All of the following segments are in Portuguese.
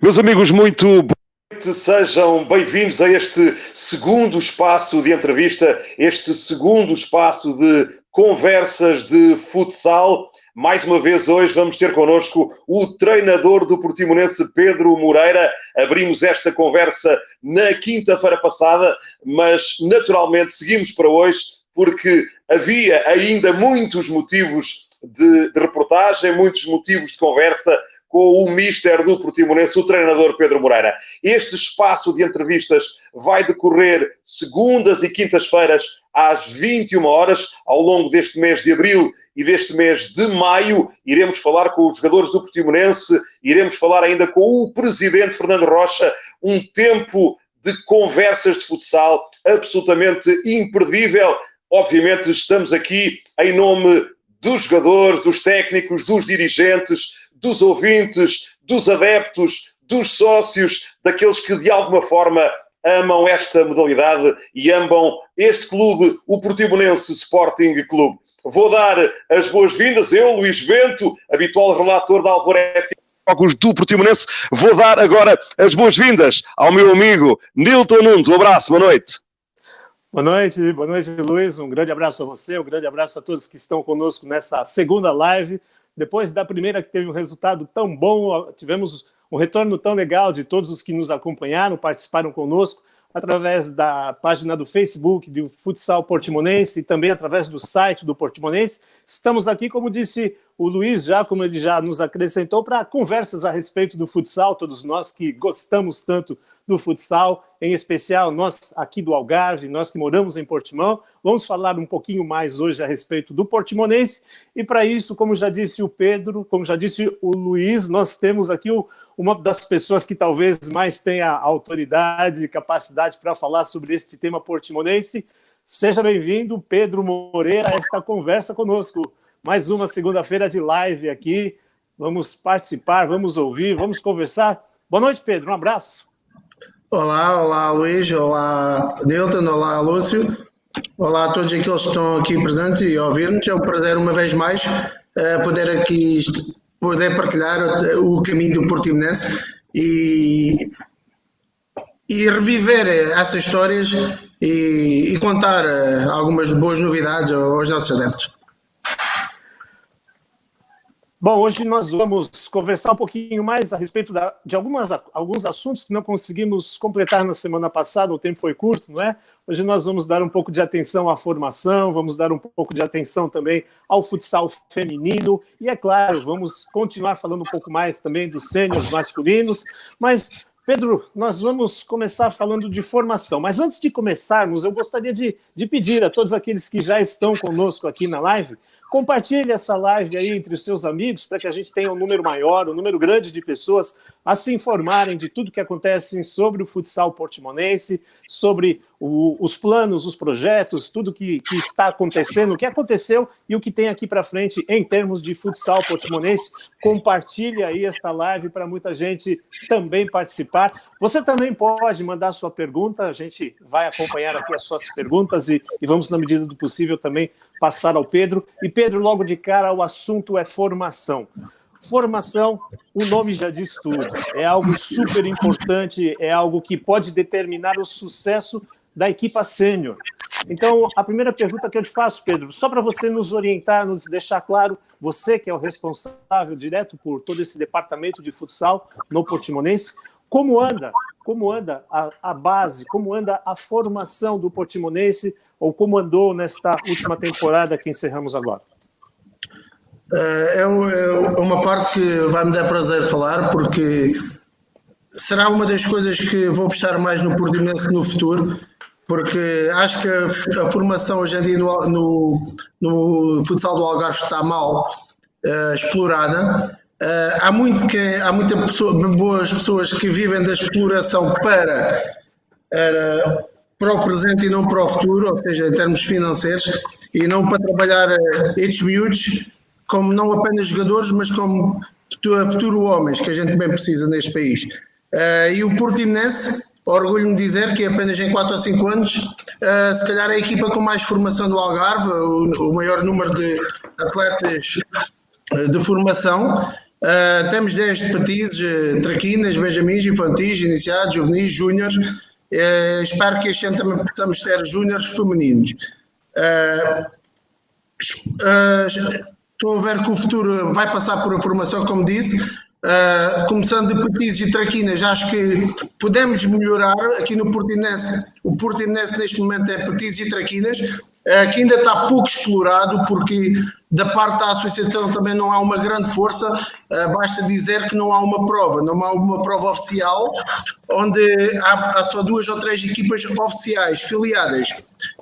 Meus amigos, muito boa noite, sejam bem-vindos a este segundo espaço de entrevista, este segundo espaço de conversas de futsal. Mais uma vez hoje vamos ter connosco o treinador do Portimonense, Pedro Moreira. Abrimos esta conversa na quinta-feira passada, mas naturalmente seguimos para hoje porque havia ainda muitos motivos de reportagem, muitos motivos de conversa com o míster do Portimonense, o treinador Pedro Moreira. Este espaço de entrevistas vai decorrer segundas e quintas-feiras às 21 horas, ao longo deste mês de abril e deste mês de maio. Iremos falar com os jogadores do Portimonense, iremos falar ainda com o presidente Fernando Rocha, um tempo de conversas de futsal absolutamente imperdível. Obviamente estamos aqui em nome dos jogadores, dos técnicos, dos dirigentes, dos ouvintes, dos adeptos, dos sócios, daqueles que de alguma forma amam esta modalidade e amam este clube, o Portimonense Sporting Clube. Vou dar as boas-vindas, eu, Luís Bento, habitual relator da Alvorete do Portimonense, vou dar agora as boas-vindas ao meu amigo Nilton Nunes. Um abraço, boa noite. Boa noite, Luís. Um grande abraço a você, um grande abraço a todos que estão conosco nessa segunda live. Depois da primeira, que teve um resultado tão bom, tivemos um retorno tão legal de todos os que nos acompanharam, participaram conosco, através da página do Facebook do Futsal Portimonense e também através do site do Portimonense. Estamos aqui, como disse o Luís, como ele já nos acrescentou, para conversas a respeito do futsal, todos nós que gostamos tanto do futsal, em especial nós aqui do Algarve, nós que moramos em Portimão. Vamos falar um pouquinho mais hoje a respeito do Portimonense, e para isso, como já disse o Pedro, como já disse o Luís, nós temos aqui uma das pessoas que talvez mais tenha autoridade e capacidade para falar sobre este tema portimonense. Seja bem-vindo, Pedro Moreira, a esta conversa conosco. Mais uma segunda-feira de live aqui. Vamos participar, vamos ouvir, vamos conversar. Boa noite, Pedro, um abraço. Olá Luís, olá Nilton, olá Lúcio, olá a todos aqueles que estão aqui presentes e a ouvir-nos. É um prazer uma vez mais poder partilhar o caminho do Portimonense e reviver essas histórias e contar algumas boas novidades aos nossos adeptos. Bom, hoje nós vamos conversar um pouquinho mais a respeito de alguns assuntos que não conseguimos completar na semana passada, o tempo foi curto, não é? Hoje nós vamos dar um pouco de atenção à formação, vamos dar um pouco de atenção também ao futsal feminino e, é claro, vamos continuar falando um pouco mais também dos sêniors masculinos, mas, Pedro, nós vamos começar falando de formação, mas antes de começarmos, eu gostaria de pedir a todos aqueles que já estão conosco aqui na live, compartilhe essa live aí entre os seus amigos para que a gente tenha um número maior, um número grande de pessoas a se informarem de tudo que acontece sobre o futsal portimonense, sobre os planos, os projetos, tudo que está acontecendo, o que aconteceu e o que tem aqui para frente em termos de futsal portimonense. Compartilhe aí esta live para muita gente também participar. Você também pode mandar sua pergunta, a gente vai acompanhar aqui as suas perguntas e vamos, na medida do possível, também passar ao Pedro. E Pedro, logo de cara, o assunto é formação. Formação, o nome já diz tudo. É algo super importante, é algo que pode determinar o sucesso da equipa sênior. Então, a primeira pergunta que eu te faço, Pedro, só para você nos orientar, nos deixar claro, você que é o responsável direto por todo esse departamento de futsal no Portimonense, como anda a base, como anda a formação do Portimonense, ou como andou nesta última temporada que encerramos agora? É uma parte que vai-me dar prazer falar, porque será uma das coisas que vou prestar mais no Portimonense no futuro, porque acho que a formação hoje em dia no futsal do Algarve está mal explorada. Há muitas boas pessoas que vivem da exploração para o presente e não para o futuro, ou seja, em termos financeiros, e não para trabalhar estes miúdos como não apenas jogadores, mas como futuro homens, que a gente bem precisa neste país. E o Portimonense, orgulho-me de dizer que apenas em 4 ou 5 anos, se calhar a equipa com mais formação do Algarve, o maior número de atletas de formação, Temos 10 petizes, traquinas, benjamins, infantis, iniciados, juvenis, júniores. Espero que este ano também possamos ter júniores femininos. Estou a ver que o futuro vai passar por a formação, como disse. Começando de petizes e traquinas, acho que podemos melhorar aqui no Portimonense. O Portimonense neste momento é petizes e traquinas, que ainda está pouco explorado, porque da parte da associação também não há uma grande força. Basta dizer que não há uma prova oficial, onde há só 2 ou 3 equipas oficiais filiadas,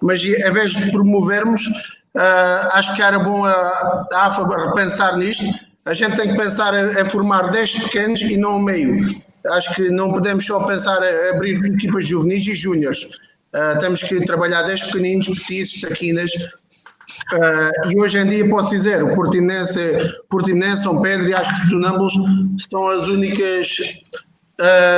mas em vez de promovermos, acho que era bom a AFA repensar nisto. A gente tem que pensar em formar 10 pequenos e não meio. Acho que não podemos só pensar em abrir equipas juvenis e júniores. Temos que trabalhar 10 pequeninos, petizes, traquinas. E hoje em dia posso dizer, o Portimonense, São Pedro e acho que Sonâmbulos são as únicas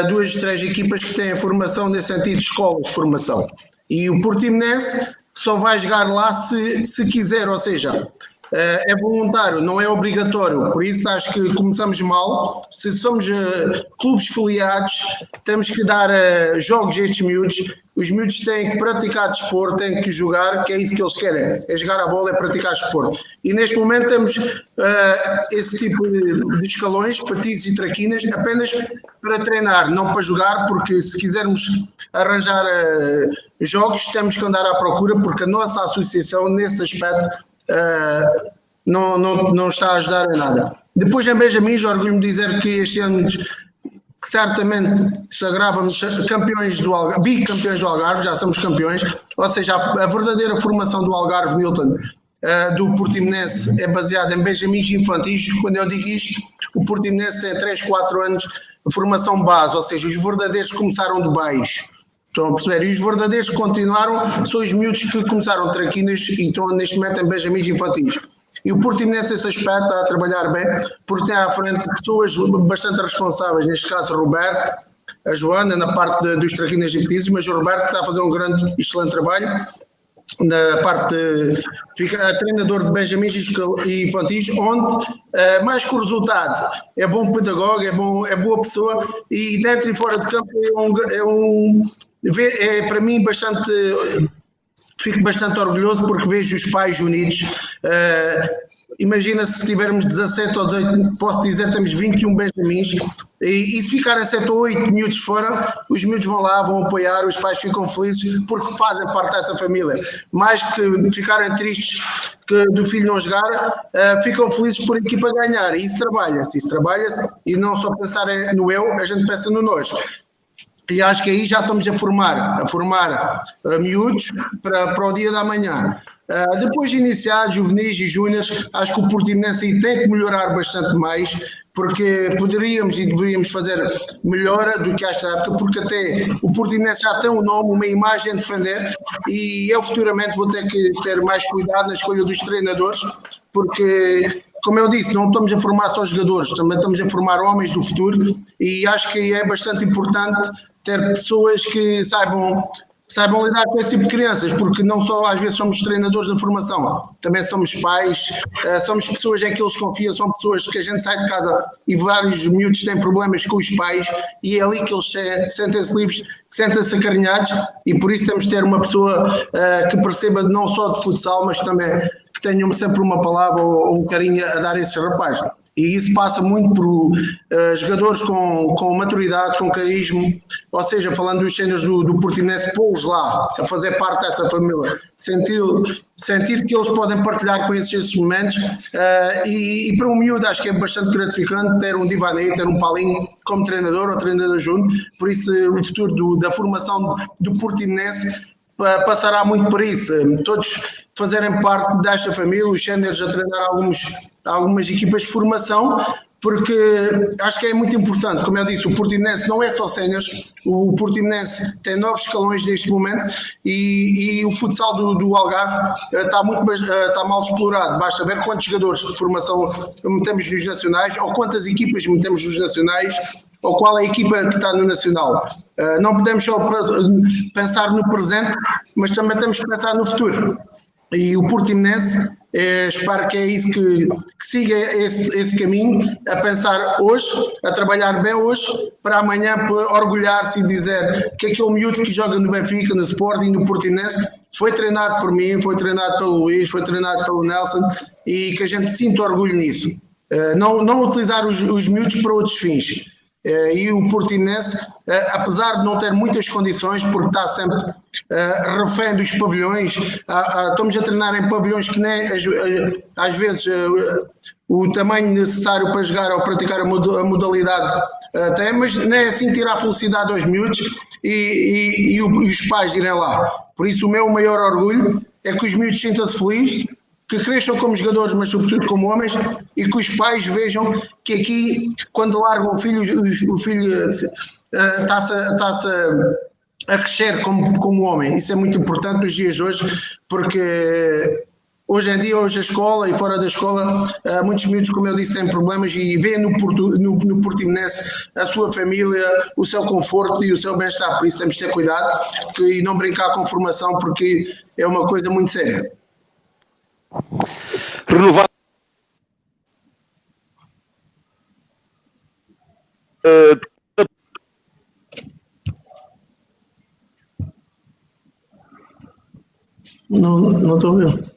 2, 3 equipas que têm formação nesse sentido, escolas de formação. E o Portimonense só vai jogar lá se quiser, ou seja, é voluntário, não é obrigatório. Por isso acho que começamos mal. Se somos clubes filiados, temos que dar jogos a estes miúdos. Os miúdos têm que praticar desporto, têm que jogar, que é isso que eles querem, é jogar a bola, é praticar desporto. E neste momento temos esse tipo de escalões, petizes e traquinas, apenas para treinar, não para jogar, porque se quisermos arranjar jogos, temos que andar à procura, porque a nossa associação, nesse aspecto, não está a ajudar a nada. Depois em Benjamins, orgulho-me de dizer que este ano que certamente sagrávamos campeões do Algarve, bicampeões do Algarve, já somos campeões, ou seja, a verdadeira formação do Algarve, Nilton, do Portimonense é baseada em Benjamins infantis. Quando eu digo isto, o Portimonense tem 3, 4 anos de formação base, ou seja, os verdadeiros começaram de baixo. Estão a perceber? E os verdadeiros que continuaram são os miúdos que começaram traquinas e estão neste momento em benjamins infantis. E o Portimonense nesse aspecto está a trabalhar bem, porque tem à frente pessoas bastante responsáveis, neste caso Roberto, a Joana na parte dos traquinas e petizes, mas o Roberto está a fazer um grande, excelente trabalho na parte fica treinador de benjamins e infantis, onde mais que o resultado é bom pedagogo, é boa pessoa e dentro e fora de campo para mim bastante, fico bastante orgulhoso porque vejo os pais unidos. Imagina se tivermos 17 ou 18, posso dizer temos 21 benjamins e se ficarem 7 ou 8 miúdos fora, os miúdos vão lá, vão apoiar, os pais ficam felizes porque fazem parte dessa família. Mais que ficarem tristes do filho não jogar, ficam felizes por a equipa ganhar. E isso trabalha-se e não só pensar no eu, a gente pensa no nós. E acho que aí já estamos a formar miúdos para o dia da manhã. Depois de iniciar juvenis e júniores, acho que o Portimonense aí tem que melhorar bastante mais, porque poderíamos e deveríamos fazer melhor do que esta época, porque até o Portimonense já tem um nome, uma imagem a defender, e eu futuramente vou ter que ter mais cuidado na escolha dos treinadores, porque, como eu disse, não estamos a formar só jogadores, também estamos a formar homens do futuro, e acho que é bastante importante ter pessoas que saibam lidar com esse tipo de crianças, porque não só às vezes somos treinadores da formação, também somos pais, somos pessoas em que eles confiam, são pessoas que a gente sai de casa e vários miúdos têm problemas com os pais e é ali que eles sentem-se livres, sentem-se acarinhados e por isso temos de ter uma pessoa que perceba não só de futsal, mas também que tenha sempre uma palavra ou um carinho a dar a esses rapazes. E isso passa muito por jogadores com maturidade, com carisma, ou seja, falando dos cenas do Portimonense, pô-los lá, a fazer parte desta família, sentir que eles podem partilhar com esses momentos e para um miúdo acho que é bastante gratificante ter um Divanei, ter um Paulinho como treinador ou treinador junto, por isso o futuro da formação do Portimonense passará muito por isso, todos fazerem parte desta família, os séniores a treinar algumas equipas de formação, porque acho que é muito importante, como eu disse, o Portimonense não é só séniores, o Portimonense tem 9 escalões neste momento e o futsal do Algarve está mal explorado, basta ver quantos jogadores de formação metemos nos nacionais ou quantas equipas metemos nos nacionais ou qual é a equipa que está no nacional. Não podemos só pensar no presente, mas também temos que pensar no futuro. E o Portimonense Espero que é isso que siga esse caminho, a pensar hoje, a trabalhar bem hoje, para amanhã orgulhar-se e dizer que aquele miúdo que joga no Benfica, no Sporting, no Portimonense, foi treinado por mim, foi treinado pelo Luís, foi treinado pelo Nelson, e que a gente sinta orgulho nisso. Não utilizar os miúdos para outros fins. E o Portimonense, apesar de não ter muitas condições, porque está sempre refém dos pavilhões, estamos a treinar em pavilhões que nem às vezes o tamanho necessário para jogar ou praticar a modalidade tem, mas nem assim tirar a felicidade aos miúdos e os pais irem lá. Por isso o meu maior orgulho é que os miúdos sintam-se felizes, que cresçam como jogadores, mas sobretudo como homens, e que os pais vejam que aqui, quando largam o filho está-se a crescer como homem. Isso é muito importante nos dias de hoje, porque hoje em dia, hoje a escola e fora da escola, muitos miúdos, como eu disse, têm problemas e veem no Portimonense a sua família, o seu conforto e o seu bem-estar. Por isso temos de ter cuidado e não brincar com formação, porque é uma coisa muito séria. Renovado. Não estou vendo.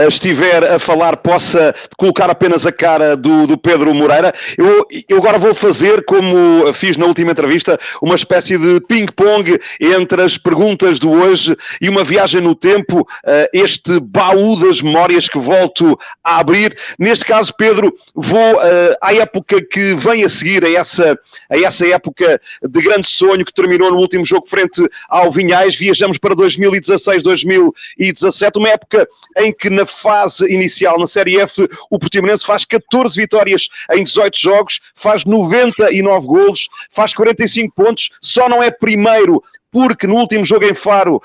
Estiver a falar possa colocar apenas a cara do Pedro Moreira. Eu agora vou fazer, como fiz na última entrevista, uma espécie de ping-pong entre as perguntas de hoje e uma viagem no tempo, este baú das memórias que volto a abrir. Neste caso, Pedro, vou à época que vem a seguir, a essa época de grande sonho que terminou no último jogo frente ao Vinhais. Viajamos para 2016, 2017, uma época em que na fase inicial, na Série F, o Portimonense faz 14 vitórias em 18 jogos, faz 99 golos, faz 45 pontos, só não é primeiro porque no último jogo em Faro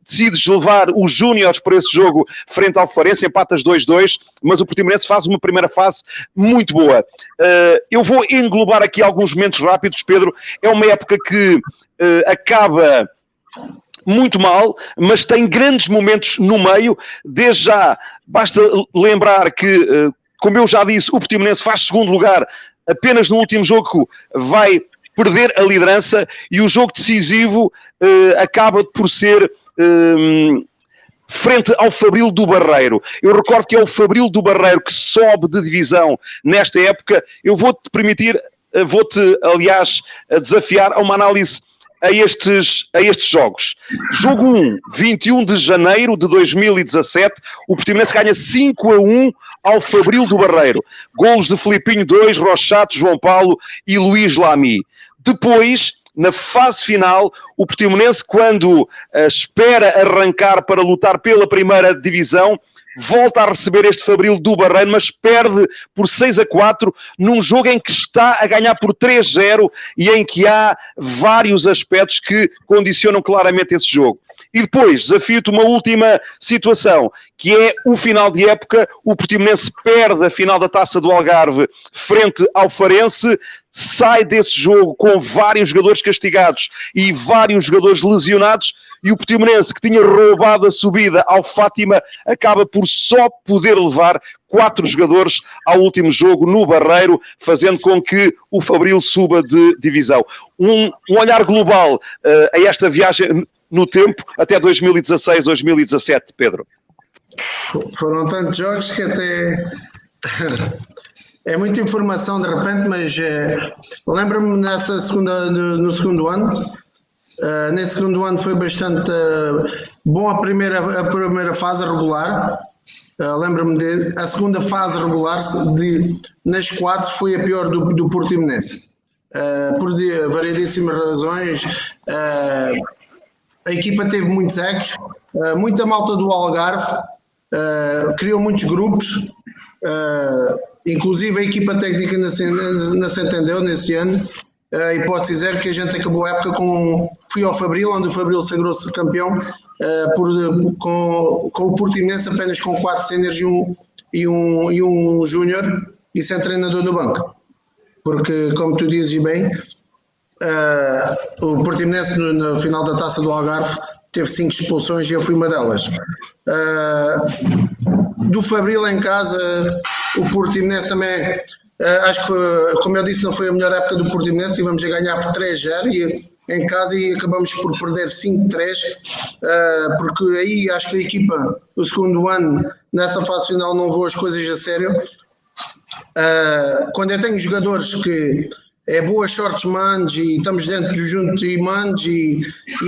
decides levar os Júniores por esse jogo frente ao Farense, empatas 2-2, mas o Portimonense faz uma primeira fase muito boa. Eu vou englobar aqui alguns momentos rápidos, Pedro. É uma época que acaba muito mal, mas tem grandes momentos no meio. Desde já, basta lembrar que, como eu já disse, o Portimonense faz segundo lugar, apenas no último jogo vai perder a liderança e o jogo decisivo acaba por ser frente ao Fabril do Barreiro. Eu recordo que é o Fabril do Barreiro que sobe de divisão nesta época. Eu vou-te permitir, aliás, desafiar a uma análise a estes jogos. Jogo 1, 21 de janeiro de 2017, o Portimonense ganha 5-1 ao Fabril do Barreiro. Golos de Filipinho 2, Rochato, João Paulo e Luís Lamy. Depois, na fase final, o Portimonense, quando espera arrancar para lutar pela primeira divisão, volta a receber este Fabril do Barreiro, mas perde por 6-4 num jogo em que está a ganhar por 3-0 e em que há vários aspectos que condicionam claramente esse jogo. E depois, desafio-te uma última situação, que é o final de época. O Portimonense perde a final da Taça do Algarve frente ao Farense, sai desse jogo com vários jogadores castigados e vários jogadores lesionados, e o Portimonense, que tinha roubado a subida ao Fátima, acaba por só poder levar 4 jogadores ao último jogo no Barreiro, fazendo com que o Fabril suba de divisão. Um olhar global a esta viagem no tempo até 2016, 2017, Pedro. Foram tantos jogos que até é muita informação de repente, mas lembro-me no segundo ano. Nesse segundo ano foi bastante bom a primeira fase regular. Lembro-me a segunda fase regular nas 4 foi a pior do Portimonense, por variedíssimas razões. A equipa teve muitos egos, muita malta do Algarve, criou muitos grupos, inclusive a equipa técnica não se entendeu nesse ano, e posso dizer que a gente acabou a época fui ao Fabril, onde o Fabril sagrou-se campeão, com o Portimonense apenas com 4 séniores e um júnior e sem treinador no banco, porque como tu dizes bem, o Portimonense no final da Taça do Algarve teve 5 expulsões e eu fui uma delas. Do Fabril em casa, o Portimonense também, acho que foi, como eu disse, não foi a melhor época do Portimonense, tivemos a ganhar por 3-0 em casa e acabamos por perder 5-3, porque aí acho que a equipa, o segundo ano, nessa fase final não levou as coisas a sério. Quando eu tenho jogadores que é boas sortes manos e estamos dentro do junto e manos e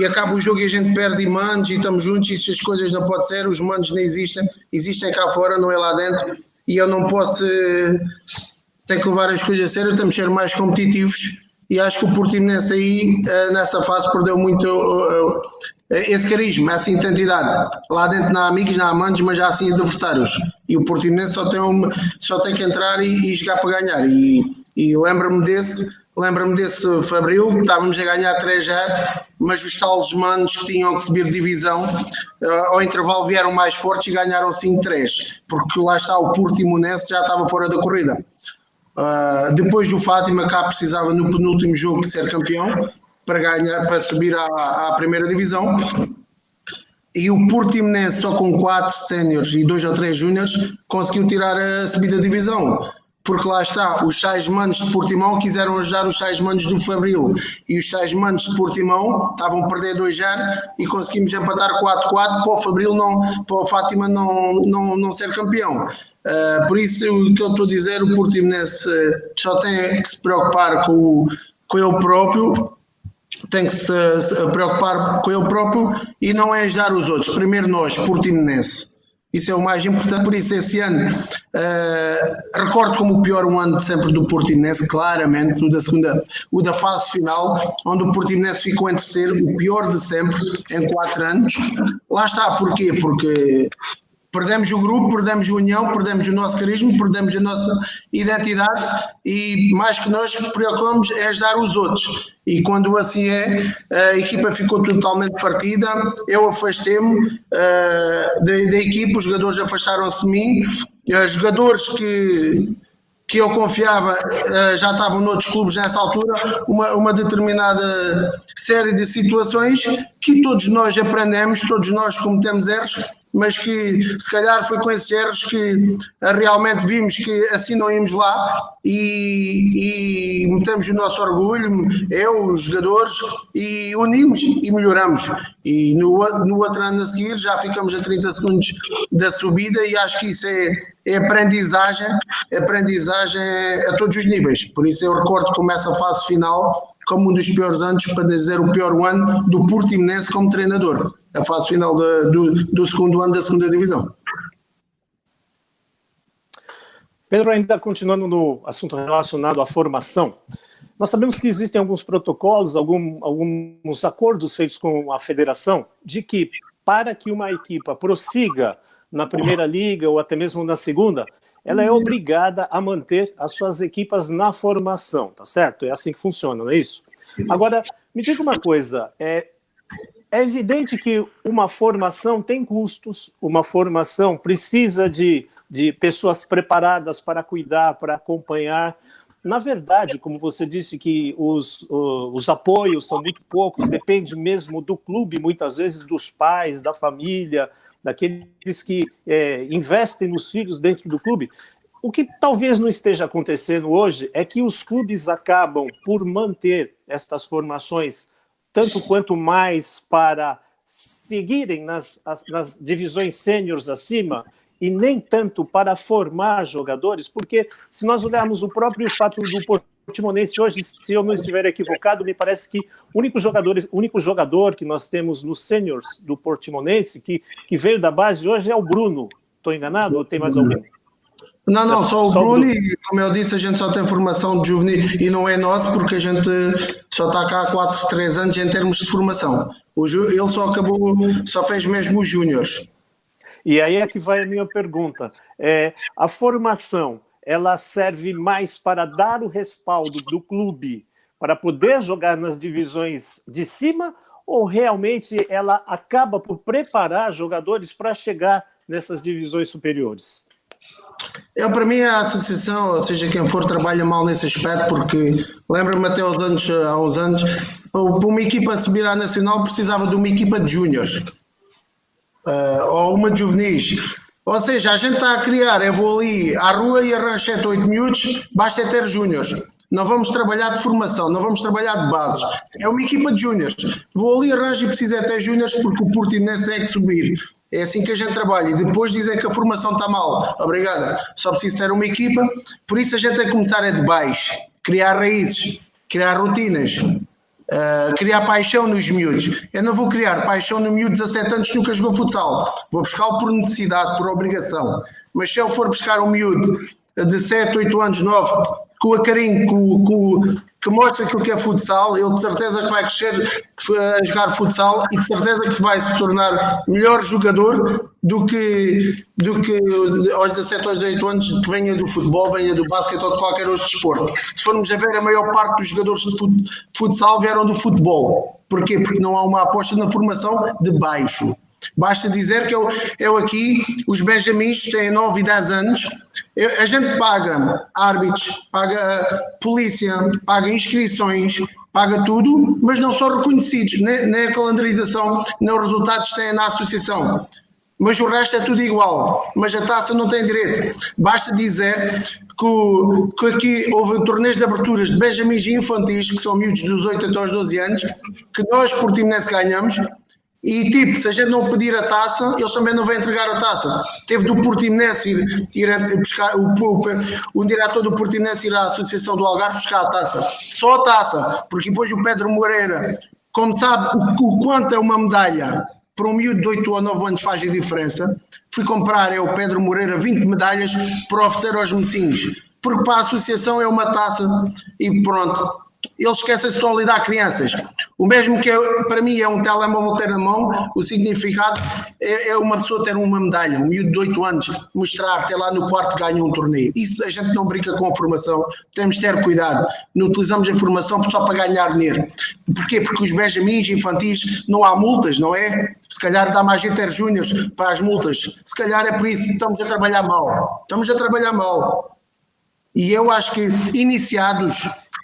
acaba o jogo e a gente perde e manos e estamos juntos e essas coisas não pode ser, os manos não existem cá fora, não é lá dentro e eu não posso, tenho que levar as coisas a sério, temos que ser mais competitivos e acho que o Portimonense aí nessa fase perdeu muito esse carisma, essa identidade. Lá dentro não há amigos, não há manos, mas há sim adversários e o Portimonense só tem que entrar e jogar para ganhar e lembro-me desse Fabril, que estávamos a ganhar 3-0, mas os tales manos que tinham que subir divisão, ao intervalo vieram mais fortes e ganharam 5-3, porque lá está o Portimonense já estava fora da corrida. Depois do Fátima, cá precisava no penúltimo jogo ser campeão, para subir à primeira divisão. E o Portimonense, só com 4 séniores e 2 ou 3 júniores, conseguiu tirar a subida de divisão. Porque lá está, os tais manos de Portimão quiseram ajudar os tais manos do Fabril e os tais manos de Portimão estavam a perder 2-0 e conseguimos empatar 4-4 para o Fabril para o Fátima não ser campeão. Por isso o que eu estou a dizer, o Portimonense só tem que se preocupar com ele próprio, tem que se preocupar com ele próprio e não é ajudar os outros. Primeiro nós, Portimonense. Isso é o mais importante, por isso esse ano recordo como o pior ano de sempre do Portimonense, claramente, o da fase final, onde o Portimonense ficou em terceiro, o pior de sempre, em 4 anos. Lá está, porquê? Porque perdemos o grupo, perdemos a união, perdemos o nosso carisma, perdemos a nossa identidade e mais que nós preocupamos é ajudar os outros. E quando assim é, a equipa ficou totalmente partida, eu afastei-me da equipa, os jogadores afastaram-se de mim, os jogadores que eu confiava já estavam noutros clubes nessa altura, uma determinada série de situações que todos nós aprendemos, todos nós cometemos erros, mas que se calhar foi com esses erros que realmente vimos que assim não íamos lá e metemos o nosso orgulho, eu, os jogadores, e unimos e melhoramos. E no outro ano a seguir já ficamos a 30 segundos da subida e acho que isso é aprendizagem a todos os níveis. Por isso eu recordo como essa fase final como um dos piores anos, para dizer o pior ano do Portimonense como treinador, a fase final do segundo ano da segunda divisão. Pedro, ainda continuando no assunto relacionado à formação, nós sabemos que existem alguns protocolos, alguns acordos feitos com a federação, de que para que uma equipa prossiga na primeira liga ou até mesmo na segunda, ela é obrigada a manter as suas equipas na formação, tá certo? É assim que funciona, não é isso? Agora, me diga uma coisa, é evidente que uma formação tem custos, uma formação precisa de pessoas preparadas para cuidar, para acompanhar. Na verdade, como você disse que os apoios são muito poucos, depende mesmo do clube, muitas vezes dos pais, da família, daqueles que investem nos filhos dentro do clube. O que talvez não esteja acontecendo hoje é que os clubes acabam por manter estas formações tanto quanto mais para seguirem nas divisões sêniores acima e nem tanto para formar jogadores, porque se nós olharmos o próprio fato do Portimonense hoje, se eu não estiver equivocado, me parece que o único jogador que nós temos nos sêniors do Portimonense, que veio da base hoje, é o Bruno. Estou enganado ou tem mais alguém? Não, só o Bruno, e como eu disse, a gente só tem formação de juvenil e não é nosso porque a gente só está cá há 3 anos em termos de formação. Ele só fez mesmo os júniores. E aí é que vai a minha pergunta. A formação, ela serve mais para dar o respaldo do clube para poder jogar nas divisões de cima ou realmente ela acaba por preparar jogadores para chegar nessas divisões superiores? Para mim a associação, ou seja, quem for, trabalha mal nesse aspecto, porque lembro-me até há uns anos para uma equipa subir à Nacional precisava de uma equipa de júniores ou uma de juvenis. Ou seja, a gente está a criar, eu vou ali à rua e arranjo 7 ou 8 miúdos, basta ter júniores. Não vamos trabalhar de formação, não vamos trabalhar de bases. É uma equipa de júniores. Vou ali, arranjo e preciso até júniores porque o Portimonense tem que subir. É assim que a gente trabalha. E depois dizem que a formação está mal. Obrigado. Só preciso ter uma equipa. Por isso a gente tem que começar de baixo. Criar raízes, criar rotinas. Criar paixão nos miúdos. Eu não vou criar paixão no miúdo de 17 anos que nunca jogou futsal. Vou buscá-lo por necessidade, por obrigação. Mas se eu for buscar um miúdo de 7, 8 anos, 9, com a carinho, que mostra aquilo que é futsal, ele de certeza que vai crescer a jogar futsal e de certeza que vai se tornar melhor jogador do que aos 17 ou 18 anos que venha do futebol, venha do basquete ou de qualquer outro desporto. Se formos a ver, a maior parte dos jogadores de futsal vieram do futebol. Porquê? Porque não há uma aposta na formação de baixo. Basta dizer que eu aqui, os benjamins têm 9 e 10 anos, a gente paga árbitros, paga polícia, paga inscrições, paga tudo, mas não são reconhecidos, nem a calendarização, nem os resultados têm na associação. Mas o resto é tudo igual, mas a taça não tem direito. Basta dizer que aqui houve torneios de aberturas de benjamins e infantis, que são miúdos dos 8 até aos 12 anos, que nós, Portimonense, ganhamos. E tipo, se a gente não pedir a taça, eles também não vão entregar a taça. Teve do Portimonense ir buscar, o diretor do Portimonense ir à Associação do Algarve buscar a taça. Só a taça, porque depois o Pedro Moreira, como sabe o quanto é uma medalha, para um miúdo de 8 ou 9 anos faz a diferença, fui comprar o Pedro Moreira 20 medalhas para oferecer aos mocinhos, porque para a associação é uma taça e pronto. Eles esquecem-se só de lidar a crianças. O mesmo que para mim é um telemóvel ter na mão, o significado é uma pessoa ter uma medalha, um miúdo de 8 anos, mostrar, ter lá no quarto ganha um torneio. Isso a gente não brinca com a formação, temos de ter cuidado. Não utilizamos a formação só para ganhar dinheiro. Porquê? Porque os benjamins infantis não há multas, não é? Se calhar dá mais gente ter júniores para as multas. Se calhar é por isso que estamos a trabalhar mal. Estamos a trabalhar mal. E eu acho que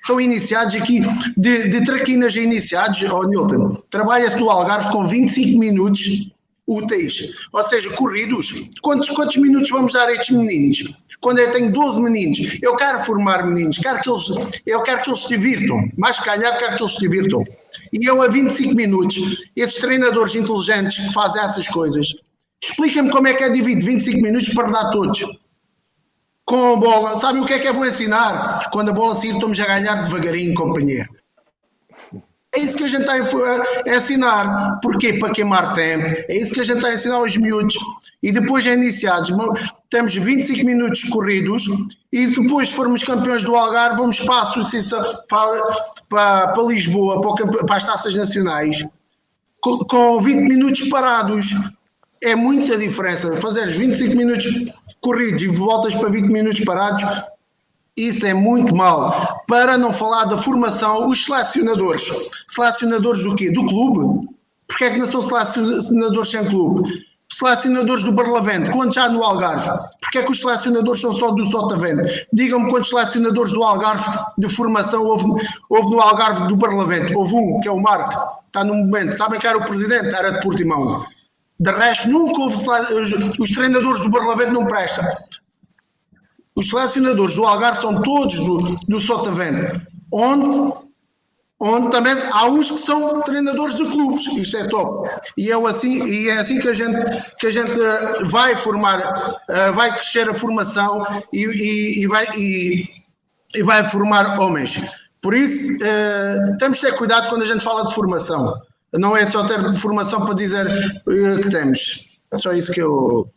estão iniciados aqui, de traquinas a iniciados, Nilton, trabalha-se no Algarve com 25 minutos úteis, ou seja, corridos. Quantos minutos vamos dar a estes meninos? Quando eu tenho 12 meninos, eu quero formar meninos, eu quero que eles se divirtam, mais que ganhar, quero que eles se divirtam. E eu a 25 minutos, esses treinadores inteligentes que fazem essas coisas, expliquem-me como é que é dividir 25 minutos para dar todos. Com a bola, sabem o que é vou ensinar? Quando a bola sair, estamos a ganhar devagarinho, companheiro. É isso que a gente está a ensinar. Porquê? Para queimar tempo. É isso que a gente está a ensinar aos miúdos. E depois é iniciados. Temos 25 minutos corridos e depois, se formos campeões do Algarve, vamos para a Associação, para Lisboa, para as taças nacionais, com 20 minutos parados. É muita diferença. Fazer 25 minutos corridos e voltas para 20 minutos parados, isso é muito mal. Para não falar da formação, os selecionadores. Selecionadores do quê? Do clube? Porque é que não são selecionadores sem clube? Selecionadores do Barlavento, quantos há no Algarve? Porque é que os selecionadores são só do Sotavento? Digam-me quantos selecionadores do Algarve de formação houve no Algarve do Barlavento. Houve um, que é o Marco, está no momento. Sabem que era o presidente? Era de Portimão. De resto, nunca houve os treinadores do Barlavento não prestam. Os selecionadores do Algarve são todos do Sotavento. Onde também há uns que são treinadores de clubes. Isto é top. E é assim que a gente vai formar, vai crescer a formação e vai formar homens. Por isso, temos de ter cuidado quando a gente fala de formação. Não é só ter formação para dizer que temos. É só isso que eu...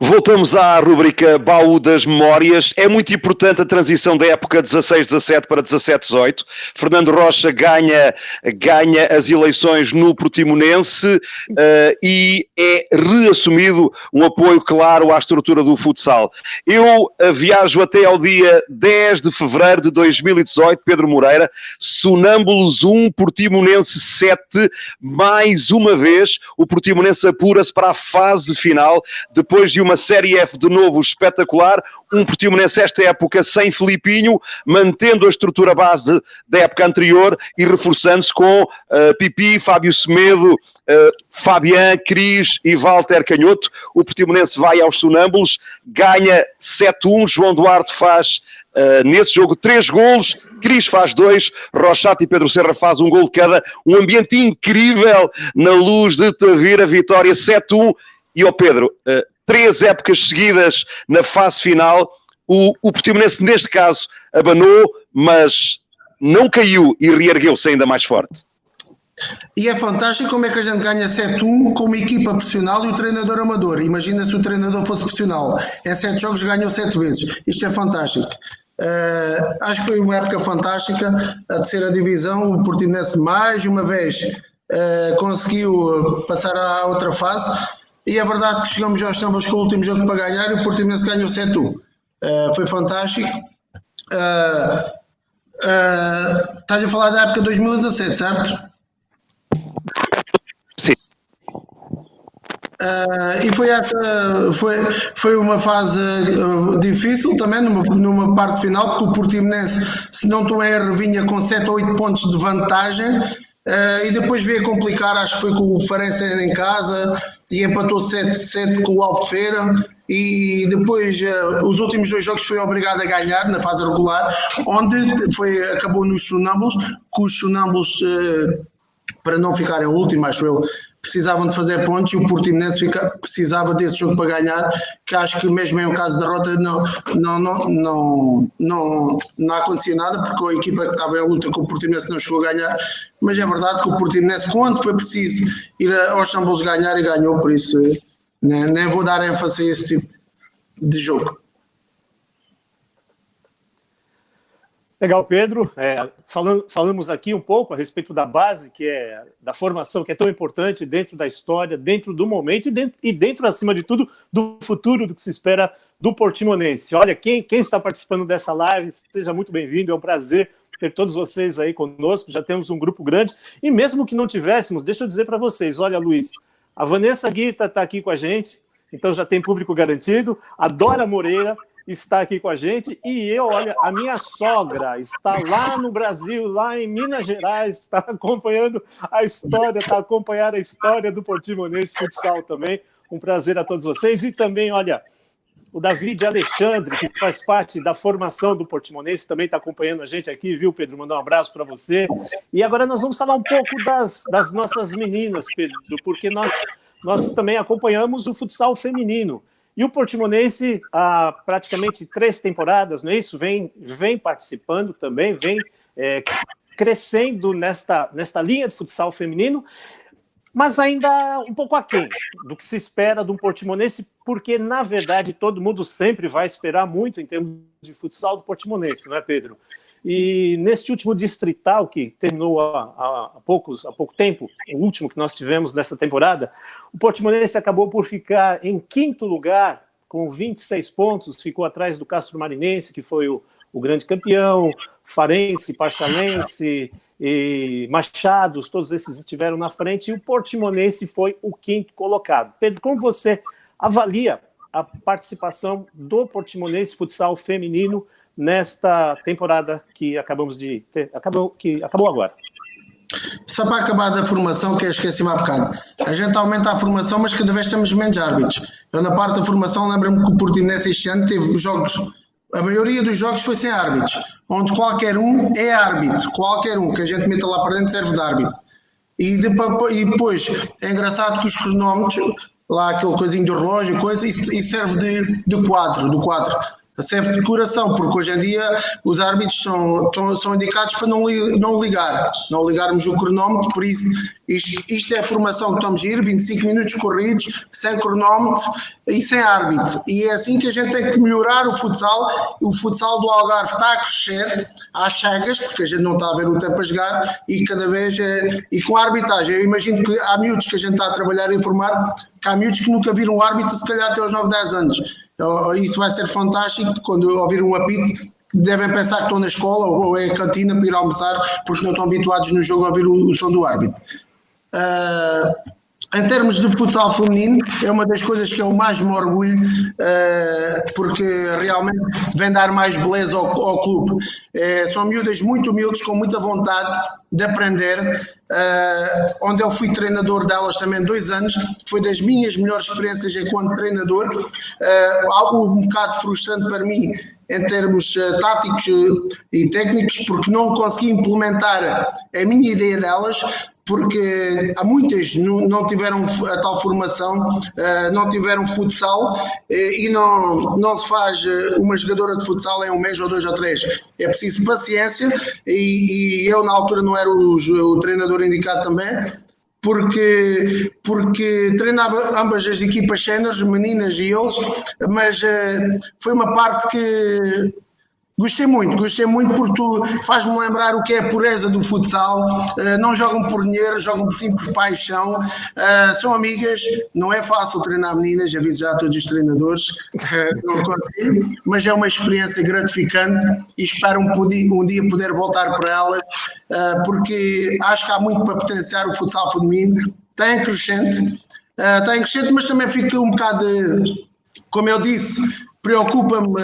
Voltamos à rubrica Baú das Memórias. É muito importante a transição da época 16-17 para 17-18. Fernando Rocha ganha as eleições no Portimonense e é reassumido um apoio claro à estrutura do futsal. Eu viajo até ao dia 10 de fevereiro de 2018, Pedro Moreira, Sonâmbulos 1, Portimonense 7. Mais uma vez, o Portimonense apura-se para a fase final, depois de uma uma Série F de novo espetacular, um Portimonense esta época sem Filipinho, mantendo a estrutura base da época anterior e reforçando-se com Pipi, Fábio Semedo, Fabián, Cris e Walter Canhoto. O Portimonense vai aos Sonâmbulos, ganha 7-1, João Duarte faz nesse jogo 3 golos, Cris faz 2, Rochato e Pedro Serra faz um gol de cada, um ambiente incrível na Luz de Tavira, vitória 7-1, e ao Pedro, 3 épocas seguidas na fase final, o Portimonense neste caso abanou, mas não caiu e reergueu-se ainda mais forte. E é fantástico como é que a gente ganha 7-1 com uma equipa profissional e o treinador amador. Imagina se o treinador fosse profissional. Em 7 jogos ganhou 7 vezes. Isto é fantástico. Acho que foi uma época fantástica. A terceira divisão, o Portimonense mais uma vez conseguiu passar à outra fase. E é verdade que chegamos aos Sonâmbulos com o último jogo para ganhar e o Portimonense ganhou 7-1. Foi fantástico. Estás a falar da época de 2017, certo? Sim. E foi uma fase difícil também, numa parte final, porque o Portimonense, se não estou a erro, vinha com 7 ou 8 pontos de vantagem, e depois veio a complicar, acho que foi com o Farense em casa, e empatou 7-7 com o Albufeira, e depois os últimos 2 jogos foi obrigado a ganhar na fase regular, onde acabou nos Sonâmbulos, com os Sonâmbulos, para não ficarem últimos, acho eu, precisavam de fazer pontos, e o Portimonense precisava desse jogo para ganhar, que acho que mesmo em um caso de derrota não acontecia nada, porque a equipa que estava em luta com o Portimonense não chegou a ganhar, mas é verdade que o Portimonense, quando foi preciso ir aos Sonâmbulos ganhar, e ganhou, por isso nem vou dar ênfase a esse tipo de jogo. Legal, Pedro. Falamos aqui um pouco a respeito da base, que é da formação, que é tão importante dentro da história, dentro do momento e dentro, acima de tudo, do futuro, do que se espera do Portimonense. Olha, quem está participando dessa live, seja muito bem-vindo, é um prazer ter todos vocês aí conosco, já temos um grupo grande, e mesmo que não tivéssemos, deixa eu dizer para vocês, olha, Luiz, a Vanessa Guita está aqui com a gente, então já tem público garantido, a Dora Moreira está aqui com a gente, e olha, a minha sogra está lá no Brasil, lá em Minas Gerais, está acompanhando a história, está acompanhando a história do Portimonense Futsal também. Um prazer a todos vocês. E também, olha, o David Alexandre, que faz parte da formação do Portimonense, também está acompanhando a gente aqui, viu, Pedro? Mandar um abraço para você. E agora nós vamos falar um pouco das nossas meninas, Pedro, porque nós também acompanhamos o futsal feminino. E o Portimonense, há praticamente 3 temporadas, não é isso? Vem participando também, vem crescendo nesta linha de futsal feminino, mas ainda um pouco aquém do que se espera de um Portimonense, porque, na verdade, todo mundo sempre vai esperar muito em termos de futsal do Portimonense, não é, Pedro? E neste último distrital, que terminou há pouco tempo, o último que nós tivemos nessa temporada, o Portimonense acabou por ficar em 5º lugar, com 26 pontos, ficou atrás do Castro Marinense, que foi o grande campeão, Farense, Parchalense e Machados, todos esses estiveram na frente, e o Portimonense foi o 5º colocado. Pedro, como você avalia a participação do Portimonense Futsal Feminino nesta temporada que acabamos de ter, que acabou agora? Só para acabar da formação, que eu esqueci-me há bocado. A gente aumenta a formação, mas cada vez temos menos árbitros. Eu, na parte da formação, lembro-me que o Portimonense este ano teve jogos, a maioria dos jogos foi sem árbitros, onde qualquer um é árbitro, qualquer um que a gente meta lá para dentro serve de árbitro. E depois é engraçado que os cronómetros, lá aquele coisinho do relógio, isso serve de quadro. Serve de decoração, porque hoje em dia os árbitros são indicados para não ligarmos o cronómetro, por isso isto é a formação que estamos a ir, 25 minutos corridos, sem cronómetro e sem árbitro, e é assim que a gente tem que melhorar o futsal do Algarve está a crescer às cegas, porque a gente não está a ver o tempo a jogar, e cada vez e com a arbitragem, eu imagino que há miúdos que a gente está a trabalhar e informar, que há miúdos que nunca viram um árbitro, se calhar até aos 9, 10 anos. Isso vai ser fantástico, quando ouvir um apito, devem pensar que estão na escola ou é a cantina para ir almoçar, porque não estão habituados no jogo a ouvir o som do árbitro. Em termos de futsal feminino, é uma das coisas que eu mais me orgulho, porque realmente vem dar mais beleza ao clube. São miúdas muito humildes, com muita vontade de aprender, onde eu fui treinador delas também 2 anos, foi das minhas melhores experiências enquanto treinador, algo um bocado frustrante para mim em termos táticos e técnicos, porque não consegui implementar a minha ideia delas, porque há muitas não tiveram a tal formação, não tiveram futsal, e não se faz uma jogadora de futsal em 1 mês ou 2 ou 3. É preciso paciência, e eu na altura não era o treinador indicado também, porque treinava ambas as equipas séniores, meninas e eles, mas foi uma parte que gostei muito porque tu faz-me lembrar o que é a pureza do futsal. Não jogam por dinheiro, jogam sim por paixão, são amigas. Não é fácil treinar meninas, aviso já a todos os treinadores, não consigo, mas é uma experiência gratificante e espero um dia poder voltar para elas, porque acho que há muito para potenciar o futsal feminino. Está em crescente, mas também fica um bocado, como eu disse, preocupa-me,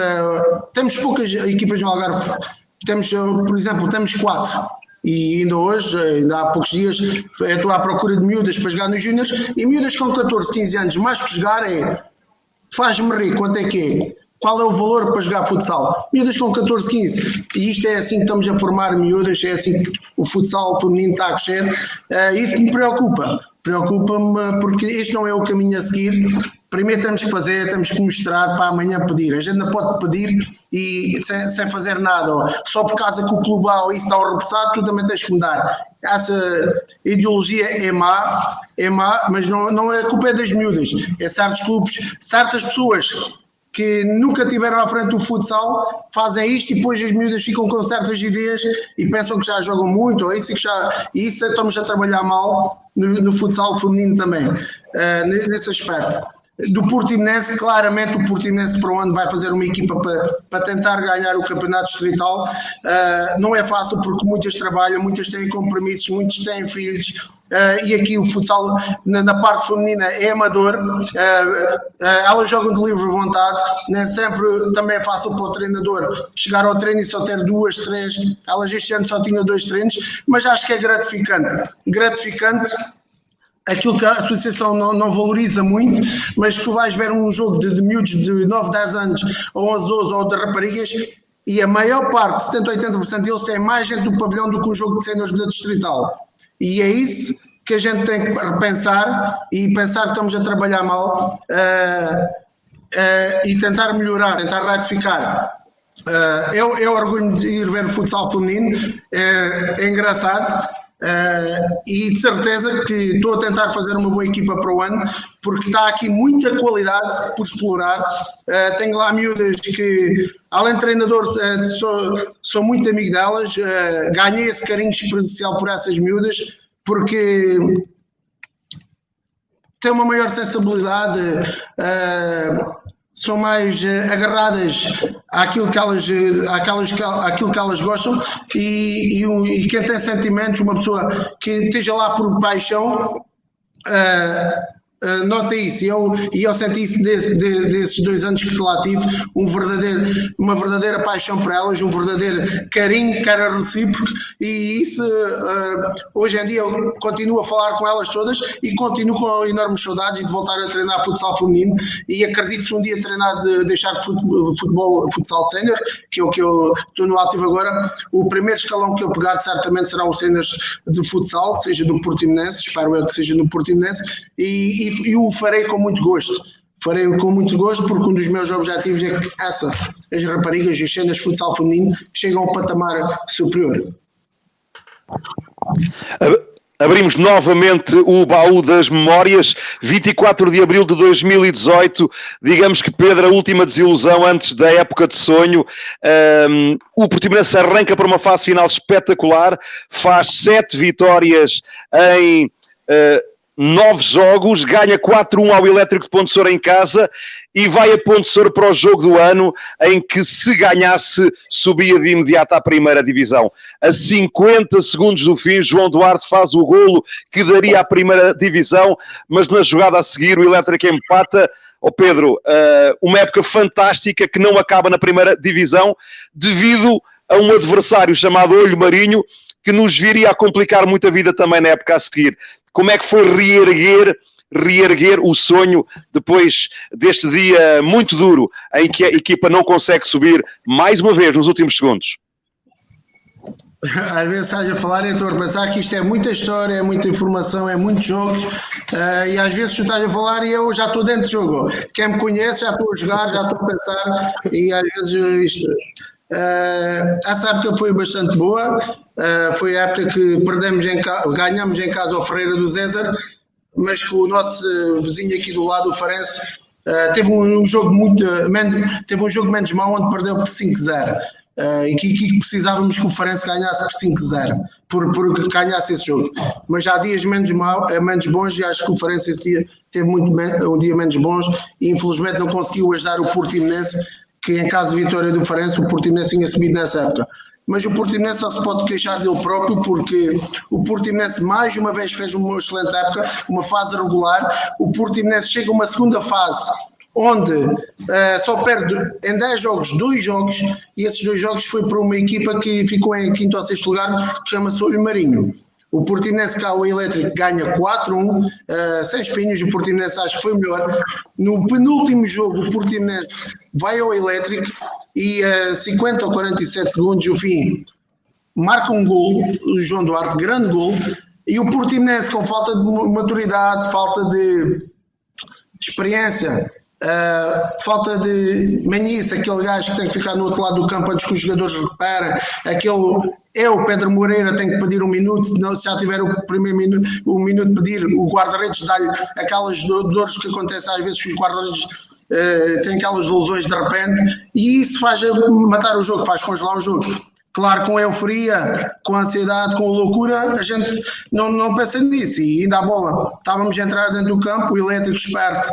temos poucas equipas no Algarve, por exemplo, temos 4, e ainda hoje, ainda há poucos dias, estou à procura de miúdas para jogar nos júniores, e miúdas com 14, 15 anos, mais que jogar faz-me rir, quanto é que é? Qual é o valor para jogar futsal? Miúdas com 14, 15, e isto é assim que estamos a formar miúdas, é assim que o futsal feminino está a crescer, isso me preocupa-me porque este não é o caminho a seguir. Primeiro temos que mostrar para amanhã pedir. A gente não pode pedir e sem fazer nada, só por causa que o clube A ou isso está repousado, tu também tens que mudar. Essa ideologia é má, mas não é culpa das miúdas, é certos clubes, certas pessoas que nunca tiveram à frente do futsal, fazem isto e depois as miúdas ficam com certas ideias e pensam que já jogam muito, ou isso estamos a trabalhar mal no futsal feminino também, nesse aspecto. Do Portimonense, claramente o Portimonense para o ano vai fazer uma equipa para tentar ganhar o campeonato distrital. Não é fácil porque muitas trabalham, muitas têm compromissos, muitos têm filhos, e aqui o futsal na parte feminina é amador, elas jogam de livre vontade, nem sempre também é fácil para o treinador chegar ao treino e só ter 2, 3, elas este ano só tinham 2 treinos, mas acho que é gratificante aquilo que a associação não valoriza muito, mas tu vais ver um jogo de miúdos de 9, 10 anos, ou 11, 12, ou de raparigas, e a maior parte, 70, 80% deles têm mais gente do pavilhão do que um jogo de séniores da distrital. E é isso que a gente tem que repensar e pensar que estamos a trabalhar mal, e tentar melhorar, tentar ratificar. Eu orgulho de ir ver o futsal feminino, é engraçado. E de certeza que estou a tentar fazer uma boa equipa para o ano, porque está aqui muita qualidade por explorar. Tenho lá miúdas que, além de treinador, sou muito amigo delas, ganhei esse carinho especial por essas miúdas, porque têm uma maior sensibilidade, são mais agarradas àquilo que elas gostam, e quem tem sentimentos, uma pessoa que esteja lá por paixão, nota isso, e eu senti isso desses 2 anos que lá tive, uma verdadeira paixão por elas, um verdadeiro carinho que era recíproco, e isso hoje em dia eu continuo a falar com elas todas e continuo com enormes saudades de voltar a treinar futsal feminino, e acredito que se um dia treinar de deixar futsal sénior, que é o que eu estou no ativo agora, o primeiro escalão que eu pegar certamente será o sénior de futsal, seja no Portimonense, espero eu que seja no Portimonense, e o farei com muito gosto. Porque um dos meus objetivos é que as raparigas e as cenas de futsal feminino chegam ao patamar superior. Abrimos novamente o baú das memórias, 24 de abril de 2018, digamos que, Pedro, a última desilusão antes da época de sonho. O Portimonense arranca para uma fase final espetacular, faz 7 vitórias em 9 jogos, ganha 4-1 ao Elétrico de Ponte Soura em casa e vai a Ponte Sor para o jogo do ano em que, se ganhasse, subia de imediato à primeira divisão. A 50 segundos do fim, João Duarte faz o golo que daria à primeira divisão, mas na jogada a seguir o Elétrica empata. Pedro, uma época fantástica que não acaba na primeira divisão devido a um adversário chamado Olho Marinho, que nos viria a complicar muito a vida também na época a seguir. Como é que foi reerguer o sonho depois deste dia muito duro em que a equipa não consegue subir mais uma vez nos últimos segundos? Às vezes estás a falar e estou a pensar que isto é muita história, é muita informação, é muitos jogos, e às vezes tu estás a falar e eu já estou dentro do jogo. Quem me conhece já estou a jogar, já estou a pensar, e às vezes isto... essa época foi bastante boa, foi a época que ganhamos em casa ao Ferreira do Zézer, mas que o nosso vizinho aqui do lado, o Farense, teve um jogo menos mau, onde perdeu por 5-0. E que precisávamos que o Farense ganhasse por 5-0 por ganhasse esse jogo, mas já há dias menos bons, e acho que o Farense esse dia teve um dia menos bons e infelizmente não conseguiu ajudar o Portimonense, que em caso de vitória do Farense o Portimonense tinha subido nessa época. Mas o Portimonense só se pode queixar dele próprio, porque o Portimonense mais uma vez fez uma excelente época, uma fase regular. O Portimonense chega a uma segunda fase onde só perde em 10 jogos, 2 jogos, e esses 2 jogos foi para uma equipa que ficou em 5º ou 6º lugar, que chama-se Olho Marinho. O Portimonense cá, o Elétrico, ganha 4-1, sem espinhos. O Portimonense acho que foi melhor. No penúltimo jogo, o Portimonense vai ao Elétrico e a 50 ou 47 segundos do fim marca um gol, o João Duarte, grande gol, e o Portimonense, com falta de maturidade, falta de experiência, falta de manice, aquele gajo que tem que ficar no outro lado do campo antes que os jogadores recuperem, Pedro Moreira, tem que pedir um minuto, senão se já tiver o primeiro minuto, um minuto pedir, o guarda-redes dá-lhe aquelas dores que acontecem às vezes que os guarda-redes têm aquelas lesões de repente, e isso faz matar o jogo, faz congelar o jogo. Claro, com a euforia, com a ansiedade, com a loucura, a gente não pensa nisso. E ainda a bola, estávamos a entrar dentro do campo, o Elétrico esperto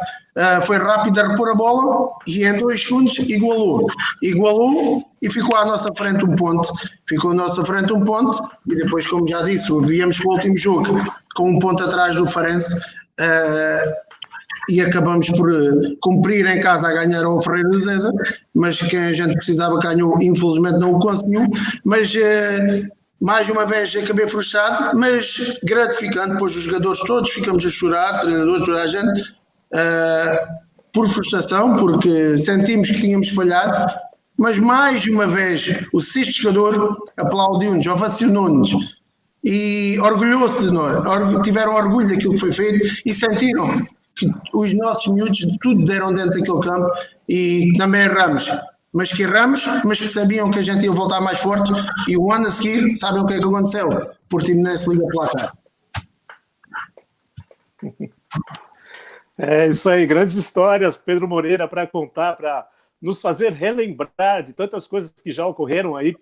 foi rápido a repor a bola e em 2 segundos igualou e ficou à nossa frente um ponto. E depois, como já disse, viemos para o último jogo com um ponto atrás do Farense, e acabamos por cumprir em casa a ganhar ao Ferreira do Zézer, mas quem a gente precisava ganhou, infelizmente não o conseguiu, mas mais uma vez acabei frustrado, mas gratificante, pois os jogadores todos ficamos a chorar, treinadores, toda a gente, por frustração, porque sentimos que tínhamos falhado, mas mais uma vez o 6º jogador aplaudiu-nos, ovacionou-nos, e orgulhou-se de nós, tiveram orgulho daquilo que foi feito e sentiram que os nossos miúdos tudo deram dentro daquele campo, e também erramos, mas que sabiam que a gente ia voltar mais forte, e o ano a seguir, sabem o que é que aconteceu? Portimonense liga placar. É isso aí, grandes histórias, Pedro Moreira, para contar, para nos fazer relembrar de tantas coisas que já ocorreram aí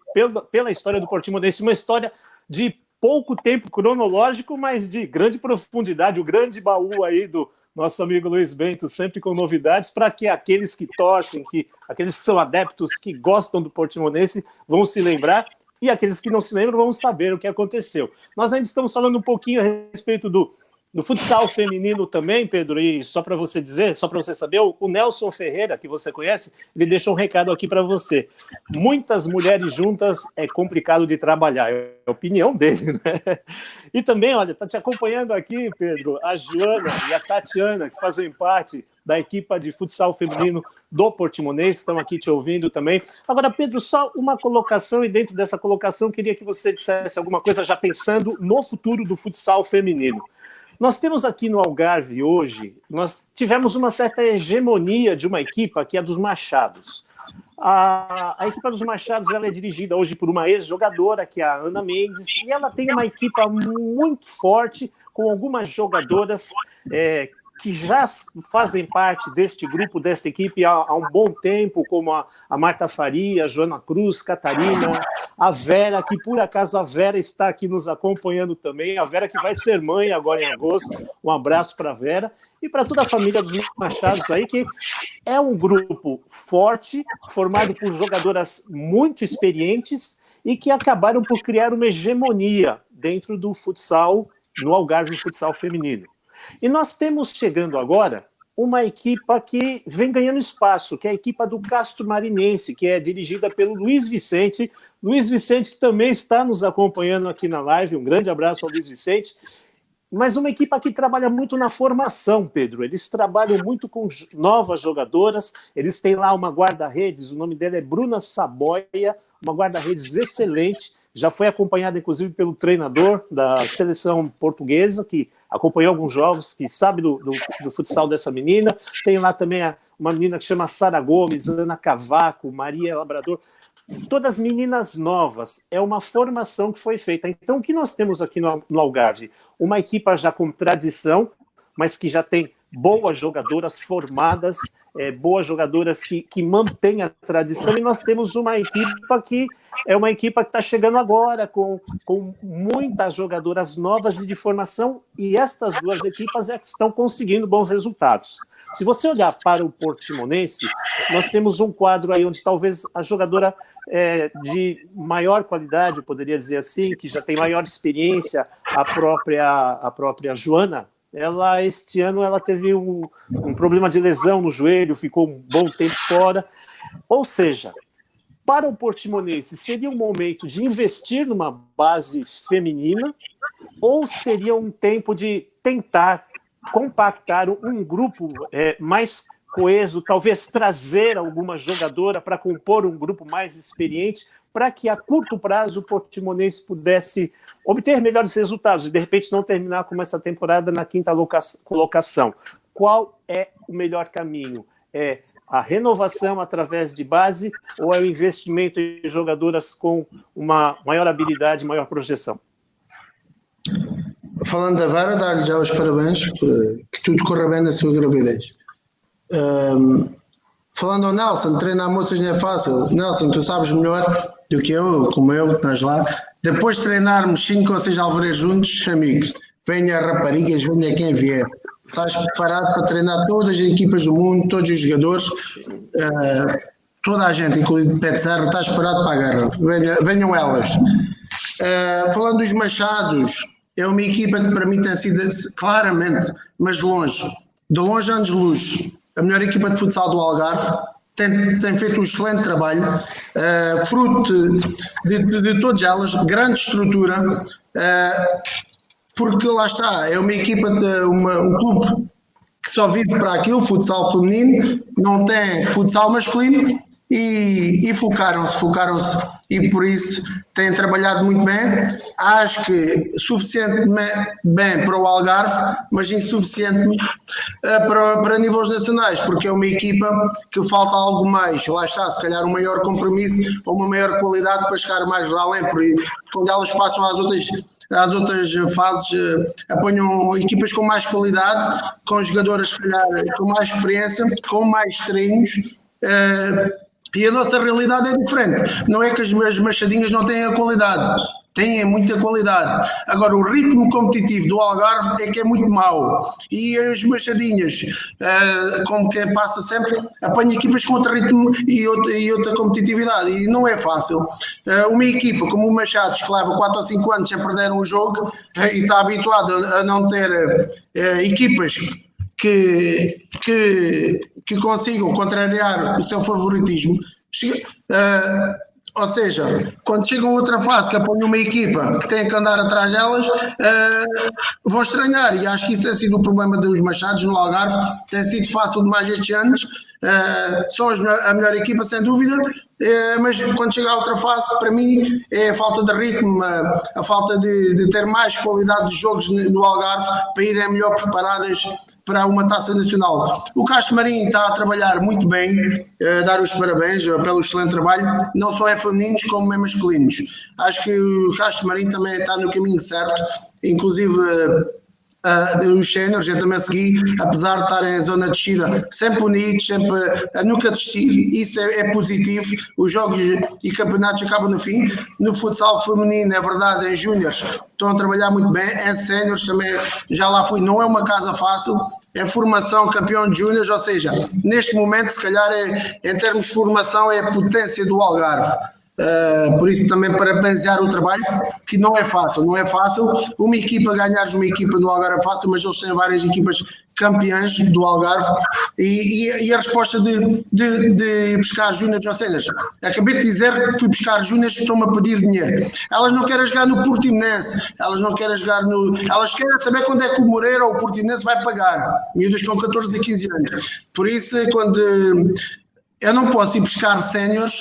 pela história do Portimonense, uma história de pouco tempo cronológico, mas de grande profundidade, o grande baú aí do nosso amigo Luiz Bento, sempre com novidades, para que aqueles que torcem, aqueles que são adeptos, que gostam do Portimonense, vão se lembrar, e aqueles que não se lembram vão saber o que aconteceu. Nós ainda estamos falando um pouquinho a respeito do futsal feminino também, Pedro, e só para você dizer, só para você saber, o Nelson Ferreira, que você conhece, ele deixou um recado aqui para você. Muitas mulheres juntas é complicado de trabalhar, é a opinião dele, né? E também, olha, tá te acompanhando aqui, Pedro, a Joana e a Tatiana, que fazem parte da equipe de futsal feminino do Portimonense, estão aqui te ouvindo também. Agora, Pedro, só uma colocação, e dentro dessa colocação queria que você dissesse alguma coisa já pensando no futuro do futsal feminino. Nós temos aqui no Algarve hoje, nós tivemos uma certa hegemonia de uma equipa que é a dos Machados. A equipa dos Machados, ela é dirigida hoje por uma ex-jogadora, que é a Ana Mendes, e ela tem uma equipa muito forte, com algumas jogadoras que já fazem parte deste grupo, desta equipe há um bom tempo, como a Marta Faria, a Joana Cruz, Catarina, a Vera, que por acaso a Vera está aqui nos acompanhando também, a Vera que vai ser mãe agora em agosto, um abraço para a Vera, e para toda a família dos Machados aí, que é um grupo forte, formado por jogadoras muito experientes e que acabaram por criar uma hegemonia dentro do futsal, no Algarve, futsal feminino. E nós temos chegando agora uma equipa que vem ganhando espaço, que é a equipa do Castro Marinense, que é dirigida pelo Luiz Vicente. Luiz Vicente, que também está nos acompanhando aqui na live. Um grande abraço ao Luiz Vicente. Mas uma equipa que trabalha muito na formação, Pedro. Eles trabalham muito com novas jogadoras. Eles têm lá uma guarda-redes, o nome dela é Bruna Saboia, uma guarda-redes excelente. Já foi acompanhada, inclusive, pelo treinador da seleção portuguesa, que acompanhou alguns jogos, que sabe do futsal dessa menina. Tem lá também uma menina que chama Sara Gomes, Ana Cavaco, Maria Labrador. Todas meninas novas. É uma formação que foi feita. Então, o que nós temos aqui no Algarve? Uma equipa já com tradição, mas que já tem boas jogadoras formadas, boas jogadoras que mantêm a tradição, e nós temos uma equipa que é uma equipa que está chegando agora, com muitas jogadoras novas e de formação, e estas duas equipas é que estão conseguindo bons resultados. Se você olhar para o Portimonense, nós temos um quadro aí onde talvez a jogadora de maior qualidade, eu poderia dizer assim, que já tem maior experiência, a própria Joana, este ano ela teve um problema de lesão no joelho, ficou um bom tempo fora. Ou seja, para o Portimonense, seria um momento de investir numa base feminina ou seria um tempo de tentar compactar um grupo mais coeso, talvez trazer alguma jogadora para compor um grupo mais experiente, para que a curto prazo o Portimonense pudesse obter melhores resultados e de repente não terminar como essa temporada na 5ª colocação. Qual é o melhor caminho? É a renovação através de base ou é o investimento em jogadoras com uma maior habilidade, maior projeção? Falando da Vera, dar-lhe já os parabéns, que tudo corra bem na sua gravidez. Falando ao Nelson, treinar moças não é fácil. Nelson, tu sabes melhor do que eu, como eu, que estás lá. Depois de treinarmos 5 ou 6 alvarez juntos, amigo, venha raparigas, venha quem vier. Estás preparado para treinar todas as equipas do mundo, todos os jogadores, toda a gente, inclusive Pet Serra, estás preparado para a guerra. Venham elas. Falando dos Machados, é uma equipa que para mim tem sido claramente, mas de longe anos-luz, a melhor equipa de futsal do Algarve. Tem feito um excelente trabalho, fruto de todas elas, grande estrutura, porque lá está, é uma equipa, um clube que só vive para aquilo, futsal feminino, não tem futsal masculino, e focaram-se e por isso têm trabalhado muito bem. Acho que suficientemente bem para o Algarve, mas insuficiente para níveis nacionais, porque é uma equipa que falta algo mais, lá está, se calhar um maior compromisso ou uma maior qualidade para chegar mais além, porque quando elas passam às outras fases, apanham equipas com mais qualidade, com jogadoras se calhar com mais experiência, com mais treinos. E a nossa realidade é diferente. Não é que as Machadinhas não têm a qualidade. Têm muita qualidade. Agora, o ritmo competitivo do Algarve é que é muito mau. E as Machadinhas, como quem passa sempre, apanha equipas com outro ritmo e outra competitividade. E não é fácil. Uma equipa como o Machados, que leva 4 ou 5 anos sem perder um jogo e está habituado a não ter equipas que consigam contrariar o seu favoritismo, ou seja, quando chegam a outra fase que apanham uma equipa que tem que andar atrás delas, vão estranhar, e acho que isso tem sido o problema dos Machados no Algarve, tem sido fácil demais estes anos, são a melhor equipa sem dúvida, mas quando chega a outra fase, para mim é a falta de ritmo, a falta de ter mais qualidade de jogos no Algarve para irem melhor preparadas para uma taça nacional. O Castro Marim está a trabalhar muito bem, dar os parabéns pelo excelente trabalho, não só é femininos como é masculinos. Acho que o Castro Marim também está no caminho certo, inclusive os séniores, eu também segui, apesar de estarem em zona de descida, sempre unidos, sempre a nunca desistir, isso é positivo. Os jogos e campeonatos acabam no fim. No futsal feminino, é verdade, em júniores estão a trabalhar muito bem, em séniores também já lá fui, não é uma casa fácil, é formação, campeão de júniores, ou seja, neste momento, se calhar, em termos de formação, é a potência do Algarve. Por isso também parabenizar o trabalho, que não é fácil, uma equipa ganhares uma equipa do Algarve é fácil, mas eles têm várias equipas campeãs do Algarve e a resposta de buscar júniores ou séniores, acabei de dizer que fui buscar júniores que estão-me a pedir dinheiro, elas não querem jogar no Portimonense, elas querem saber quando é que o Moreira ou o Portimonense vai pagar, miúdas com 14 a 15 anos, por isso quando eu não posso ir buscar séniores,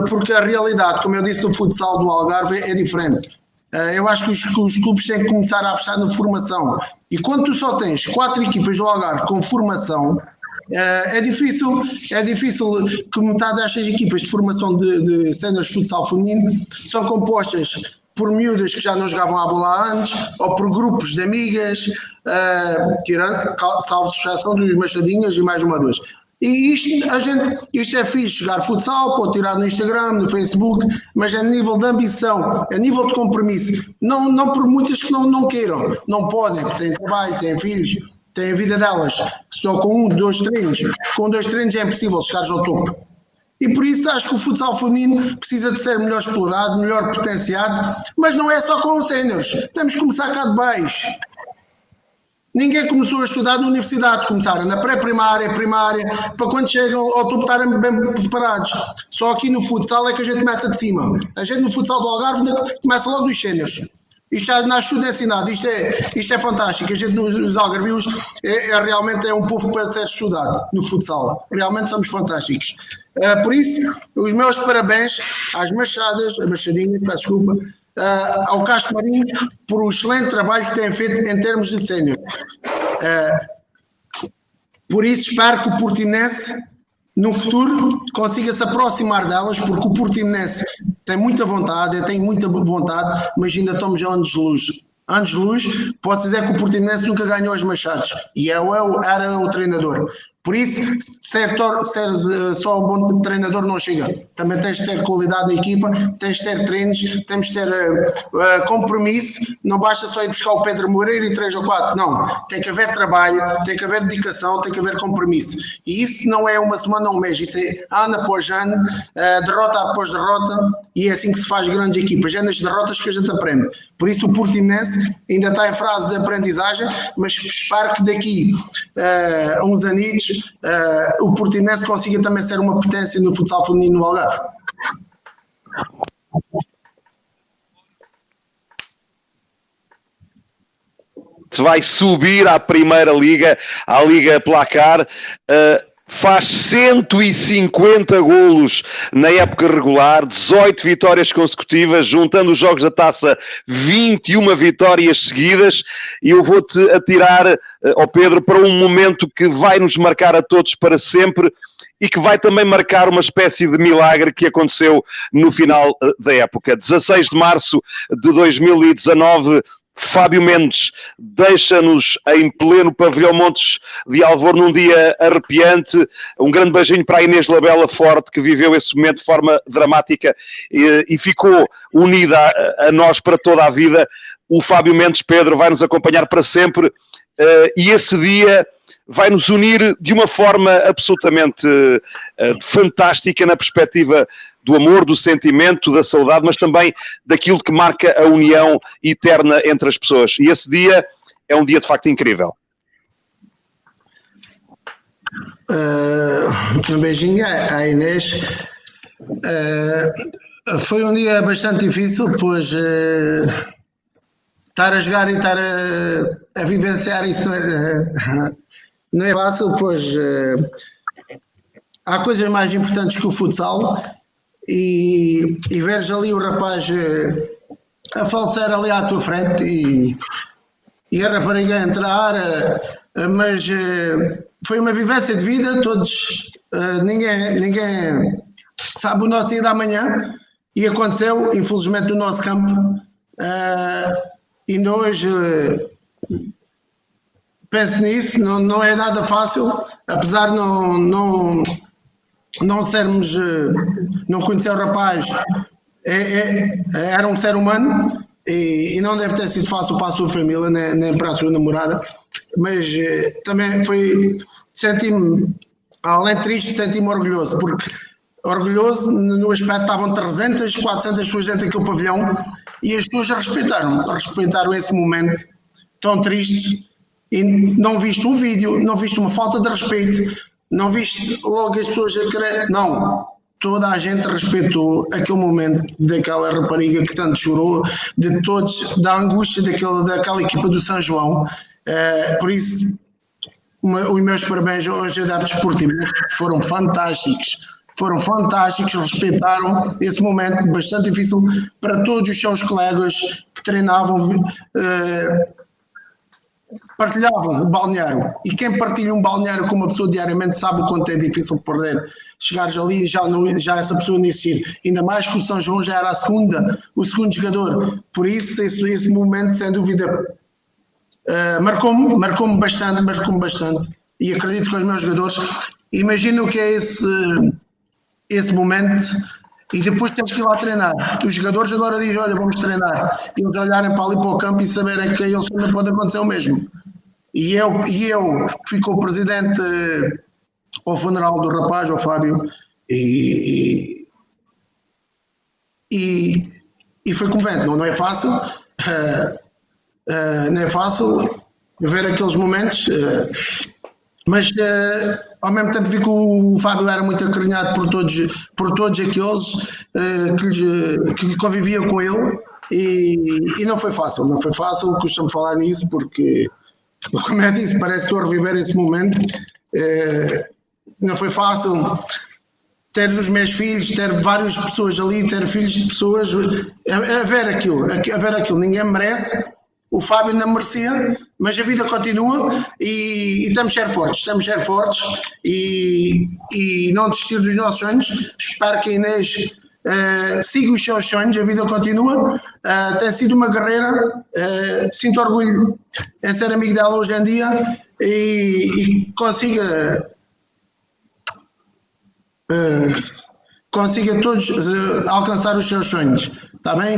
porque a realidade, como eu disse, do futsal do Algarve é diferente. Eu acho que os clubes têm que começar a apostar na formação. E quando tu só tens 4 equipas do Algarve com formação, é difícil que metade destas equipas de formação de séniores de futsal feminino são compostas por miúdas que já não jogavam à bola há anos, ou por grupos de amigas, salvo exceção dos Machadinhas e mais uma ou duas. E isto é fixe, jogar futsal, pode tirar no Instagram, no Facebook, mas é nível de ambição, é nível de compromisso. Não por muitas que não queiram, não podem, têm trabalho, têm filhos, têm a vida delas. Só com 2 treinos. Com 2 treinos é impossível chegares ao topo. E por isso acho que o futsal feminino precisa de ser melhor explorado, melhor potenciado, mas não é só com os séniores. Temos que começar cá de baixo. Ninguém começou a estudar na universidade, começaram na pré-primária, primária, para quando chegam ao topo estarem bem preparados. Só aqui no futsal é que a gente começa de cima. A gente no futsal do Algarve começa logo dos séniores. Isto já nasce tudo ensinado, isto é fantástico. A gente nos algarvios realmente é um povo para ser estudado no futsal. Realmente somos fantásticos. Por isso, os meus parabéns às Machadinhas, peço desculpa, ao Castro Marinho por o excelente trabalho que têm feito em termos de sénior. Por isso espero que o Portimonense no futuro consiga se aproximar delas, porque o Portimonense tem muita vontade, eu tenho muita vontade, mas ainda estamos a anos de luz. Anos de luz, posso dizer que o Portimonense nunca ganhou os Machados e eu era o treinador. Por isso, ser só um bom treinador não chega. Também tens de ter qualidade na equipa, tens de ter treinos, temos de ter compromisso. Não basta só ir buscar o Pedro Moreira e 3 ou 4. Não, tem que haver trabalho, tem que haver dedicação, tem que haver compromisso. E isso não é uma semana ou um mês, isso é ano após ano, derrota após derrota, e é assim que se faz grandes equipas. É nas derrotas que a gente aprende. Por isso o Portimonense ainda está em fase de aprendizagem, mas espero que daqui a uns anitos o Portimonense consiga também ser uma potência no futsal feminino no Algarve. Vai subir à Primeira Liga, à Liga Placar, faz 150 golos na época regular, 18 vitórias consecutivas, juntando os jogos da taça, 21 vitórias seguidas, e eu vou-te atirar, ó Pedro, para um momento que vai nos marcar a todos para sempre e que vai também marcar uma espécie de milagre que aconteceu no final da época. 16 de março de 2019, Fábio Mendes deixa-nos em pleno pavilhão Montes de Alvor num dia arrepiante. Um grande beijinho para a Inês Labela Forte, que viveu esse momento de forma dramática e ficou unida a nós para toda a vida. O Fábio Mendes, Pedro, vai nos acompanhar para sempre e esse dia vai nos unir de uma forma absolutamente fantástica na perspectiva do amor, do sentimento, da saudade, mas também daquilo que marca a união eterna entre as pessoas. E esse dia é um dia de facto incrível. Um beijinho à Inês. Foi um dia bastante difícil, pois estar a jogar e estar a vivenciar isso não é fácil, pois há coisas mais importantes que o futsal. E veres ali o rapaz a falecer ali à tua frente e a rapariga a entrar, mas foi uma vivência de vida, todos, ninguém sabe o nosso dia da manhã, e aconteceu, infelizmente, no nosso campo. ainda hoje penso nisso, não é nada fácil, apesar de não sermos, não conhecer o rapaz, era um ser humano e não deve ter sido fácil para a sua família, nem para a sua namorada, mas também senti-me, além de triste, senti-me orgulhoso, porque orgulhoso no aspecto estavam 300, 400 pessoas dentro daquele pavilhão e as pessoas respeitaram esse momento tão triste e não viste um vídeo, não viste uma falta de respeito, não viste logo as pessoas a querer, não, toda a gente respeitou aquele momento daquela rapariga que tanto chorou, de todos, da angústia daquela equipa do São João, por isso os meus parabéns aos adeptos esportivos, foram fantásticos, respeitaram esse momento bastante difícil para todos os seus colegas que treinavam, partilhavam o balneário, e quem partilha um balneário com uma pessoa diariamente sabe o quanto é difícil perder, chegares ali e já essa pessoa não existir, ainda mais que o São João já era o segundo jogador, por isso esse momento sem dúvida marcou-me bastante, e acredito que os meus jogadores imaginam o que é esse momento, e depois temos que ir lá treinar. Os jogadores agora dizem, olha, vamos treinar, e eles olharem para ali para o campo e saberem que a eles também pode acontecer o mesmo. E eu fui com o presidente ao funeral do rapaz, ao Fábio, e foi comovente, não é fácil, não é fácil ver aqueles momentos, mas ao mesmo tempo vi que o Fábio era muito acarinhado por todos aqueles que conviviam com ele, e não foi fácil, costumo falar nisso porque, como eu disse, parece que estou a reviver esse momento. Não foi fácil ter os meus filhos, ter várias pessoas ali, ter filhos de pessoas a ver aquilo, ninguém merece. O Fábio não merecia, mas a vida continua e estamos a ser fortes e não desistir dos nossos sonhos. Espero que a Inês siga os seus sonhos, a vida continua. Tem sido uma guerreira, sinto orgulho em ser amigo dela hoje em dia e consiga todos alcançar os seus sonhos, está bem?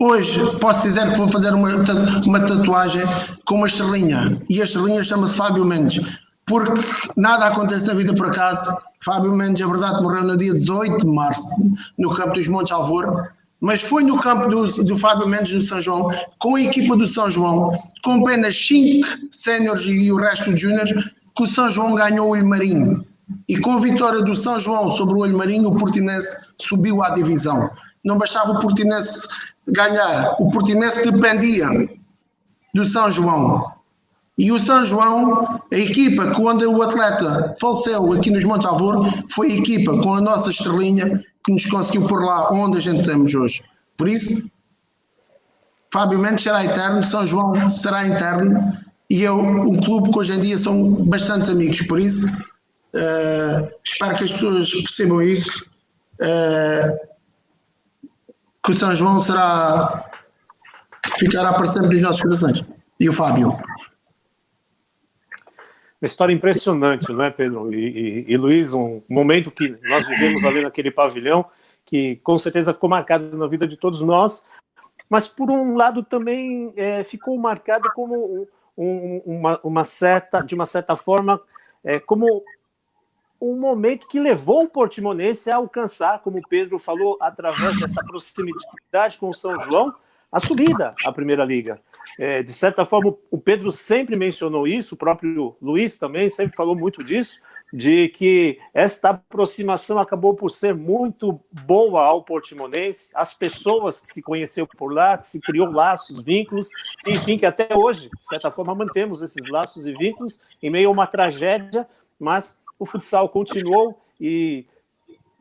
Hoje posso dizer que vou fazer uma tatuagem com uma estrelinha, e a estrelinha chama-se Fábio Mendes, porque nada acontece na vida por acaso. Fábio Mendes, a verdade, morreu no dia 18 de março, no campo dos Montes Alvor, mas foi no campo do Fábio Mendes do São João, com a equipa do São João, com apenas 5 séniores e o resto de júniores, que o São João ganhou o Olho Marinho. E com a vitória do São João sobre o Olho Marinho, o Portimonense subiu à divisão. Não bastava o Portimonense ganhar, o Portimonense dependia do São João. E o São João, a equipa onde o atleta faleceu aqui nos Montes Alvor, foi a equipa com a nossa estrelinha que nos conseguiu pôr lá onde a gente estamos hoje. Por isso, Fábio Mendes será eterno, São João será eterno, e um clube que hoje em dia são bastante amigos. Por isso, espero que as pessoas percebam isso, que o São João ficará para sempre nos nossos corações. E o Fábio. Uma história impressionante, não é, Pedro? E Luiz, um momento que nós vivemos ali naquele pavilhão, que com certeza ficou marcado na vida de todos nós, mas por um lado também ficou marcado como de uma certa forma, como um momento que levou o Portimonense a alcançar, como o Pedro falou, através dessa proximidade com o São João, a subida à Primeira Liga. De certa forma, o Pedro sempre mencionou isso, o próprio Luiz também sempre falou muito disso, de que esta aproximação acabou por ser muito boa ao Portimonense, as pessoas que se conheceu por lá, que se criou laços, vínculos, enfim, que até hoje, de certa forma, mantemos esses laços e vínculos em meio a uma tragédia, mas o futsal continuou e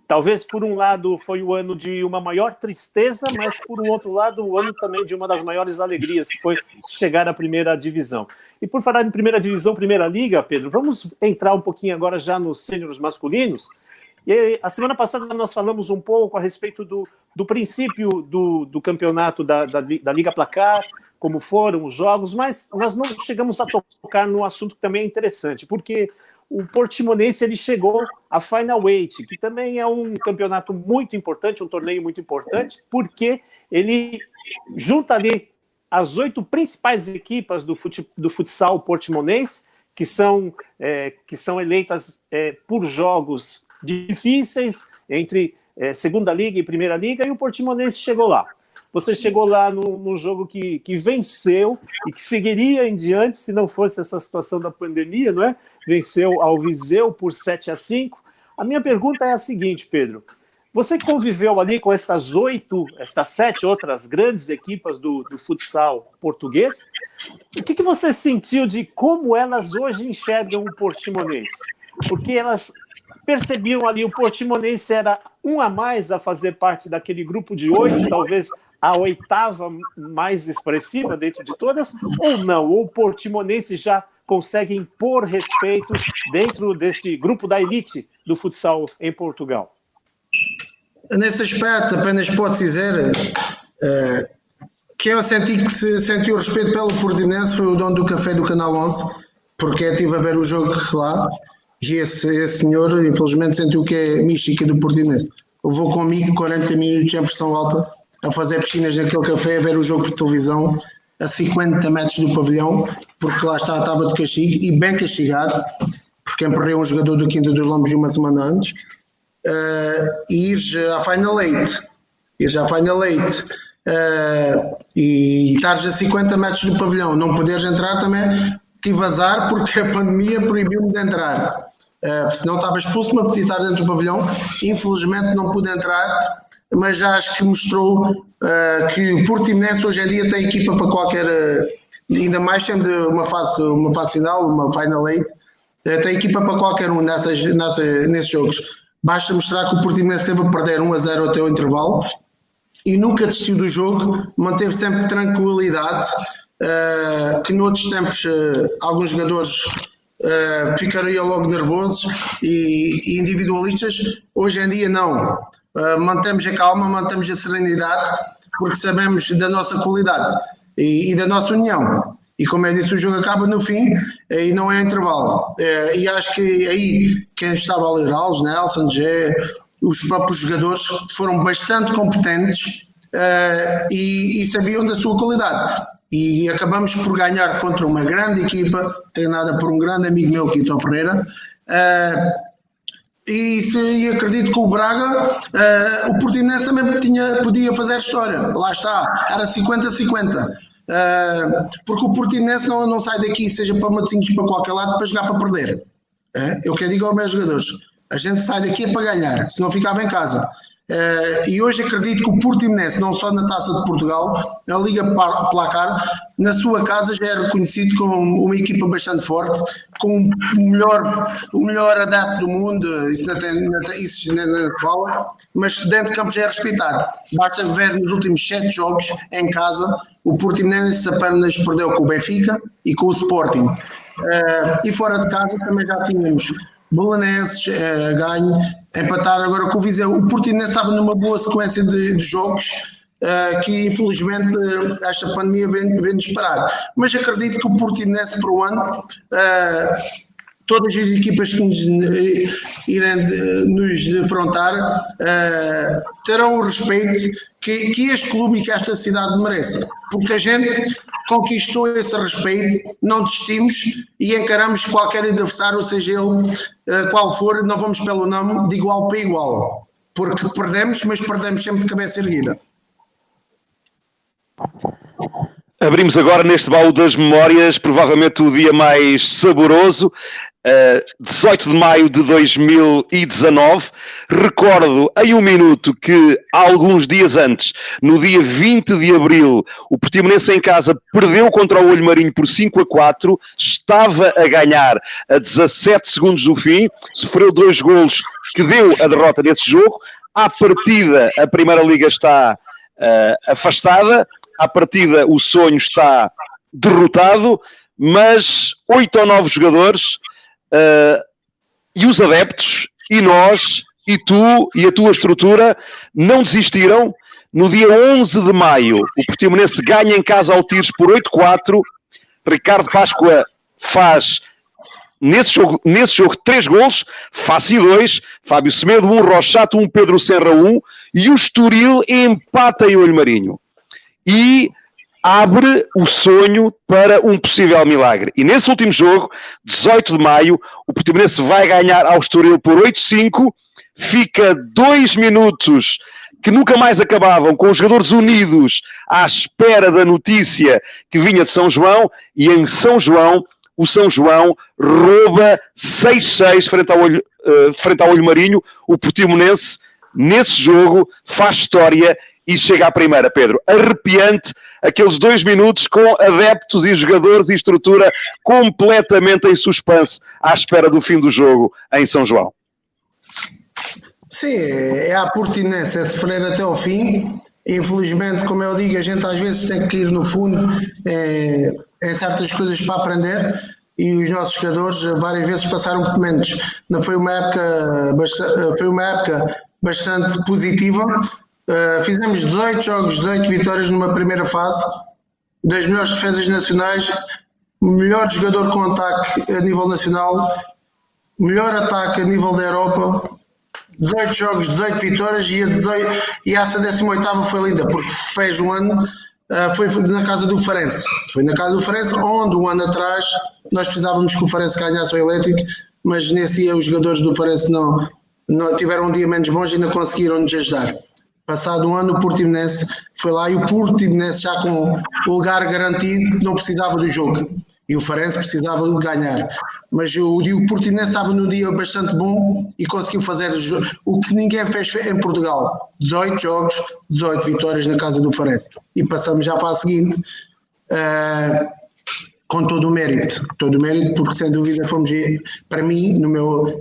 talvez por um lado foi o ano de uma maior tristeza, mas por um outro lado o ano também de uma das maiores alegrias, que foi chegar à primeira divisão. E por falar em primeira divisão, primeira liga, Pedro, vamos entrar um pouquinho agora já nos sêniores masculinos. E a semana passada nós falamos um pouco a respeito do princípio do campeonato da Liga Placar, como foram os jogos, mas nós não chegamos a tocar num assunto que também é interessante, porque o Portimonense ele chegou à Final Eight, que também é um campeonato muito importante, um torneio muito importante, porque ele junta ali as 8 principais equipas do futsal portimonense, que são eleitas por jogos difíceis entre Segunda Liga e Primeira Liga, e o Portimonense chegou lá. Você chegou lá num jogo que venceu e que seguiria em diante se não fosse essa situação da pandemia, não é? Venceu ao Viseu por 7-5. A minha pergunta é a seguinte, Pedro. Você conviveu ali com estas 7 outras grandes equipas do futsal português. O que você sentiu de como elas hoje enxergam o Portimonense? Porque elas percebiam ali o Portimonense era um a mais a fazer parte daquele grupo de 8, talvez a 8ª mais expressiva dentro de todas, ou não? Ou o Portimonense já consegue impor respeito dentro deste grupo da elite do futsal em Portugal? Nesse aspecto, apenas posso dizer que eu senti que se sentiu respeito pelo Portimonense foi o dono do café do Canal 11, porque eu estive a ver o jogo lá e esse senhor, infelizmente, sentiu que é mística do Portimonense. Eu vou comigo 40 minutos em pressão alta a fazer piscinas naquele café, a ver o jogo por televisão a 50 metros do pavilhão, porque lá estava de castigo e bem castigado, porque emperreu um jogador do Quinta dos Lombos uma semana antes. E ires à Final Eight e estares a 50 metros do pavilhão, não poderes entrar, também tive azar porque a pandemia proibiu-me de entrar, senão estava expulso-me a pedir estar dentro do pavilhão. Infelizmente não pude entrar, mas já acho que mostrou que o Portimonense hoje em dia tem equipa para qualquer, ainda mais sendo uma fase final, uma Final Eight, tem equipa para qualquer um nesses jogos. Basta mostrar que o Portimonense esteve a perder 1-0 até o intervalo e nunca desistiu do jogo, manteve sempre tranquilidade, que noutros tempos alguns jogadores ficariam logo nervosos e individualistas. Hoje em dia não, mantemos a calma, mantemos a serenidade, porque sabemos da nossa qualidade e da nossa união. E como eu disse, o jogo acaba no fim e não é intervalo. E acho que aí quem estava a liderá-los, Nelson, Gé, os próprios jogadores foram bastante competentes e sabiam da sua qualidade. E acabamos por ganhar contra uma grande equipa, treinada por um grande amigo meu, Quito Ferreira. E acredito que o Braga, o Portimonense também podia fazer história. Lá está, era 50-50. Porque o Portimonense não sai daqui, seja para Matosinhos, para qualquer lado, para jogar para perder. Eu quero dizer aos meus jogadores, a gente sai daqui para ganhar, se não ficava em casa. E hoje acredito que o Portimonense, não só na Taça de Portugal, na Liga Placar, na sua casa já é reconhecido como uma equipa bastante forte, com o melhor adepto do mundo, isso não fala, mas dentro de campo já é respeitado. Basta ver nos últimos 7 jogos em casa, o Portimonense apenas perdeu com o Benfica e com o Sporting. E fora de casa também já tínhamos Belenenses, ganho, empatar agora com o Viseu. O Portimonense estava numa boa sequência de jogos que infelizmente esta pandemia vem-nos parar. Mas acredito que o Portimonense para o ano, todas as equipas que irem nos defrontar terão o respeito que este clube e que esta cidade merece. Porque a gente conquistou esse respeito, não desistimos e encaramos qualquer adversário, seja ele qual for, não vamos pelo nome, de igual para igual. Porque perdemos, mas perdemos sempre de cabeça erguida. Abrimos agora neste baú das memórias, provavelmente o dia mais saboroso, 18 de maio de 2019. Recordo em um minuto que, alguns dias antes, no dia 20 de abril, o Portimonense em casa perdeu contra o Olho Marinho por 5-4, estava a ganhar a 17 segundos do fim, sofreu 2 golos que deu a derrota nesse jogo. À partida, a Primeira Liga está afastada, à partida o sonho está derrotado, mas 8 ou 9 jogadores e os adeptos, e nós, e tu e a tua estrutura não desistiram. No dia 11 de maio, o Portimonense ganha em casa ao Tiros por 8-4. Ricardo Páscoa faz, nesse jogo 3 golos, Fassi 2, Fábio Semedo 1, Rochato 1, Pedro Serra 1, e o Estoril empata em Olho Marinho. E abre o sonho para um possível milagre. E nesse último jogo, 18 de maio, o Portimonense vai ganhar ao Estoril por 8-5, fica 2 minutos que nunca mais acabavam, com os jogadores unidos à espera da notícia que vinha de São João, e em São João, o São João rouba 6-6 frente ao Olho Marinho. O Portimonense, nesse jogo, faz história e chega à primeira, Pedro. Arrepiante, aqueles 2 minutos com adeptos e jogadores e estrutura completamente em suspense à espera do fim do jogo em São João. Sim, é a Portimonense, é sofrer até ao fim. Infelizmente, como eu digo, a gente às vezes tem que ir no fundo em certas coisas para aprender, e os nossos jogadores várias vezes passaram por momentos. Não foi uma época bastante positiva. Fizemos 18 jogos, 18 vitórias numa primeira fase, das melhores defesas nacionais, melhor jogador com ataque a nível nacional, melhor ataque a nível da Europa. 18 jogos, 18 vitórias, e essa 18ª foi linda, porque fez um ano, foi na casa do Farense. Foi na casa do Farense, onde um ano atrás nós precisávamos que o Farense ganhasse o Elétrico, mas nesse dia os jogadores do Farense não tiveram um dia menos bons e não conseguiram nos ajudar. Passado um ano, o Portimonense foi lá, e o Portimonense, já com o lugar garantido, não precisava do jogo, e o Farense precisava de ganhar. Mas o Portimonense estava num dia bastante bom e conseguiu fazer o que ninguém fez em Portugal: 18 jogos, 18 vitórias na casa do Farense. E passamos já para a seguinte, com todo o mérito, porque sem dúvida fomos, para mim,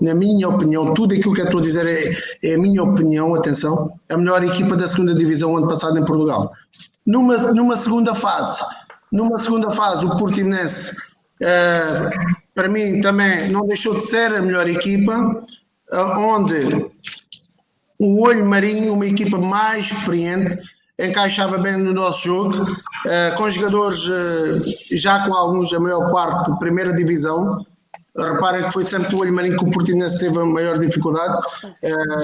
na minha opinião, tudo aquilo que eu estou a dizer é a minha opinião, atenção, a melhor equipa da 2ª Divisão ano passado em Portugal. Numa segunda fase, o Portimonense, para mim, também não deixou de ser a melhor equipa, onde o Olho Marinho, uma equipa mais experiente, encaixava bem no nosso jogo, com jogadores já com alguns, a maior parte, de primeira divisão. Reparem que foi sempre o Olho Marinho que o Portimonense teve a maior dificuldade.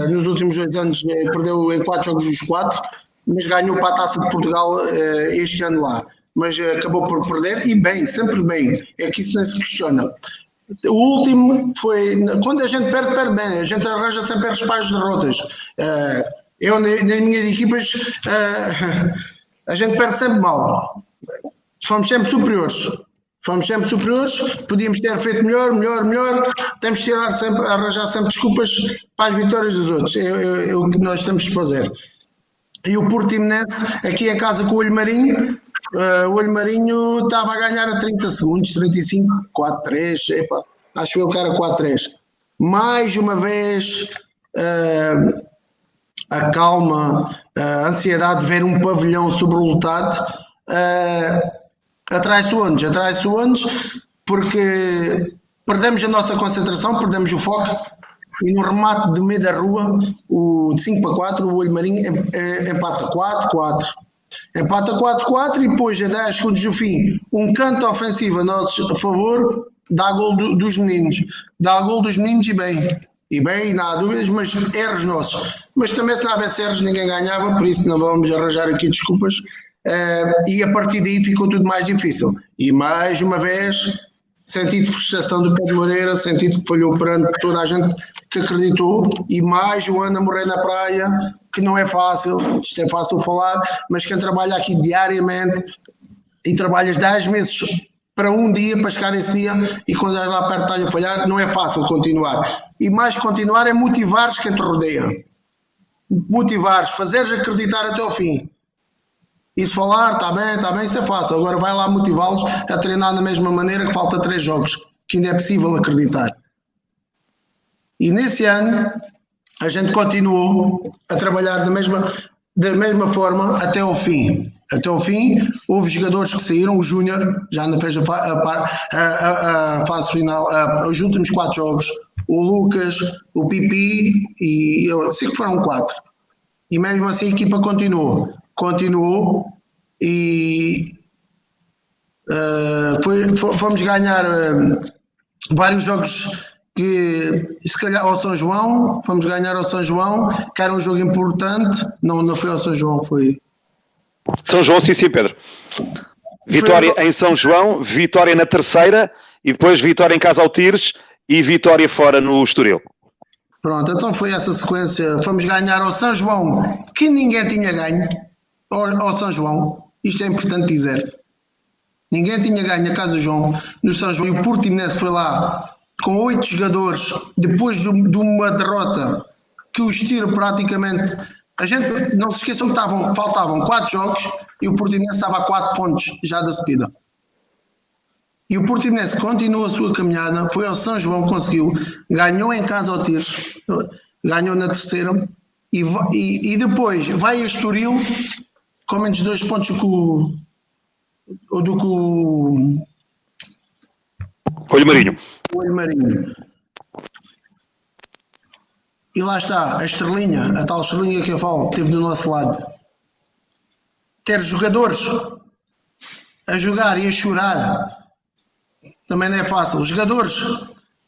Nos últimos 2 anos perdeu em 4 jogos os 4, mas ganhou para a Taça de Portugal este ano lá. Mas acabou por perder, e bem, sempre bem, é que isso não se questiona. O último foi, quando a gente perde bem, a gente arranja sempre as pares de derrotas. Eu, nas minhas equipas, a gente perde sempre mal. Fomos sempre superiores, podíamos ter feito melhor, temos que arranjar sempre desculpas para as vitórias dos outros, é o que nós temos de fazer. E o Portimonense, aqui em casa com o Olho Marinho, o Olho Marinho estava a ganhar a 30 segundos, 35, 4-3, acho eu que era 4-3. Mais uma vez, a calma, a ansiedade de ver um pavilhão sobrelotado, atrai-se-o-nos, porque perdemos a nossa concentração, perdemos o foco, e no remate do meio da rua, de 5-4, o Olho Marinho empata 4-4. Empata 4-4, e depois, a 10 segundos do fim, um canto ofensivo a nosso favor, dá gol dos meninos. E bem, não há dúvidas, mas erros nossos. Mas também, se não houvesse erros, ninguém ganhava, por isso não vamos arranjar aqui desculpas. E a partir daí ficou tudo mais difícil. E mais uma vez, sentido de frustração do Pedro Moreira, sentido que falhou perante toda a gente que acreditou, e mais um ano a morrer na praia, que não é fácil. Isto é fácil falar, mas quem trabalha aqui diariamente e trabalhas 10 meses para um dia, para chegar esse dia, e quando és lá perto está a falhar, não é fácil continuar. E mais continuar é motivares quem te rodeia. Motivares, fazeres acreditar até ao fim. E se falar, está bem, isso é fácil. Agora vai lá motivá-los a treinar da mesma maneira, que falta 3 jogos, que ainda é possível acreditar. E nesse ano, a gente continuou a trabalhar da mesma forma até ao fim. Até ao fim, houve jogadores que saíram, o Júnior já não fez a fase final, os últimos 4 jogos, o Lucas, o Pipi e eu, sei que foram 4. E mesmo assim a equipa continuou e fomos ganhar vários jogos que se calhar ao São João, fomos ganhar ao São João, que era um jogo importante, não foi ao São João, foi... São João, sim, Pedro. Vitória em São João, vitória na terceira e depois vitória em casa ao Tires e vitória fora no Estoril. Pronto, então foi essa sequência. Fomos ganhar ao São João, que ninguém tinha ganho ao São João. Isto é importante dizer. Ninguém tinha ganho a Casa do João no São João e o Portimonense foi lá com 8 jogadores depois de uma derrota que os tira praticamente. A gente, não se esqueçam que faltavam 4 jogos e o Portimonense estava a 4 pontos já da subida. E o Portimonense continuou a sua caminhada, foi ao São João, conseguiu, ganhou em casa ao Tires, ganhou na terceira e depois vai a Estoril com menos 2 pontos do que o Olho Marinho. E lá está, a estrelinha, a tal estrelinha que eu falo, esteve do nosso lado. Ter jogadores a jogar e a chorar também não é fácil. Os jogadores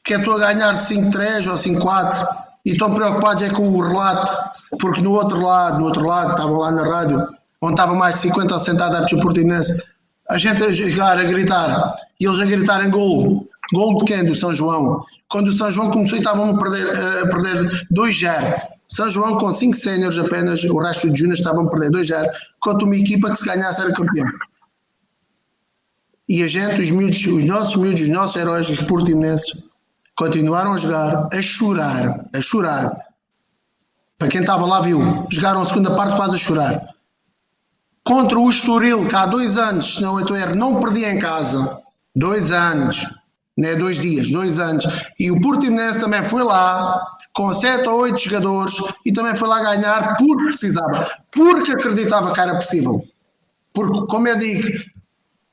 que estou a ganhar 5-3 ou 5-4 e estão preocupados é com o relato, porque no outro lado, estava lá na rádio, onde estava mais de 50 ou 60 adeptos do Portimonense, a gente a jogar, a gritar, e eles a gritarem golo. Golo de quem? Do São João. Quando o São João começou e estavam a perder 2-0. São João com 5 séniores apenas, o resto de júniores estavam a perder 2-0, contra uma equipa que se ganhasse era campeão. E a gente, os nossos miúdos, os nossos heróis, os portimonenses, continuaram a jogar, a chorar. Para quem estava lá viu, jogaram a segunda parte quase a chorar. Contra o Estoril, que há 2 anos, se não eu estou a errar, não perdia em casa. 2 anos, não é 2 dias, 2 anos. E o Portimonense também foi lá, com 7 ou 8 jogadores, e também foi lá ganhar porque precisava, porque acreditava que era possível. Porque, como eu digo,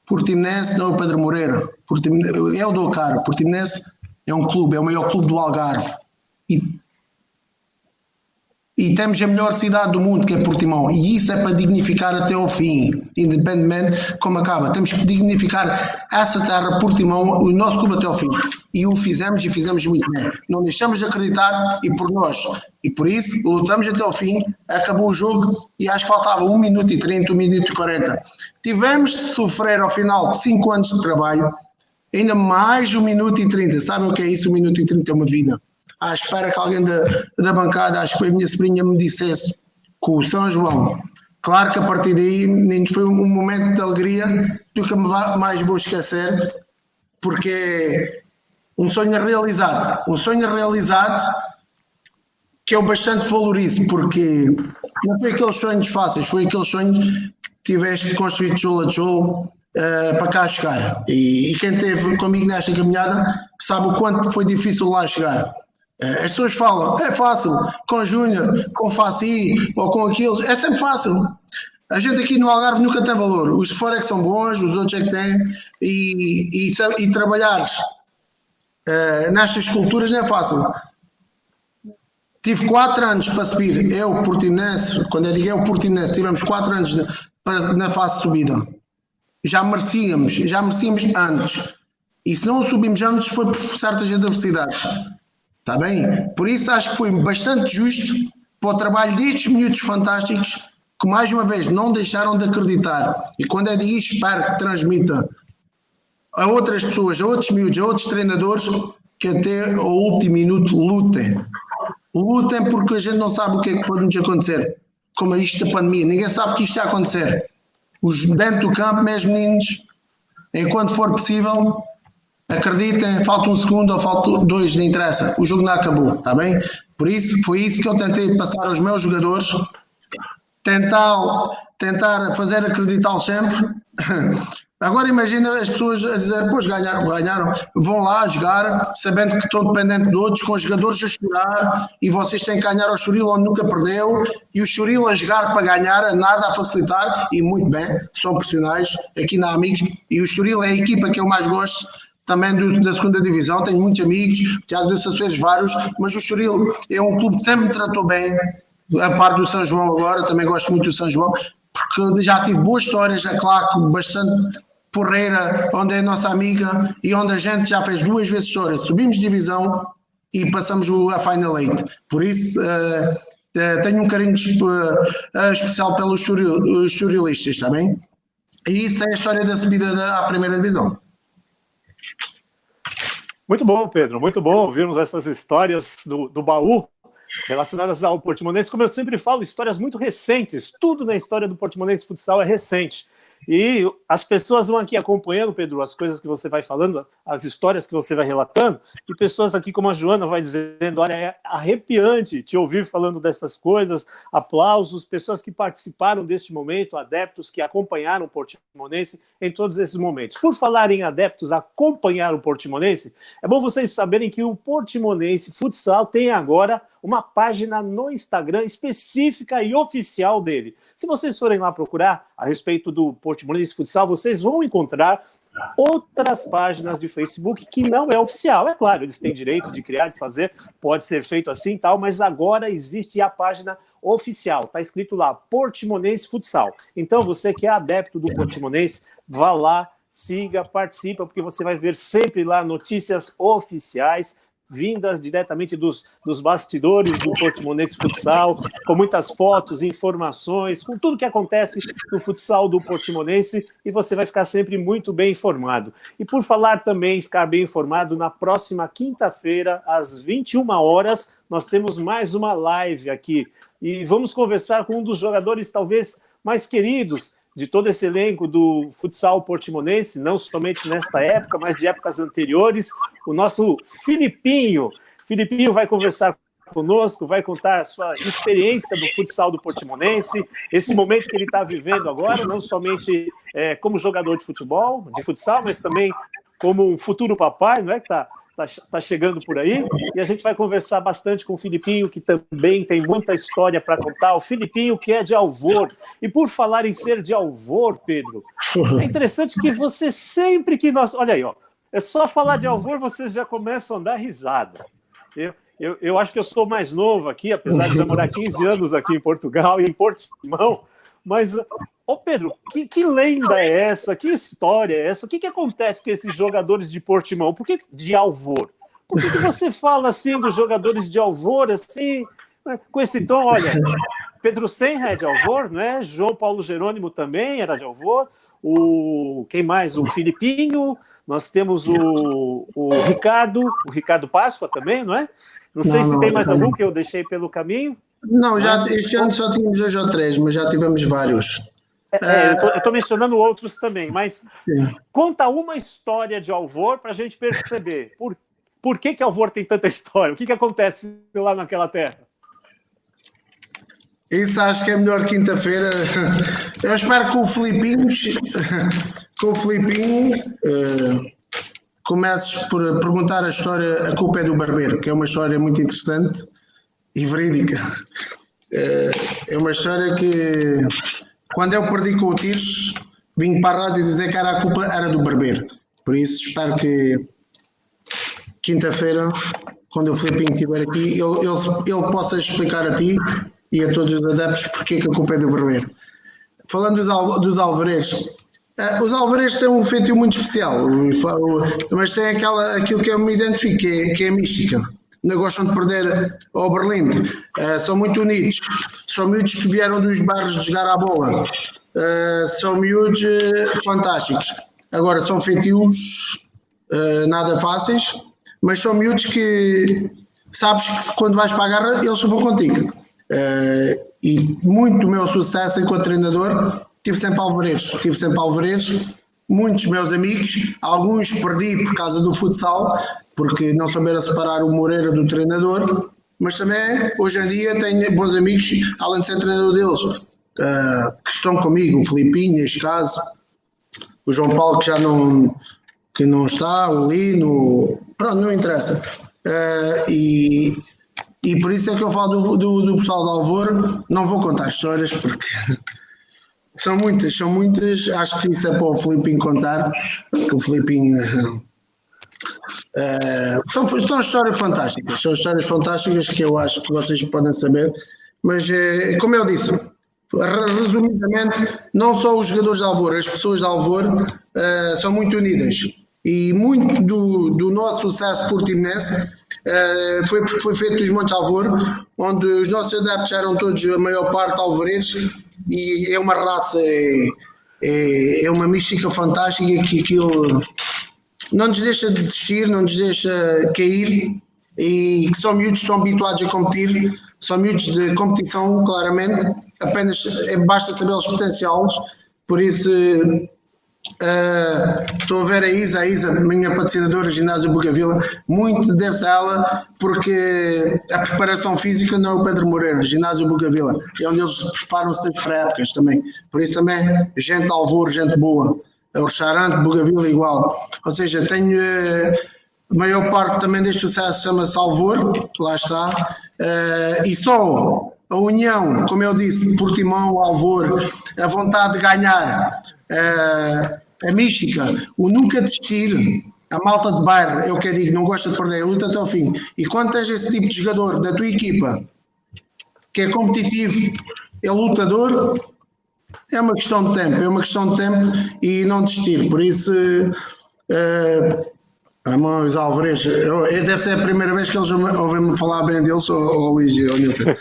Portimonense não é o Pedro Moreira, é o do Caro. Portimonense é um clube, é o maior clube do Algarve. E temos a melhor cidade do mundo, que é Portimão, e isso é para dignificar até ao fim, independentemente de como acaba. Temos que dignificar essa terra, Portimão, o nosso clube até ao fim. E o fizemos, e fizemos muito bem. Não deixamos de acreditar, e por nós. E por isso, lutamos até ao fim, acabou o jogo, e acho que faltava 1 minuto e 30, 1 minuto e 40. Tivemos de sofrer ao final de 5 anos de trabalho, ainda mais 1 minuto e 30. Sabem o que é isso? 1 minuto e 30 é uma vida. À espera que alguém da bancada, acho que foi a minha sobrinha, me dissesse com o São João. Claro que a partir daí, meninos, foi um momento de alegria do que mais vou esquecer, porque é um sonho realizado que eu bastante valorizo, porque não foi aqueles sonhos fáceis, foi aqueles sonhos que tiveste construído tijolo a tijolo para cá chegar. E quem esteve comigo nesta caminhada sabe o quanto foi difícil lá chegar. As pessoas falam, é fácil, com Júnior, com Faci ou com aqueles, é sempre fácil. A gente aqui no Algarve nunca tem valor. Os de fora é que são bons, os outros é que têm. E trabalhar nestas culturas não é fácil. Tive 4 anos para subir. Eu, Portimonense, quando eu digo eu, Portimonense, tivemos 4 anos na fase de subida. Já merecíamos antes. E se não subimos antes foi por certas adversidades. Está bem? Por isso acho que foi bastante justo para o trabalho destes miúdos fantásticos que mais uma vez não deixaram de acreditar. E quando eu digo isto, espero que transmita a outras pessoas, a outros miúdos, a outros treinadores que até ao último minuto lutem. Lutem porque a gente não sabe o que é que pode nos acontecer. Como é isto da pandemia. Ninguém sabe que isto vai acontecer. Os dentro do campo, meus meninos, enquanto for possível, acreditem, falta 1 segundo ou falta 2, não interessa, o jogo não acabou, está bem? Por isso, foi isso que eu tentei passar aos meus jogadores, tentar fazer acreditá-los sempre. Agora imagina as pessoas a dizer, pois ganharam, vão lá jogar, sabendo que estão dependentes de outros, com os jogadores a chorar, e vocês têm que ganhar ao Estoril onde nunca perdeu, e o Estoril a jogar para ganhar, a nada a facilitar, e muito bem, são profissionais, aqui na Amigos, e o Estoril é a equipa que eu mais gosto, também da segunda divisão, tenho muitos amigos, Tiago dos Açores, vários, mas o Estoril é um clube que sempre me tratou bem, a par do São João agora, também gosto muito do São João, porque já tive boas histórias, é claro, bastante porreira, onde é a nossa amiga e onde a gente já fez 2 vezes história, subimos divisão e passamos a Final Eight, por isso tenho um carinho especial pelos esturilistas, está bem? E isso é a história da subida à primeira divisão. Muito bom, Pedro, muito bom ouvirmos essas histórias do baú relacionadas ao Portimonense. Como eu sempre falo, histórias muito recentes, tudo na história do Portimonense Futsal é recente. E as pessoas vão aqui acompanhando, Pedro, as coisas que você vai falando, as histórias que você vai relatando, e pessoas aqui como a Joana vai dizendo, olha, é arrepiante te ouvir falando dessas coisas, aplausos, pessoas que participaram deste momento, adeptos que acompanharam o Portimonense em todos esses momentos. Por falar em adeptos acompanhar o Portimonense, é bom vocês saberem que o Portimonense Futsal tem agora uma página no Instagram específica e oficial dele. Se vocês forem lá procurar a respeito do Portimonense Futsal, vocês vão encontrar outras páginas de Facebook que não é oficial. É claro, eles têm direito de criar, de fazer, pode ser feito assim e tal, mas agora existe a página oficial. Está escrito lá, Portimonense Futsal. Então, você que é adepto do Portimonense, vá lá, siga, participa, porque você vai ver sempre lá notícias oficiais, vindas diretamente dos bastidores do Portimonense Futsal, com muitas fotos, informações, com tudo que acontece no futsal do Portimonense, e você vai ficar sempre muito bem informado. E por falar também, ficar bem informado, na próxima quinta-feira, às 21 horas, nós temos mais uma live aqui, e vamos conversar com um dos jogadores talvez mais queridos de todo esse elenco do futsal portimonense, não somente nesta época, mas de épocas anteriores, o nosso Filipinho. Filipinho vai conversar conosco, vai contar a sua experiência do futsal do Portimonense, esse momento que ele está vivendo agora, não somente como jogador de futebol, de futsal, mas também como um futuro papai, não é, que está chegando por aí, e a gente vai conversar bastante com o Filipinho, que também tem muita história para contar. O Filipinho, que é de Alvor. E por falar em ser de Alvor, Pedro, é interessante que você sempre que nós... Olha aí, ó, é só falar de Alvor, vocês já começam a dar risada. Eu acho que eu sou mais novo aqui, apesar de já morar 15 anos aqui em Portugal e em Portimão, mas, ô Pedro, que lenda é essa? Que história é essa? O que acontece com esses jogadores de Portimão? Por que de Alvor? Por que você fala assim dos jogadores de Alvor, assim, com esse tom? Olha, Pedro Senra é de Alvor, né? João Paulo Jerônimo também era de Alvor. Quem mais? O Filipinho. Nós temos o Ricardo Páscoa também, não é? Não sei se tem mais algum que eu deixei pelo caminho. Não, este ano só tínhamos 2 ou 3, mas já tivemos vários. Eu estou mencionando outros também, mas sim, conta uma história de Alvor para a gente perceber por que Alvor tem tanta história, o que acontece lá naquela terra. Isso acho que é melhor quinta-feira. Eu espero que o Filipinho comeces por perguntar a história, a culpa é do Barbeiro, que é uma história muito interessante e verídica. É uma história que, quando eu perdi com o Tires, vim para a rádio dizer que a culpa era do Barbeiro. Por isso, espero que quinta-feira, quando o Filipinho estiver aqui, ele possa explicar a ti e a todos os adeptos porque é que a culpa é do Barbeiro. Falando dos alvarez, os alvarez têm um feitio muito especial, mas tem aquilo que eu me identifico, que é a mística. Não gostam de perder ao Berlim, são muito unidos, são miúdos que vieram dos bares de jogar à bola, são miúdos fantásticos. Agora, são feitios nada fáceis, mas são miúdos que sabes que quando vais para a garra eles vão contigo. E muito do meu sucesso enquanto treinador tive sempre alvarez, muitos meus amigos, alguns perdi por causa do futsal, porque não souberam separar o Moreira do treinador, mas também hoje em dia tenho bons amigos, além de ser treinador deles, que estão comigo, o Filipinho neste caso, o João Paulo que não está, o Lino, pronto, não interessa. E por isso é que eu falo do pessoal de Alvor. Não vou contar histórias porque são muitas, acho que isso é para o Filipinho contar, que o Filipinho São histórias fantásticas que eu acho que vocês podem saber, mas como eu disse, resumidamente, não só os jogadores de Alvor, as pessoas de Alvor são muito unidas e muito do nosso sucesso portimonense foi feito dos Montes Alvor, onde os nossos adeptos eram todos, a maior parte, alvorenses, e é uma raça, é uma mística fantástica que aquilo não nos deixa desistir, não nos deixa cair, e que são miúdos que estão habituados a competir, são miúdos de competição, claramente, apenas basta sabê-los potenciá-los, por isso estou a ver a Isa, minha patrocinadora, ginásio Bugavila, muito deve-se a ela, porque a preparação física não é o Pedro Moreira, ginásio Bugavila, é onde eles preparam-se para épocas também, por isso também, gente Alvor, gente boa. O restaurante Bugavila igual, ou seja, tenho a maior parte também deste sucesso chama-se Alvor, lá está, e só a união, como eu disse, Portimão, Alvor, a vontade de ganhar, a mística, o nunca desistir, a malta de bairro, é o que eu digo, não gosta de perder a luta até ao fim, e quando tens esse tipo de jogador da tua equipa, que é competitivo, é lutador, é uma questão de tempo e não desistir. Por isso, os Alvarez, deve ser a primeira vez que eles ouvem-me falar bem deles, ou Luís, ou Nilton.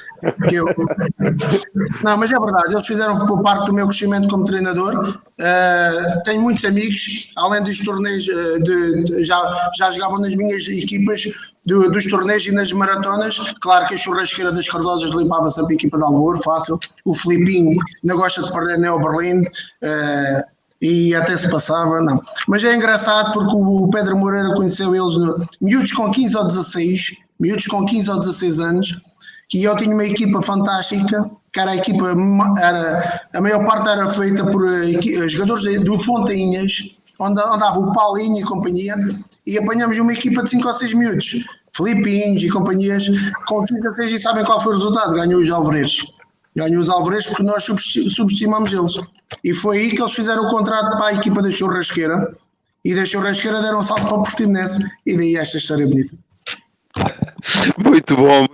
Não, mas é verdade, eles fizeram parte do meu crescimento como treinador. Tenho muitos amigos, além dos torneios, já jogavam nas minhas equipas dos torneios e nas maratonas. Claro que a churrasqueira das Cardosas limpava sempre a equipa de Alvor, fácil. O Filipinho não gosta de perder nem o Berlim, e até se passava, não. Mas é engraçado porque o Pedro Moreira conheceu eles miúdos com 15 ou 16 anos, e eu tinha uma equipa fantástica, que era a maior parte era feita por jogadores do Fontainhas, onde andava o Paulinho e companhia, e apanhamos uma equipa de 5 ou 6 miúdos, Filipinhos e companhias, com 15 a 6, e sabem qual foi o resultado? Ganhou os Alvarez porque nós subestimamos eles. E foi aí que eles fizeram o contrato para a equipa da Churrasqueira, e da Churrasqueira deram um salto para o Portimonense, e daí esta história bonita. Muito bom.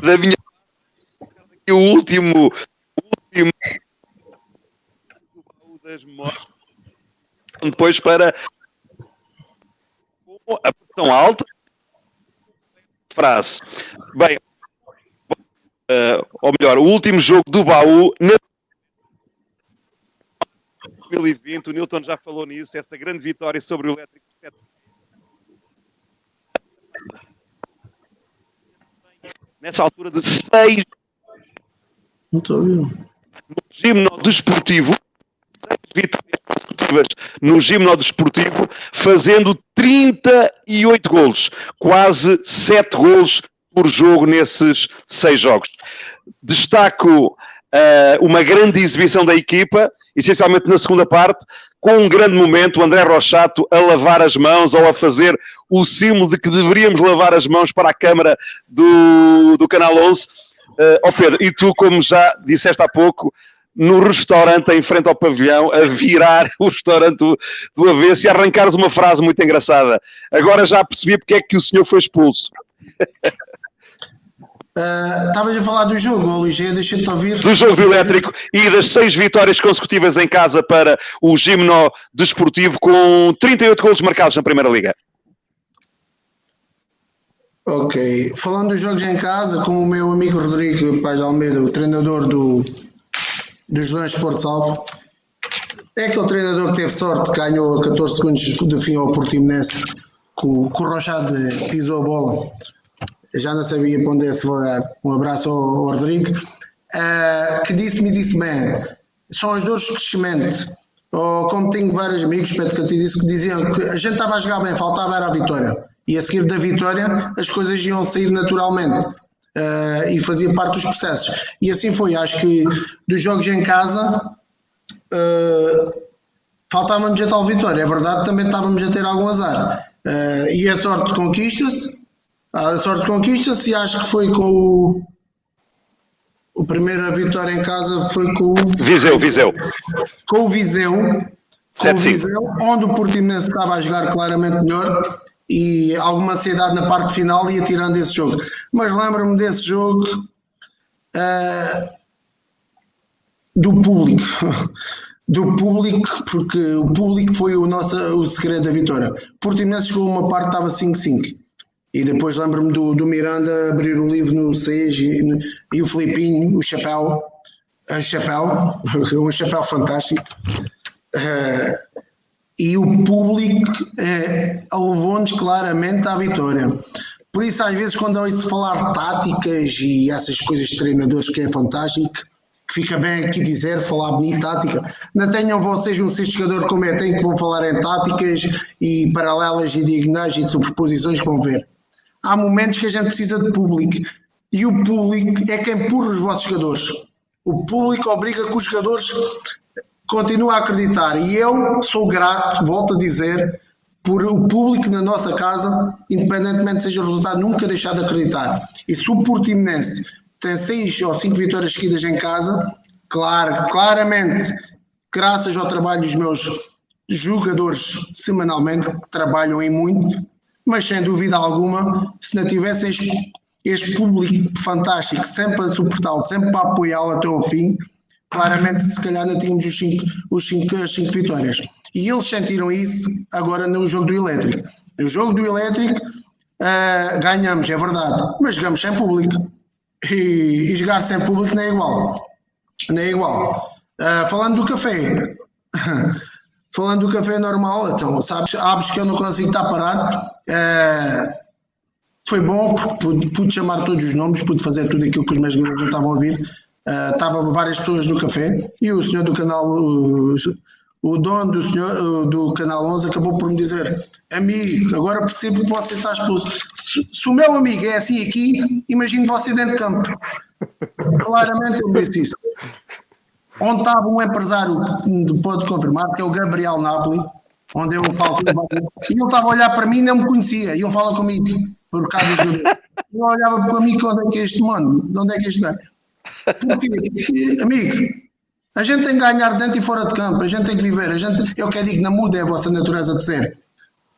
Da minha o último das memórias, depois para a pressão alta, frase. Bem, ou melhor, o último jogo do baú na 2020, o Nilton já falou nisso, essa grande vitória sobre o Elétrico. Nessa altura de 6 no Gimnó Desportivo, 6 vitórias consecutivas no Gimnó Desportivo, fazendo 38 golos, quase 7 golos por jogo nesses 6 jogos. Destaco uma grande exibição da equipa, essencialmente na segunda parte, com um grande momento, o André Rochato a lavar as mãos ou a fazer o símbolo de que deveríamos lavar as mãos para a câmara do Canal 11. Pedro, e tu, como já disseste há pouco, no restaurante em frente ao pavilhão, a virar o restaurante do avesso e a arrancares uma frase muito engraçada. Agora já percebi porque é que o senhor foi expulso. Estavas a falar do jogo, Luís, deixa-te ouvir. Do jogo do Elétrico e das 6 vitórias consecutivas em casa para o Gimnó Desportivo, com 38 golos marcados na Primeira Liga. Ok, falando dos jogos em casa, com o meu amigo Rodrigo Paz de Almeida, o treinador dos Leões de Porto Salvo, é aquele treinador que teve sorte, ganhou a 14 segundos de fim ao Portimonense, que o Rochado pisou a bola. Eu já não sabia para onde se vai dar. Um abraço ao Rodrigo, que disse bem, são as dores de crescimento. Ou como tenho vários amigos, Pedro Cantinho disse, que diziam que a gente estava a jogar bem, faltava era a vitória. E a seguir da vitória as coisas iam sair naturalmente. E fazia parte dos processos. E assim foi. Acho que dos jogos em casa faltava-nos a tal vitória. É verdade, também estávamos a ter algum azar. E a sorte conquista-se. E acho que foi com a primeira vitória em casa foi com o Viseu. Com o Viseu. com o Viseu, onde o Portimonense estava a jogar claramente melhor e alguma ansiedade na parte final ia tirando esse jogo. Mas lembro-me desse jogo do público. Do público, porque o público foi o segredo da vitória. O Portimonense chegou a uma parte, estava 5-5. E depois lembro-me do Miranda abrir o livro no 6 e o Filipinho, o chapéu, um chapéu fantástico. E o público levou-nos claramente à vitória. Por isso, às vezes, quando eu ouço falar de táticas e essas coisas de treinadores, que é fantástico, que fica bem aqui dizer, falar bonito tática, não tenham vocês um jogador como eu tenho que vão falar em táticas e paralelas e diagonais e superposições que vão ver. Há momentos que a gente precisa de público e o público é quem empurra os vossos jogadores. O público obriga que os jogadores continuem a acreditar e eu sou grato, volto a dizer, por o público na nossa casa, independentemente seja o resultado, nunca deixar de acreditar. E se o Portimonense tem 6 ou 5 vitórias seguidas em casa, claramente, graças ao trabalho dos meus jogadores semanalmente, que trabalham em muito, mas sem dúvida alguma, se não tivessem este público fantástico, sempre a suportá-lo, sempre para apoiá-lo até ao fim, claramente se calhar não tínhamos as 5 vitórias. E eles sentiram isso agora no jogo do Elétrico. No jogo do Elétrico ganhamos, é verdade, mas jogamos sem público. E jogar sem público não é igual. Não é igual. Falando do café, falando do café normal, então sabes que eu não consigo estar parado. Foi bom porque pude chamar todos os nomes, pude fazer tudo aquilo que os meus jogadores já estavam a ouvir. Estavam várias pessoas do café e o senhor do canal, o dono do canal 11 acabou por me dizer: amigo, agora percebo que você está expulso. Se o meu amigo é assim aqui, imagino você dentro de campo. Claramente ele disse isso. Onde estava um empresário, pode confirmar, que é o Gabriel Napoli, onde eu falo e ele estava a olhar para mim e não me conhecia, e ele fala comigo por causa do jogador. Ele olhava para mim: onde é que é este mano? De onde é que é este gajo? Porquê? Porque, amigo, a gente tem que ganhar dentro e fora de campo, a gente tem que viver, eu que digo, não muda, é a vossa natureza de ser.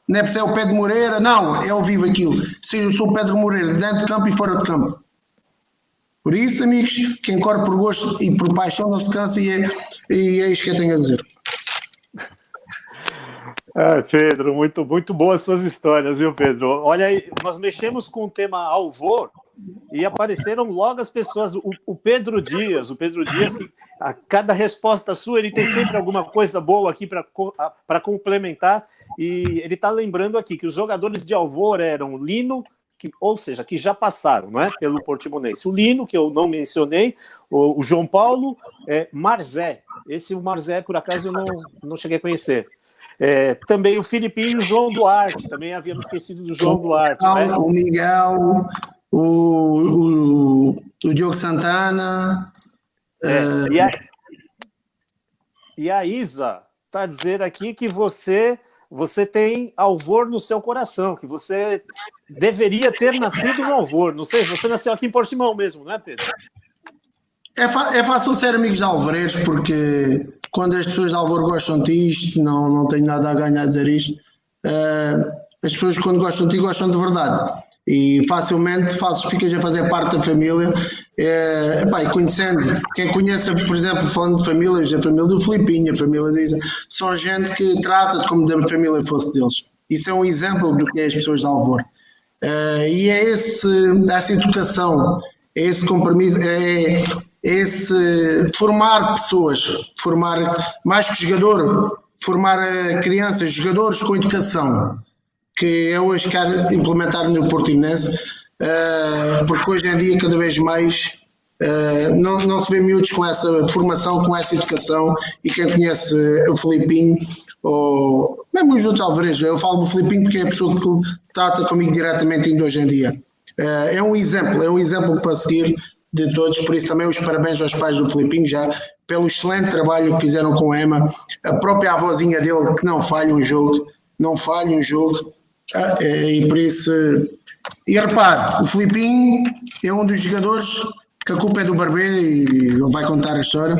Não é por ser o Pedro Moreira, não, eu vivo aquilo. Se eu sou o Pedro Moreira, dentro de campo e fora de campo. Por isso, amigos, quem corre por gosto e por paixão não se cansa e é isto que eu tenho a dizer. Pedro, muito, muito boas suas histórias, viu, Pedro? Olha aí, nós mexemos com o tema Alvor e apareceram logo as pessoas. O Pedro Dias, que a cada resposta sua, ele tem sempre alguma coisa boa aqui para complementar, e ele está lembrando aqui que os jogadores de Alvor eram Lino, ou seja, que já passaram, não é, pelo Portimonense. O Lino, que eu não mencionei, o João Paulo, Marzé. O Marzé, por acaso, eu não cheguei a conhecer. Também o Filipinho e o João Duarte, também havíamos esquecido do João Duarte. Né? O Miguel, o Diogo Santana. E a Isa está a dizer aqui que você tem Alvor no seu coração, que você deveria ter nascido no Alvor. Não sei, você nasceu aqui em Portimão mesmo, não é, Pedro? É fácil ser amigos de alvareiros, porque quando as pessoas de Alvor gostam disto, não tenho nada a ganhar a dizer isto, as pessoas quando gostam de ti gostam de verdade. E facilmente ficas a fazer parte da família, e conhecendo, quem conhece, por exemplo, falando de famílias, a família do Filipinho, a família da Isa, são gente que trata como da família fosse deles. Isso é um exemplo do que é as pessoas de Alvor. E é essa educação, é esse compromisso, é esse formar pessoas, formar mais que jogador, formar crianças, jogadores com educação, que eu hoje quero implementar no Portimonense, porque hoje em dia cada vez mais não se vê miúdos com essa formação, com essa educação, e quem conhece o Filipinho, ou mesmo os outros alvarejos, eu falo do Filipinho porque é a pessoa que trata comigo diretamente ainda hoje em dia. É um exemplo para seguir de todos, por isso também os parabéns aos pais do Filipinho, já pelo excelente trabalho que fizeram com a Emma, a própria avózinha dele, que não falha um jogo, e por isso, e repare, o Filipinho é um dos jogadores que a culpa é do Barbeiro, e ele vai contar a história.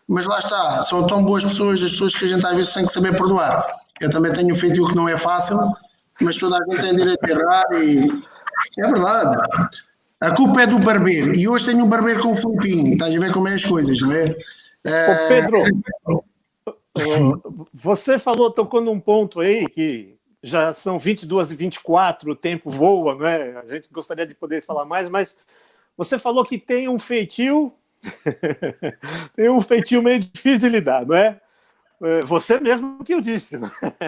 mas lá está, são tão boas pessoas, as pessoas que a gente às vezes tem que saber perdoar. Eu também tenho um feitio que não é fácil, mas toda a gente tem direito a errar e é verdade. A culpa é do barbeiro, e hoje tenho um barbeiro com um Filipinho, estás a ver como é as coisas, não é? Ô Pedro, você tocou num ponto aí que já são 22h24, o tempo voa, né? A gente gostaria de poder falar mais, mas você falou que tem um feitio, tem um feitio meio difícil de lidar, não é? Você mesmo que o disse,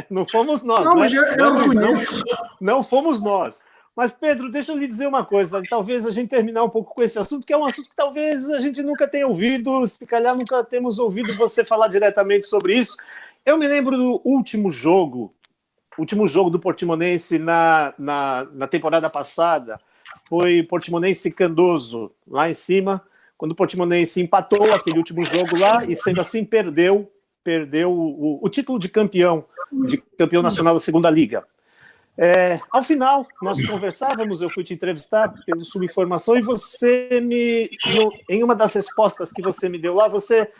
não fomos nós. Não, né? mas eu reconheço. Não fomos nós. Mas, Pedro, deixa eu lhe dizer uma coisa, talvez a gente terminar um pouco com esse assunto, que é um assunto que talvez a gente nunca tenha ouvido, se calhar nunca temos ouvido você falar diretamente sobre isso. Eu me lembro do último jogo do Portimonense na temporada passada, foi Portimonense e Candoso, lá em cima, quando o Portimonense empatou aquele último jogo lá e, sendo assim, perdeu o título de campeão nacional da Segunda Liga. Ao final, nós conversávamos, eu fui te entrevistar pelo Subinformação e você em uma das respostas que você me deu lá, você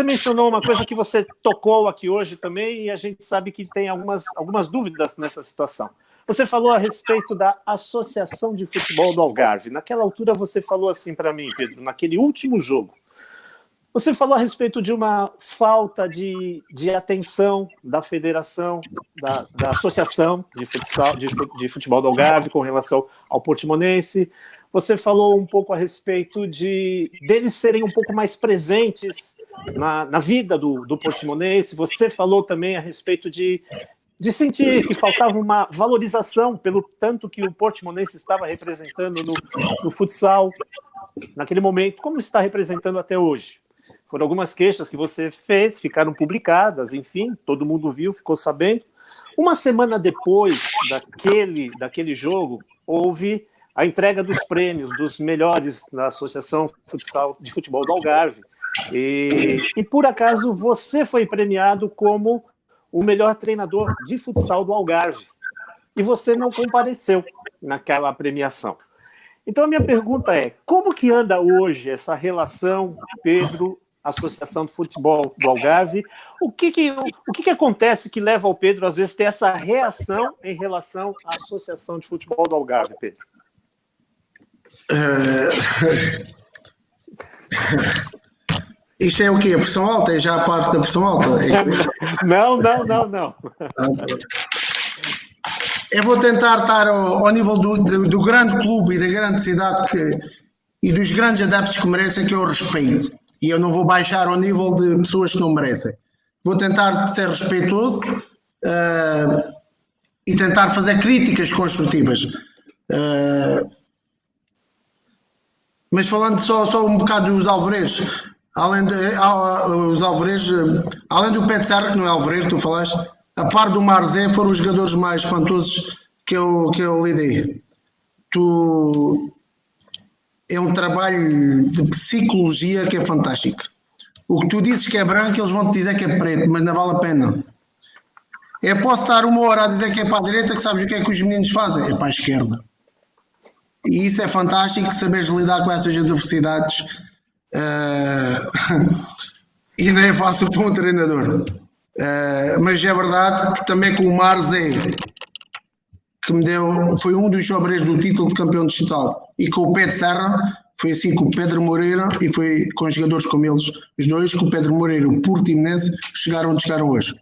mencionou uma coisa que você tocou aqui hoje também e a gente sabe que tem algumas dúvidas nessa situação. Você falou a respeito da Associação de Futebol do Algarve. Naquela altura você falou assim para mim, Pedro, naquele último jogo, você falou a respeito de uma falta de atenção da federação, da Associação de Futebol do Algarve com relação ao Portimonense. Você falou um pouco a respeito deles serem um pouco mais presentes na vida do Portimonense. Você falou também a respeito de sentir que faltava uma valorização pelo tanto que o Portimonense estava representando no futsal naquele momento, como está representando até hoje. Foram algumas queixas que você fez, ficaram publicadas, enfim, todo mundo viu, ficou sabendo. Uma semana depois daquele jogo, houve a entrega dos prêmios dos melhores da Associação de Futebol do Algarve. E por acaso, você foi premiado como o melhor treinador de futsal do Algarve. E você não compareceu naquela premiação. Então, a minha pergunta é, como que anda hoje essa relação, Pedro, Associação de Futebol do Algarve? O que acontece que leva ao Pedro, às vezes, ter essa reação em relação à Associação de Futebol do Algarve, Pedro? Isto é o quê? A pressão alta? É já a parte da pressão alta? Não. Eu vou tentar estar ao nível do grande clube e da grande cidade e dos grandes adeptos que merecem, que eu respeito. E eu não vou baixar ao nível de pessoas que não merecem. Vou tentar ser respeitoso e tentar fazer críticas construtivas. Mas falando só um bocado dos alvaredos, além do Pé de Serra, que não é alvaredo, tu falaste, a par do Marzé, foram os jogadores mais espantosos que eu lidei. É um trabalho de psicologia que é fantástico. O que tu dizes que é branco, eles vão te dizer que é preto, mas não vale a pena. Eu posso estar uma hora a dizer que é para a direita, que sabes o que é que os meninos fazem? É para a esquerda. E isso é fantástico, saberes lidar com essas adversidades. E não é fácil para um treinador. Mas é verdade que também com o Marzé, que me deu, foi um dos obreiros do título de campeão distrital, e com o Pé de Serra, foi assim com o Pedro Moreira, e foi com jogadores como eles, os dois, com o Pedro Moreira e o Portimonense, chegaram onde chegaram hoje.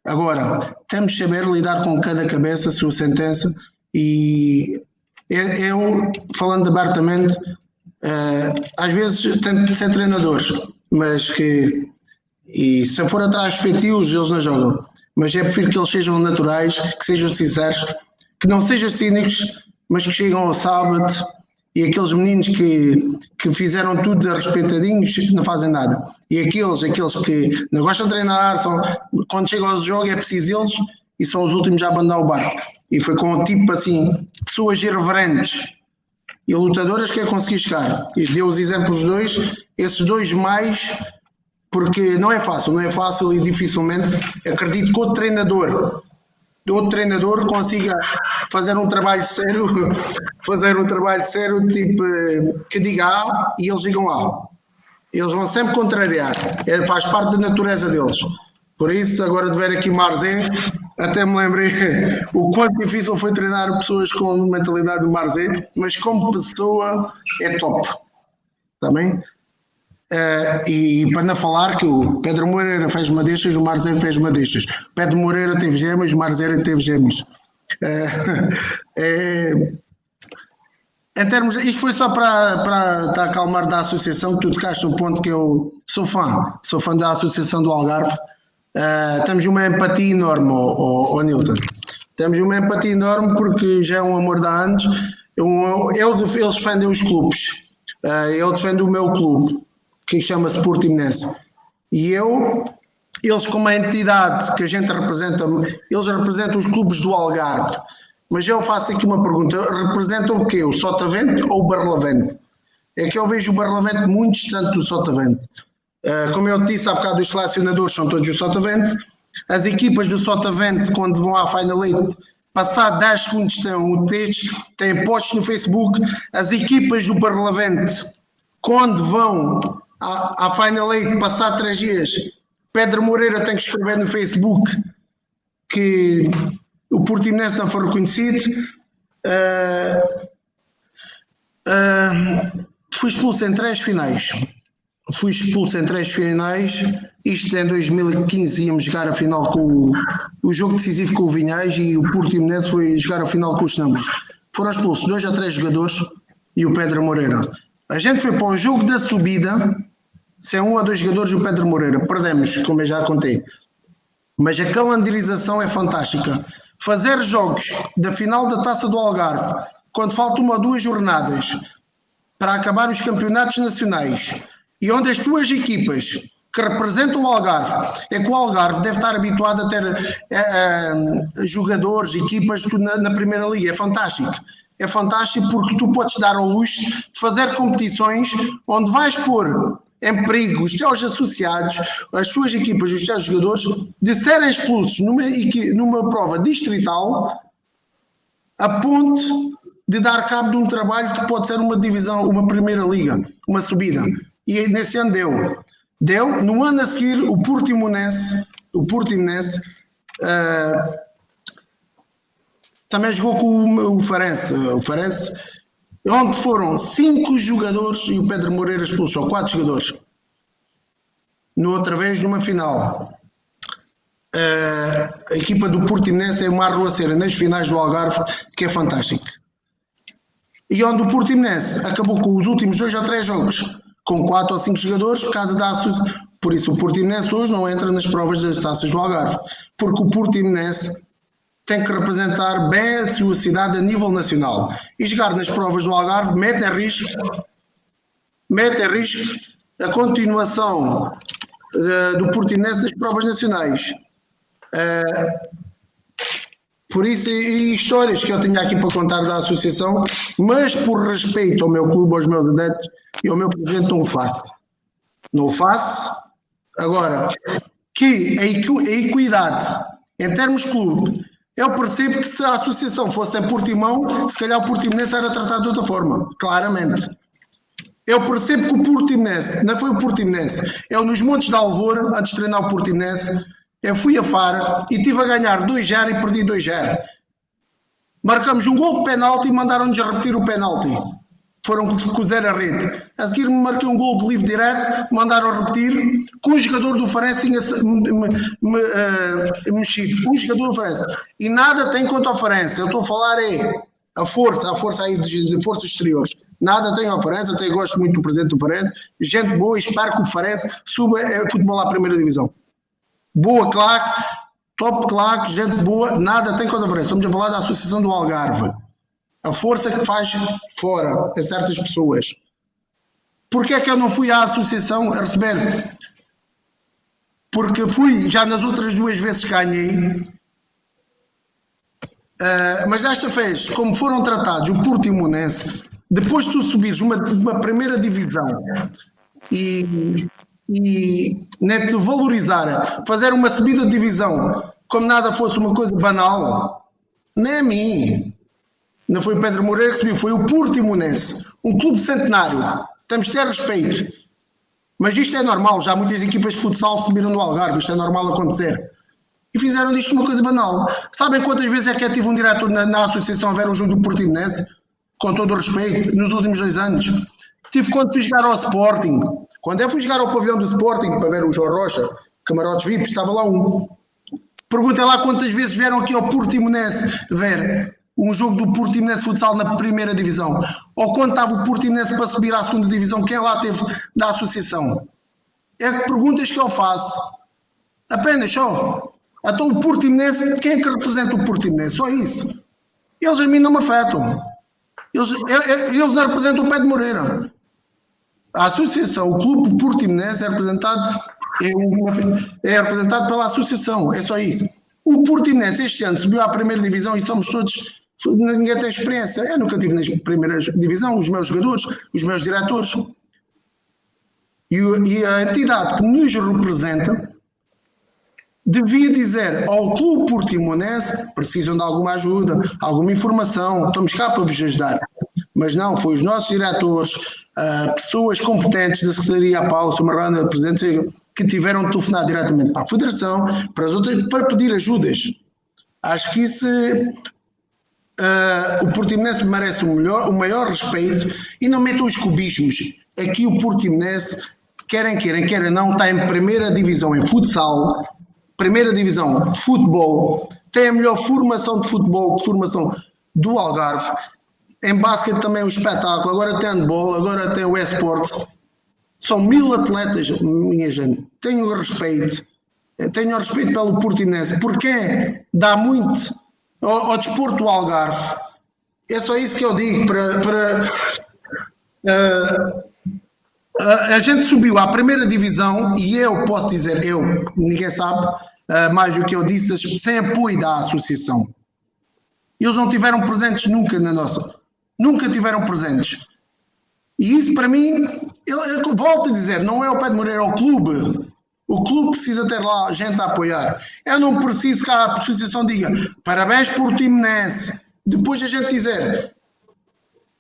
Agora, temos de saber lidar com cada cabeça, a sua sentença, e eu, falando abertamente, às vezes tento de ser treinadores, mas e se eu for atrás de feitios, eles não jogam, mas é prefiro que eles sejam naturais, que sejam sinceros, que não sejam cínicos, mas que chegam ao sábado, e aqueles meninos que fizeram tudo respeitadinhos não fazem nada, e aqueles que não gostam de treinar, quando chegam ao jogo é preciso eles, e são os últimos a abandonar o barco. E foi com um tipo assim, pessoas irreverentes e lutadoras que eu consegui chegar, e deu os exemplos dois, esses dois mais, porque não é fácil e dificilmente acredito que outro treinador consiga fazer um trabalho sério, tipo, que diga A e eles digam A. Eles vão sempre contrariar. Faz parte da natureza deles. Por isso, agora de ver aqui Marzé, até me lembrei o quanto difícil foi treinar pessoas com mentalidade de Marzé, mas como pessoa é top. Também. E para não falar que o Pedro Moreira fez uma destas, o Marzé fez uma destas. Pedro Moreira teve gêmeos, o Marzé teve gêmeos. Em termos, isto foi só para te acalmar da associação, que tu tocaste no ponto que eu sou fã da associação do Algarve. Temos uma empatia enorme, Nilton. Temos uma empatia enorme porque já é um amor de há anos. Eles defendem os clubes. Eu defendo o meu clube, que chama-se Portimonense. E eles como a entidade que a gente representa, eles representam os clubes do Algarve. Mas eu faço aqui uma pergunta, representam o quê? O Sotavento ou o Barlavento? É que eu vejo o Barlavento muito distante do Sotavento. Como eu te disse há bocado, os selecionadores são todos do Sotavento. As equipas do Sotavento, quando vão à Final Eight, passado 10 segundos têm posts no Facebook. As equipas do Barlavento, quando vão à Final Eight, passado 3 dias, Pedro Moreira tem que escrever no Facebook que o Portimonense não foi reconhecido. Fui expulso em 3 finais. Isto em 2015 íamos jogar a final com o jogo decisivo com o Vinhais e o Portimonense foi jogar a final com os Sambas. Foram expulsos 2 a 3 jogadores e o Pedro Moreira. A gente foi para o jogo da subida sem 1 a 2 jogadores e o Pedro Moreira. Perdemos, como eu já contei. Mas a calendarização é fantástica. Fazer jogos da final da Taça do Algarve, quando faltam 1 ou 2 jornadas para acabar os campeonatos nacionais, e onde as tuas equipas que representam o Algarve, é que o Algarve deve estar habituado a ter jogadores, equipas na Primeira Liga. É fantástico. É fantástico porque tu podes dar ao luxo de fazer competições onde vais pôr em perigo os teus associados, as suas equipas, os teus jogadores, de serem expulsos numa prova distrital a ponto de dar cabo de um trabalho que pode ser uma divisão, uma Primeira Liga, uma subida. E nesse ano deu. No ano a seguir, o Portimonense também jogou com o Farense. Onde foram 5 jogadores e o Pedro Moreira expulsou 4 jogadores. Outra vez, numa final. A equipa do Portimonense é uma arruaceira nas finais do Algarve, que é fantástico. E onde o Portimonense acabou com os últimos 2 ou 3 jogos com 4 ou 5 jogadores por causa da associação. Por isso o Portimonense hoje não entra nas provas das taças do Algarve, porque o Portimonense tem que representar bem a sua cidade a nível nacional. E jogar nas provas do Algarve mete em risco a continuação do Portimonense das provas nacionais. Por isso, e histórias que eu tinha aqui para contar da associação, mas por respeito ao meu clube, aos meus adeptos e ao meu presidente, não o faço. Agora, que a equidade em termos clube, eu percebo que se a associação fosse em Portimão, se calhar o Portimonense era tratado de outra forma, claramente. Eu percebo que o Portimonense, não foi o Portimonense, eu nos Montes de Alvor, antes de treinar o Portimonense, eu fui a Faro e estive a ganhar 2-0 e perdi 2-0. Marcamos um gol de penalti e mandaram-nos a repetir o penalti. Foram com 0 a rede. A seguir me marquei um gol de livre direto, mandaram a repetir, com um jogador do Farense tinha mexido. Um jogador do Farense. E nada tem contra o Farense. Eu estou a falar a força aí de forças exteriores. Nada tem ao Farense, até gosto muito do presidente do Farense. Gente boa, espero que o Farense suba futebol à primeira divisão. Boa claque, top claque, gente boa, nada tem contra o Farense. Estamos a falar da Associação do Algarve. A força que faz fora a certas pessoas. Porquê é que eu não fui à associação a receber? Porque fui, já nas outras 2 vezes ganhei, mas desta vez, como foram tratados o Portimonense, depois de tu subires uma primeira divisão e nem te valorizar, fazer uma subida de divisão como nada fosse uma coisa banal, nem a mim. Não foi o Pedro Moreira que subiu, foi o Portimonense, um clube centenário. Temos de ter respeito. Mas isto é normal, já muitas equipas de futsal subiram no Algarve, isto é normal acontecer. E fizeram disto uma coisa banal. Sabem quantas vezes é que eu tive um diretor na associação a ver um jogo do Portimonense? Com todo o respeito, nos últimos 2 anos. Tive quando fui jogar ao Sporting. Quando eu fui jogar ao pavilhão do Sporting para ver o João Rocha, camarotes VIP, estava lá um. Perguntem lá quantas vezes vieram aqui ao Portimonense ver um jogo do Portimonense Futsal na primeira divisão. Ou quando estava o Portimonense para subir à segunda divisão, quem lá teve da associação? É perguntas que eu faço. Apenas só. Então o Portimonense, quem é que representa o Portimonense? Só isso. Eles a mim não me afetam. Eles não representam o Pé de Moreira. A associação, o clube Portimonense é representado pela associação, é só isso. O Portimonense este ano subiu à primeira divisão e somos todos, ninguém tem experiência. Eu nunca estive na primeira divisão, os meus jogadores, os meus diretores. E a entidade que nos representa devia dizer ao clube Portimonense: precisam de alguma ajuda, alguma informação, estamos cá para vos ajudar. Mas não, foi os nossos diretores, pessoas competentes da Secretaria, a Paulo, Sr. Marranda, Presidente, que tiveram de telefonar diretamente para a Federação, para as outras, para pedir ajudas. Acho que isso, o Portimonense merece o maior respeito e não metam os cubismos. Aqui o Portimonense, querem não, está em primeira divisão em futsal, primeira divisão de futebol, tem a melhor formação de futebol, de formação do Algarve. Em basquete também o espetáculo, agora tem handball, agora tem o esportes. São 1000 atletas, minha gente. Tenho respeito pelo Portimonense, porque dá muito ao desporto do Algarve. É só isso que eu digo. A gente subiu à primeira divisão e eu posso dizer, ninguém sabe mais do que eu disse, sem apoio da associação. Eles não tiveram presentes nunca na nossa. Nunca tiveram presentes. E isso para mim, eu volto a dizer, não é o Pé de Moreira, é o clube. O clube precisa ter lá gente a apoiar. Eu não preciso que a associação diga parabéns Portimonense. Depois a gente dizer,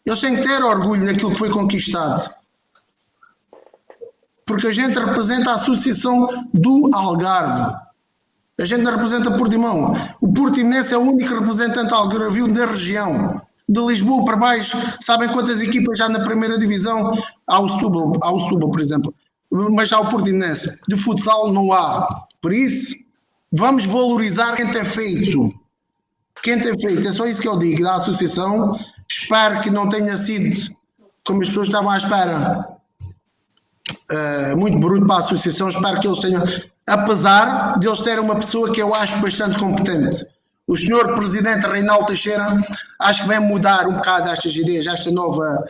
eles têm que ter orgulho naquilo que foi conquistado. Porque a gente representa a associação do Algarve. A gente não representa Portimão. O Portimonense é o único representante algarvio da região. De Lisboa para baixo, sabem quantas equipas já na primeira divisão? Há o Setúbal, por exemplo. Mas já o Portimonense. De futsal não há. Por isso, vamos valorizar quem tem feito. Quem tem feito. É só isso que eu digo da associação. Espero que não tenha sido como as pessoas estavam à espera. Muito bruto para a associação. Espero que eles tenham, apesar de eles terem uma pessoa que eu acho bastante competente. O senhor Presidente Reinaldo Teixeira, acho que vai mudar um bocado estas ideias, esta nova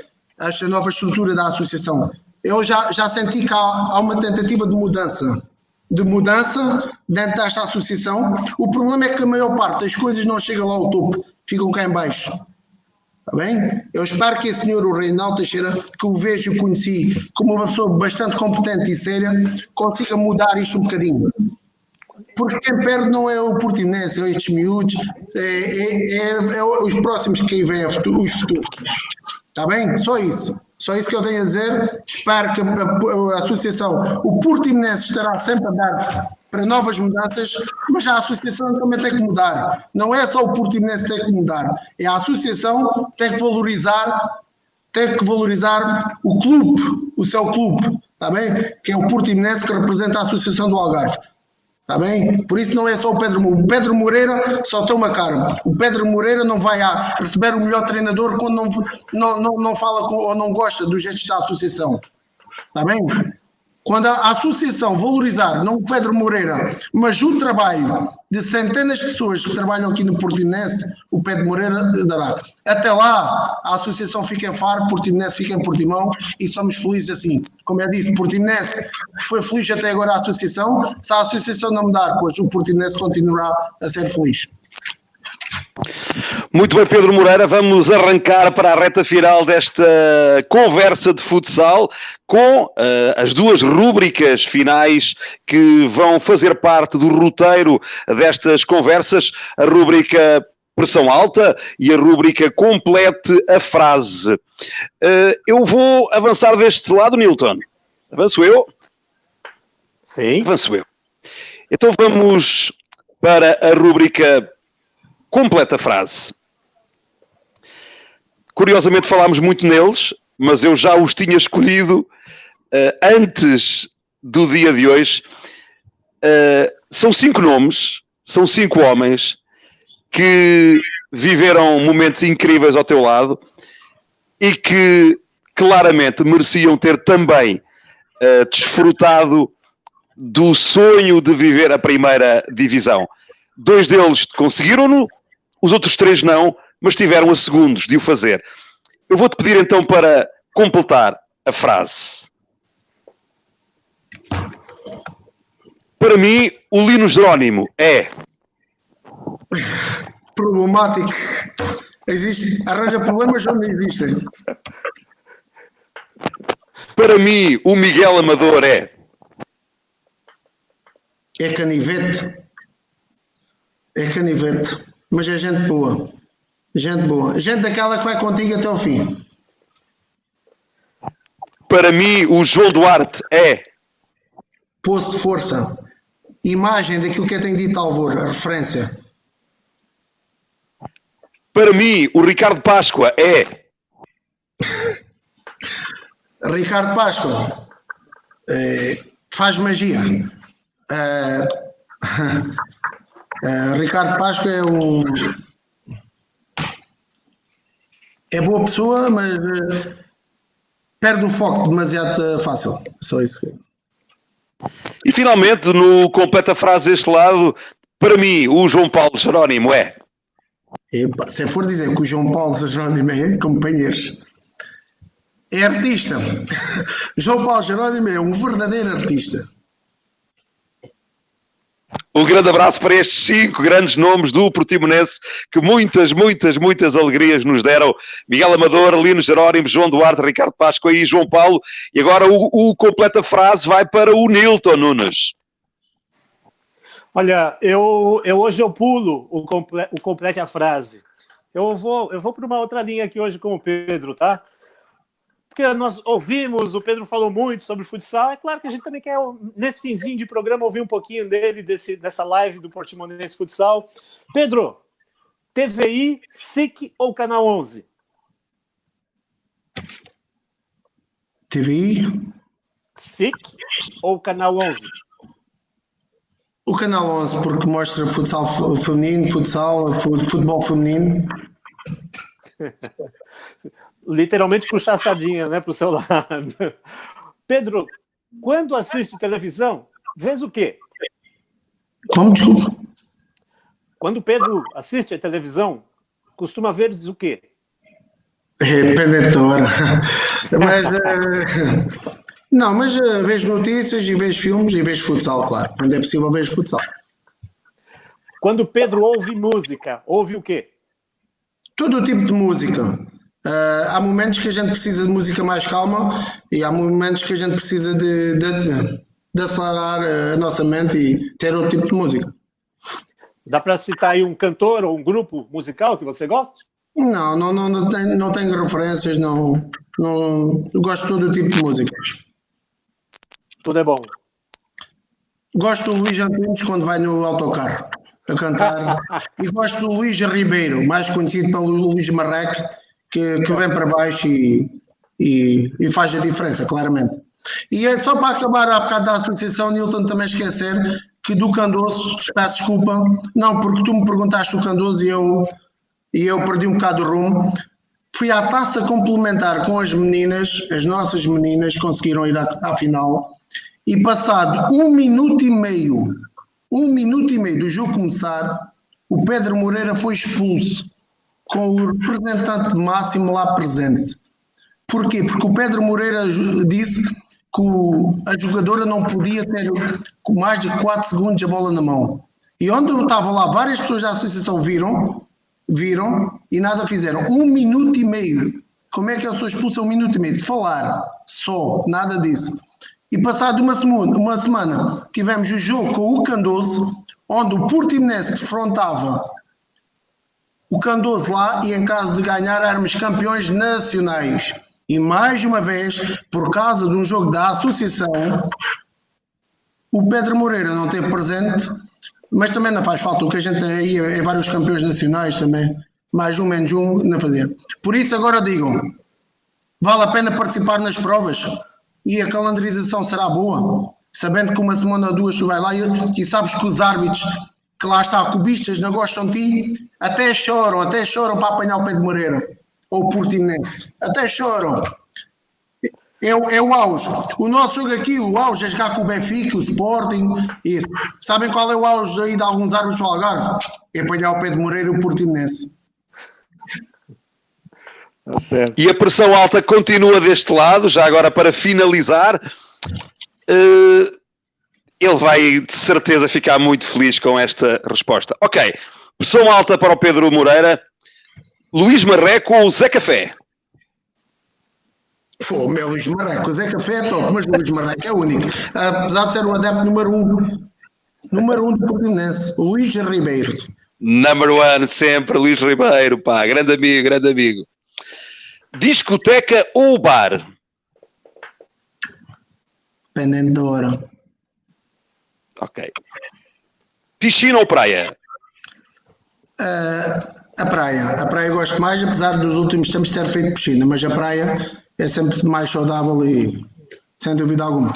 estrutura da associação. Eu já senti que há uma tentativa de mudança dentro desta associação. O problema é que a maior parte das coisas não chega lá ao topo, ficam cá em baixo. Está bem? Eu espero que esse senhor, o Reinaldo Teixeira, que o vejo e conheci como uma pessoa bastante competente e séria, consiga mudar isto um bocadinho. Porque quem perde não é o Portimonense, é estes miúdos, é os próximos que aí vêm, os futuros. Está bem? Só isso que eu tenho a dizer. Espero que a associação, o Portimonense estará sempre aberto para novas mudanças, mas a associação também tem que mudar. Não é só o Portimonense que tem que mudar, é a associação que tem que valorizar o clube, o seu clube, está bem? Que é o Portimonense que representa a Associação do Algarve. Está bem? Por isso não é só o Pedro Moreira. O Pedro Moreira só tem uma cara. O Pedro Moreira não vai receber o melhor treinador quando não fala ou não gosta dos gestos da associação. Está bem? Quando a associação valorizar, não o Pedro Moreira, mas o trabalho de centenas de pessoas que trabalham aqui no Portimonense, o Pedro Moreira dará. Até lá, a associação fica em Faro, Portimonense fica em Portimão e somos felizes assim. Como eu disse, Portimonense foi feliz até agora a associação. Se a associação não mudar, pois o Portimonense continuará a ser feliz. Muito bem, Pedro Moreira, vamos arrancar para a reta final desta conversa de futsal com as duas rúbricas finais que vão fazer parte do roteiro destas conversas, a rúbrica Pressão Alta e a rúbrica Complete a Frase. Eu vou avançar deste lado, Nilton. Avanço eu. Sim. Avanço eu. Então vamos para a rúbrica Completa Frase. Curiosamente falámos muito neles, mas eu já os tinha escolhido antes do dia de hoje. São 5 nomes, são 5 homens que viveram momentos incríveis ao teu lado e que claramente mereciam ter também desfrutado do sonho de viver a primeira divisão. 2 deles conseguiram-no, os outros 3 não, mas tiveram a segundos de o fazer. Eu vou-te pedir então para completar a frase. Para mim, o Lino Jerónimo é... Problemático. Arranja problemas onde existem. Para mim, o Miguel Amador é... É canivete. É canivete. Mas é gente boa. Gente boa. Gente daquela que vai contigo até ao fim. Para mim, o João Duarte é... Poço de força. Imagem daquilo que eu tenho dito, Alvor. A referência. Para mim, o Ricardo Páscoa é... Ricardo Páscoa. Faz magia. Ricardo Páscoa é boa pessoa, mas perde o foco demasiado fácil. Só isso. E finalmente, no completa frase deste lado, para mim, o João Paulo Jerónimo é... Epa, se for dizer que o João Paulo Jerónimo é companheiros, é artista. João Paulo Jerónimo é um verdadeiro artista. Um grande abraço para estes 5 grandes nomes do Portimonense que muitas alegrias nos deram. Miguel Amador, Lino Jerónimo, João Duarte, Ricardo Páscoa e João Paulo. E agora o completa frase vai para o Nilton Nunes. Olha, hoje eu pulo o complete a frase. Eu vou para uma outra linha aqui hoje com o Pedro, tá? Porque nós ouvimos, o Pedro falou muito sobre futsal, é claro que a gente também quer, nesse finzinho de programa, ouvir um pouquinho dele, dessa live do Portimonense Futsal. Pedro, TVI, SIC ou Canal 11? TVI? SIC ou Canal 11? O Canal 11, porque mostra futsal feminino, futebol feminino. Literalmente puxar a sardinha, né, para o seu lado. Pedro, quando assiste televisão, vês o quê? Como? Desculpa. Quando o Pedro assiste a televisão, costuma ver o quê? Depende da hora. Mas, não, mas vejo notícias e vejo filmes e vejo futsal, claro. Quando é possível, vejo futsal. Quando o Pedro ouve música, ouve o quê? Todo o tipo de música. Há momentos que a gente precisa de música mais calma e há momentos que a gente precisa de acelerar a nossa mente e ter outro tipo de música. Dá para citar aí um cantor ou um grupo musical que você gosta? Não tenho referências, não gosto de todo o tipo de música. Tudo é bom. Gosto do Luís Antunes quando vai no autocarro a cantar e gosto do Luís Ribeiro, mais conhecido pelo Luís Marreques, que vem para baixo e faz a diferença, claramente. E é só para acabar há bocado da associação, Nilton, também esquecer que do Candoso, peço desculpa, não, porque tu me perguntaste o Candoso e eu perdi um bocado o rumo. Fui à taça complementar com as meninas, as nossas meninas conseguiram ir à final e passado 1 minuto e meio do jogo começar, o Pedro Moreira foi expulso com o representante máximo lá presente. Porquê? Porque o Pedro Moreira disse que a jogadora não podia ter mais de 4 segundos a bola na mão. E onde eu estava lá, várias pessoas da associação viram e nada fizeram. 1 minuto e meio. Como é que eu sou expulso a 1 minuto e meio? De falar, só, nada disso. E passado uma semana, tivemos o jogo com o Candoso, onde o Portimonense defrontava o Candoso lá e em caso de ganhar éramos campeões nacionais. E mais uma vez, por causa de um jogo da associação, O Pedro Moreira não teve presente, mas também não faz falta, o que a gente aí é vários campeões nacionais também, mais um menos um, não fazia. Por isso agora digam, vale a pena participar nas provas e a calendarização será boa, sabendo que uma semana ou duas tu vai lá e sabes que os árbitros que lá está, cubistas, não gostam de ti, até choram para apanhar o Pedro Moreira ou o Portimonense, até choram. É o auge. O nosso jogo aqui, o auge é jogar com o Benfica, o Sporting. Isso. Sabem qual é o auge aí de alguns árbitros do Algarve? É apanhar o Pedro Moreira e o Portimonense. Tá certo. E a pressão alta continua deste lado, já agora para finalizar. Ele vai de certeza ficar muito feliz com esta resposta. Ok, pressão alta para o Pedro Moreira. Luís Marreco ou Zé Café? Pô, meu Luís Marreco, o Zé Café é top, mas o Luís Marreco é único. Apesar de ser o adepto número um do Portimonense, o Luís Ribeiro. Number one, sempre, Luís Ribeiro, pá, grande amigo, grande amigo. Discoteca ou bar? Dependendo da hora. Ok. Piscina ou praia? A praia eu gosto mais, apesar dos últimos tempos ter feito piscina, mas a praia é sempre mais saudável e sem dúvida alguma.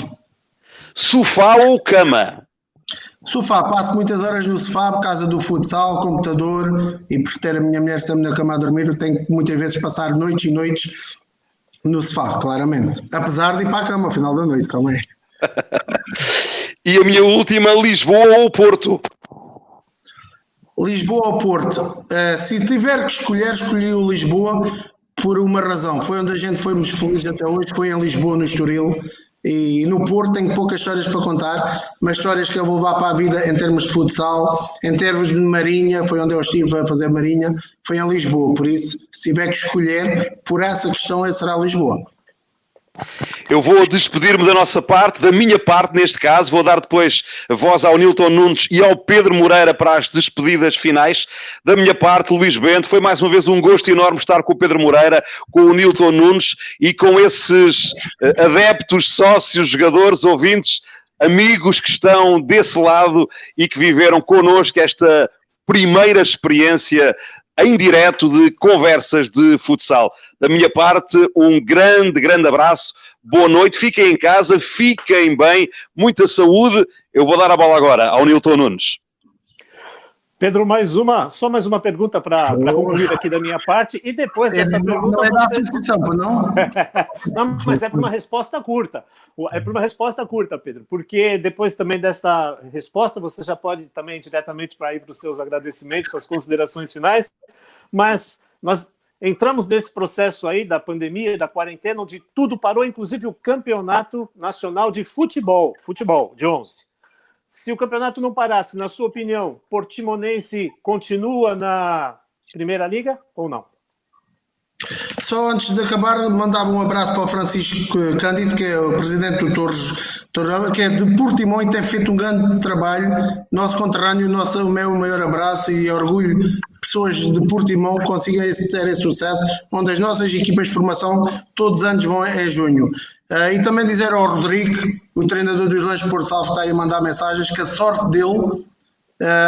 Sofá ou cama? Sofá, passo muitas horas no sofá por causa do futsal, computador e por ter a minha mulher sempre na cama a dormir, eu tenho que muitas vezes passar noites e noites no sofá, claramente. Apesar de ir para a cama ao final da noite, calma aí. E a minha última, Lisboa ou Porto? Lisboa ou Porto? Se tiver que escolher, escolhi o Lisboa por uma razão. Foi onde a gente foi muito feliz até hoje, foi em Lisboa, no Estoril. E no Porto tenho poucas histórias para contar, mas histórias que eu vou levar para a vida em termos de futsal, em termos de marinha, foi onde eu estive a fazer marinha, foi em Lisboa. Por isso, se tiver que escolher, por essa questão, será Lisboa. Eu vou despedir-me da nossa parte, da minha parte neste caso, vou dar depois voz ao Nilton Nunes e ao Pedro Moreira para as despedidas finais. Da minha parte, Luís Bento, foi mais uma vez um gosto enorme estar com o Pedro Moreira, com o Nilton Nunes e com esses adeptos, sócios, jogadores, ouvintes, amigos que estão desse lado e que viveram connosco esta primeira experiência em direto de conversas de futsal. Da minha parte, um grande, grande abraço. Boa noite. Fiquem em casa, fiquem bem. Muita saúde. Eu vou dar a bola agora ao Nilton Nunes. Pedro, só mais uma pergunta para concluir aqui da minha parte. E depois dessa pergunta você... Não, mas é para uma resposta curta. É para uma resposta curta, Pedro, porque depois também dessa resposta você já pode também diretamente para ir para os seus agradecimentos, suas considerações finais. Mas nós entramos nesse processo aí da pandemia, da quarentena, onde tudo parou, inclusive o Campeonato Nacional de Futebol de 11. Se o campeonato não parasse, na sua opinião, Portimonense continua na Primeira Liga ou não? Só antes de acabar, mandava um abraço para o Francisco Cândido, que é o presidente do Torres, que é de Portimão e tem feito um grande trabalho. Nosso conterrâneo, o meu maior abraço e orgulho. Pessoas de Portimão consigam ter esse sucesso, onde as nossas equipas de formação todos os anos vão em junho. E também dizer ao Rodrigo, o treinador dos Lanches Porto Salvo, está aí a mandar mensagens, que a sorte dele,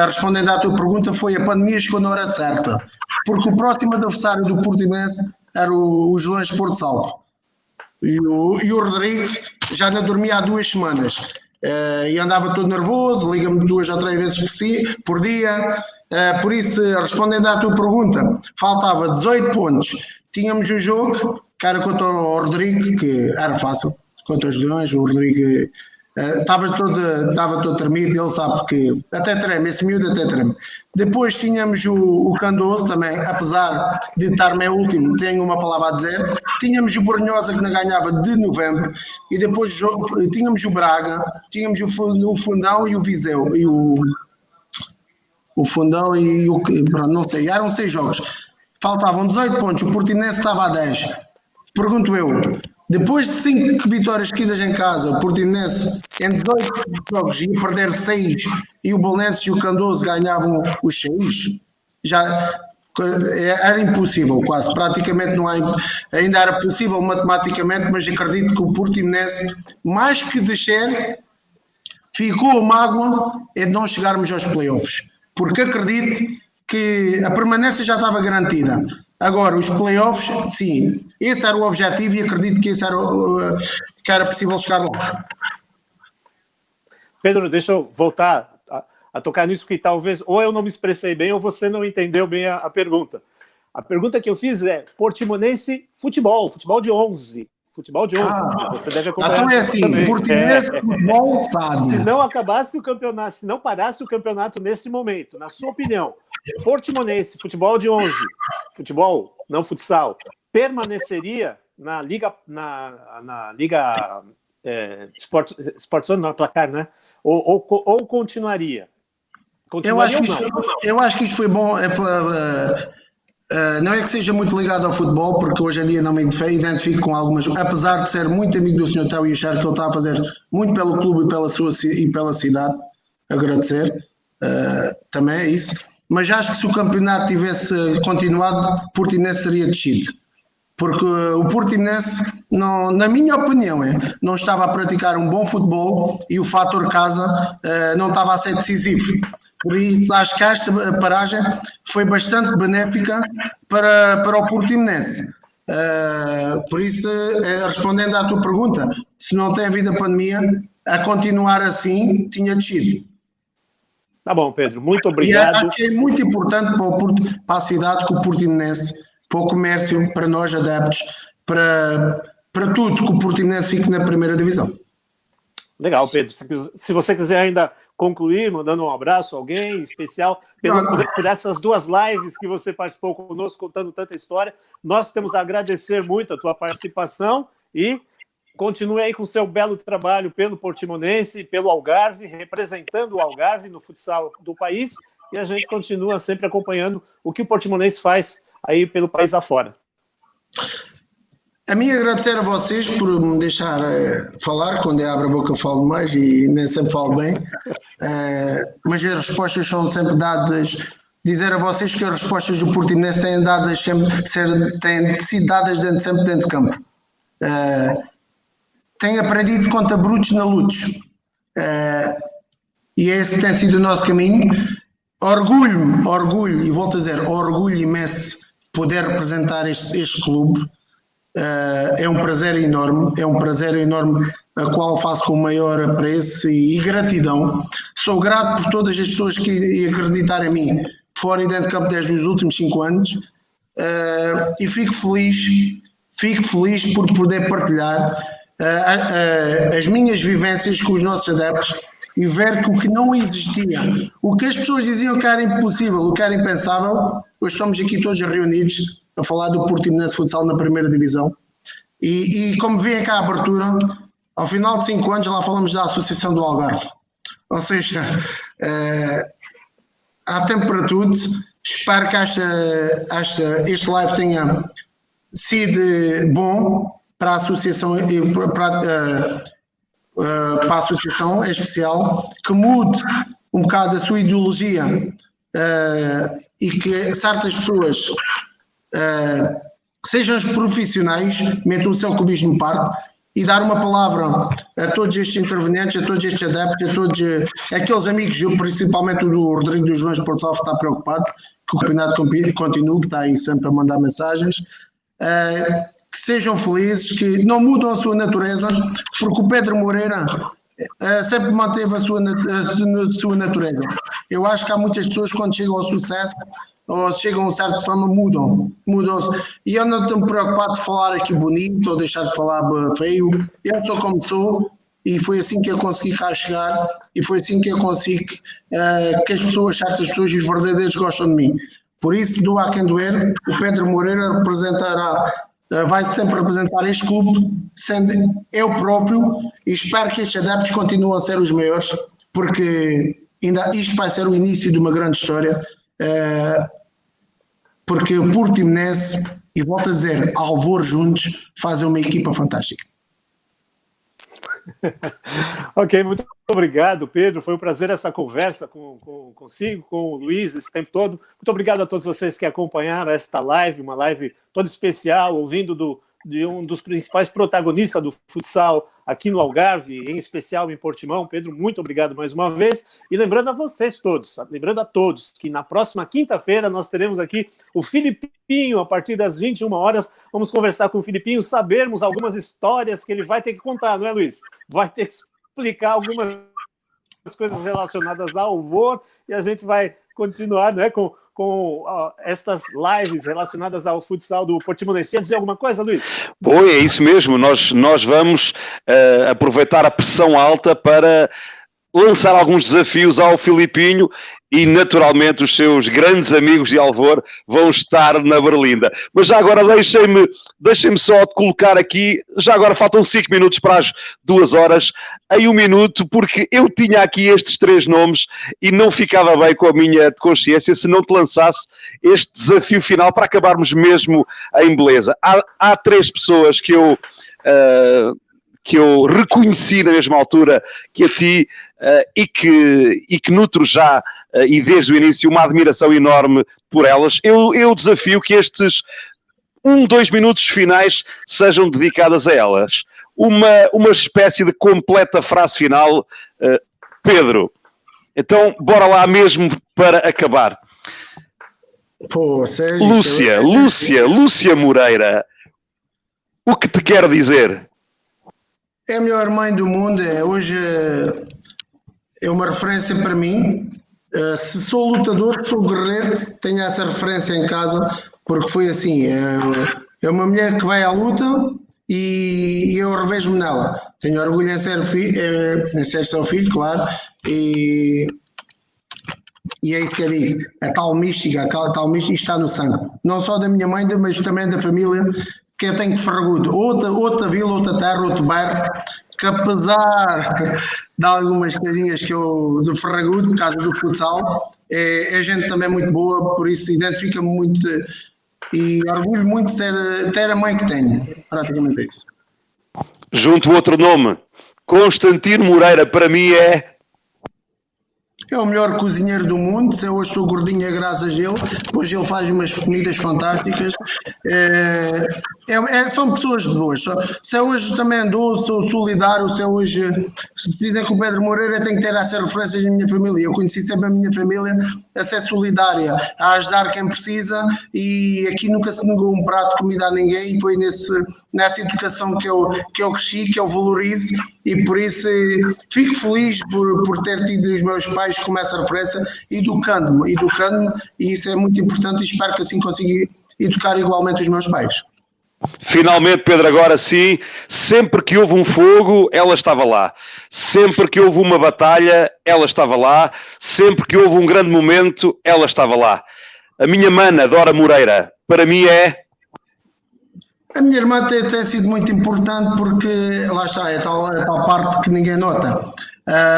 respondendo à tua pergunta, foi a pandemia chegou na hora certa, porque o próximo adversário do Portimonense era os Lanches Porto Salvo. E o Rodrigo já não dormia há 2 semanas. E andava todo nervoso, liga-me 2 ou 3 vezes por dia. Por isso, respondendo à tua pergunta, faltava 18 pontos. Tínhamos um jogo que era contra o Rodrigo, que era fácil, contra os Leões. O Rodrigo estava todo tremido, ele sabe que até treme, esse miúdo até treme. Depois tínhamos o Candoso também, apesar de estar meio último, tenho uma palavra a dizer. Tínhamos o Brunhosa, que não ganhava de novembro, e depois tínhamos o Braga, tínhamos o Fundão e o Viseu, e o Fundão e o... Pronto, não sei, eram 6 jogos. Faltavam 18 pontos, o Portimonense estava a 10. Pergunto eu, depois de 5 vitórias seguidas em casa, o Portimonense em 18 jogos ia perder 6 e o Bolonenses e o Candoso ganhavam os 6, já era impossível quase, praticamente não há, ainda era possível matematicamente, mas acredito que o Portimonense, mais que descer, ficou a mágoa é de não chegarmos aos playoffs, porque acredito que a permanência já estava garantida. Agora, os playoffs, sim, esse era o objetivo e acredito que, que era possível chegar lá. Pedro, deixa eu voltar a tocar nisso, que talvez ou eu não me expressei bem ou você não entendeu bem a pergunta. A pergunta que eu fiz é Portimonense futebol de 11. Futebol de 11. Você deve acompanhar. Então é assim, também. Portimonense futebol sabe. Se não acabasse o campeonato, se não parasse o campeonato nesse momento, na sua opinião, Portimonense futebol de 11, futebol, não futsal, permaneceria na Liga, na Liga Sport Zone, não, placar, né? Ou continuaria? Eu acho que isto foi bom. Não é que seja muito ligado ao futebol, porque hoje em dia não me identifico com algumas, apesar de ser muito amigo do Sr. Théo e achar que ele está a fazer muito pelo clube e pela cidade, agradecer, também é isso, mas acho que se o campeonato tivesse continuado, o Portimonense seria descido, porque o Portimonense, não, na minha opinião, não estava a praticar um bom futebol e o fator casa não estava a ser decisivo. Por isso, acho que esta paragem foi bastante benéfica para o Portimonense. Por isso, respondendo à tua pergunta, se não tem havido a pandemia, a continuar assim, tinha descido. Tá bom, Pedro, muito obrigado. E acho que é muito importante para a cidade que o Portimonense, para o comércio, para nós adeptos, para tudo que o Portimonense fique na primeira divisão. Legal, Pedro. Se você quiser ainda concluir, mandando um abraço a alguém especial, por essas duas lives que você participou conosco, contando tanta história, nós temos a agradecer muito a tua participação e continue aí com o seu belo trabalho pelo Portimonense, pelo Algarve, representando o Algarve no futsal do país, e a gente continua sempre acompanhando o que o Portimonense faz aí pelo país afora. A mim agradecer a vocês por me deixar falar. Quando eu abro a boca eu falo mais e nem sempre falo bem, mas as respostas são sempre dadas. Dizer a vocês que as respostas do Portimonense têm sido dadas sempre dentro de campo. Tenho aprendido contra brutos na lutos, e esse que tem sido o nosso caminho. Orgulho, e volto a dizer, orgulho imenso poder representar este clube. É um prazer enorme, a qual faço com o maior apreço e gratidão. Sou grato por todas as pessoas que acreditaram em mim, fora e dentro de campo, desde os últimos 5 anos, e fico feliz por poder partilhar as minhas vivências com os nossos adeptos e ver que o que não existia, o que as pessoas diziam que era impossível, o que era impensável, hoje estamos aqui todos reunidos a falar do Portimonense Futsal na primeira divisão. E como vêem cá a abertura, ao final de 5 anos lá falamos da Associação do Algarve. Ou seja, há tempo para tudo. Espero que este live tenha sido bom para a Associação para a Associação em especial, que mude um bocado a sua ideologia e que certas pessoas sejam os profissionais, metam o seu cubismo de parte e dar uma palavra a todos estes intervenientes, a todos estes adeptos, a todos aqueles amigos, eu principalmente o do Rodrigo dos Joões Portoff está preocupado que o campeonato continue, que está aí sempre a mandar mensagens, que sejam felizes, que não mudam a sua natureza, porque o Pedro Moreira sempre manteve a sua natureza. Eu acho que há muitas pessoas quando chegam ao sucesso ou chegam a certa fama, mudam-se. E eu não estou preocupado de falar aqui bonito ou deixar de falar feio. Eu sou como sou e foi assim que eu consegui cá chegar e foi assim que eu consigo que as pessoas, certas pessoas e os verdadeiros gostam de mim. Por isso, do a quem doer, o Pedro Moreira vai sempre representar este clube, sendo eu próprio, e espero que estes adeptos continuem a ser os maiores, porque ainda isto vai ser o início de uma grande história. Porque o Portimonense, e volto a dizer, Alvor juntos, fazem uma equipa fantástica. Ok, muito obrigado, Pedro. Foi um prazer essa conversa consigo, com o Luiz, esse tempo todo. Muito obrigado a todos vocês que acompanharam esta live, uma live toda especial, ouvindo do de um dos principais protagonistas do futsal aqui no Algarve, em especial em Portimão. Pedro, muito obrigado mais uma vez. E lembrando a vocês todos, lembrando a todos, que na próxima quinta-feira nós teremos aqui o Filipinho, a partir das 21 horas. Vamos conversar com o Filipinho, sabermos algumas histórias que ele vai ter que contar, não é, Luiz? Vai ter que explicar algumas coisas relacionadas ao Alvor, e a gente vai continuar, né, com estas lives relacionadas ao futsal do Portimonense. Quer dizer alguma coisa, Luiz? Bom, é isso mesmo. Nós vamos aproveitar a pressão alta para lançar alguns desafios ao Filipinho e, naturalmente, os seus grandes amigos de Alvor vão estar na Berlinda. Mas já agora deixem-me só colocar aqui, já agora faltam 5 minutos para as 2 horas, em 1 minuto, porque eu tinha aqui estes 3 nomes e não ficava bem com a minha consciência se não te lançasse este desafio final para acabarmos mesmo em beleza. Há 3 pessoas que eu reconheci na mesma altura que a ti e que nutro já e desde o início uma admiração enorme por elas. Eu desafio que estes 2 minutos finais sejam dedicadas a elas. Uma espécie de completa frase final. Pedro, então bora lá mesmo para acabar. Pô, Sérgio, Lúcia Moreira, o que te quero dizer? é a melhor mãe do mundo. Hoje é uma referência para mim. Se sou lutador, se sou guerreiro, tenho essa referência em casa, porque foi assim. É uma mulher que vai à luta e eu revejo-me nela. Tenho orgulho em ser seu filho, claro, e é isso que eu digo. A tal mística está no sangue. Não só da minha mãe, mas também da família, que eu tenho de Ferragudo. Outra vila, outra terra, outro bairro, que apesar de algumas coisinhas que eu de Ferragudo, por causa do futsal, é gente também muito boa, por isso identifica-me muito e orgulho muito de ter a mãe que tenho. Praticamente é isso. Junto outro nome, Constantino Moreira, para mim é o melhor cozinheiro do mundo. Se eu hoje sou gordinha graças a ele, pois ele faz umas comidas fantásticas. São pessoas boas. Se eu hoje também andou, sou solidário. Se dizem que o Pedro Moreira tem que ter essas referências na minha família. Eu conheci sempre a minha família a ser solidária, a ajudar quem precisa, e aqui nunca se negou um prato de comida a ninguém, e foi nessa educação que eu cresci, que eu valorizo, e por isso fico feliz por ter tido os meus pais como essa referência, educando-me, e isso é muito importante, e espero que assim consiga educar igualmente os meus pais. Finalmente, Pedro, agora sim, sempre que houve um fogo, ela estava lá. Sempre que houve uma batalha, ela estava lá. Sempre que houve um grande momento, ela estava lá. A minha mana, Dora Moreira, para mim A minha irmã tem sido muito importante, porque lá está, é tal parte que ninguém nota.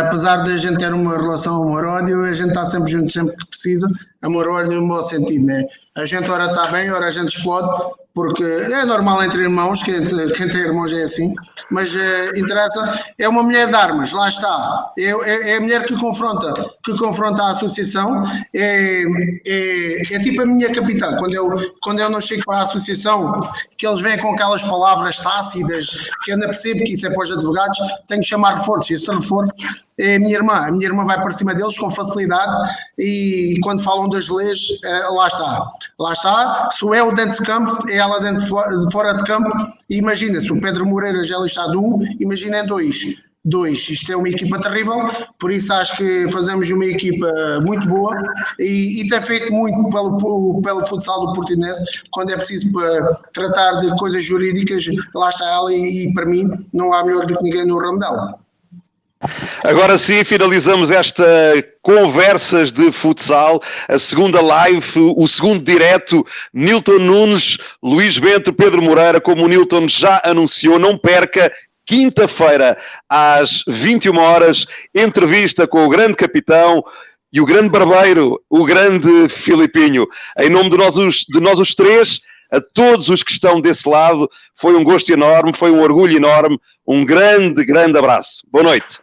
Apesar de a gente ter uma relação amor-ódio, a gente está sempre junto, sempre que precisa. Amor-ódio no bom sentido, né? A gente ora está bem, ora a gente explode, porque é normal entre irmãos, quem tem irmãos é assim, mas interessa, é uma mulher de armas, lá está, é a mulher que confronta a associação, é tipo a minha capitã. Quando eu não chego para a associação, que eles vêm com aquelas palavras tácidas, que eu não percebo que isso é para os advogados, tenho que chamar reforços, e esse reforço é a minha irmã vai para cima deles com facilidade, e quando falam das leis, lá está, sou eu dentro de campo, é ela fora de campo. E imagina, se o Pedro Moreira já está de 1, imagina em 2. Isto é uma equipa terrível, por isso acho que fazemos uma equipa muito boa, e tem feito muito pelo futsal do Portimonense. Quando é preciso para tratar de coisas jurídicas, lá está ela, e para mim não há melhor do que ninguém no ramo dela. Agora sim, finalizamos esta Conversas de Futsal, a segunda live, o segundo direto, Nilton Nunes, Luís Bento, Pedro Moreira. Como o Nilton já anunciou, não perca, quinta-feira às 21 horas, entrevista com o grande capitão e o grande barbeiro, o grande Filipinho. Em nome de nós os 3, a todos os que estão desse lado, foi um gosto enorme, foi um orgulho enorme, um grande, grande abraço. Boa noite.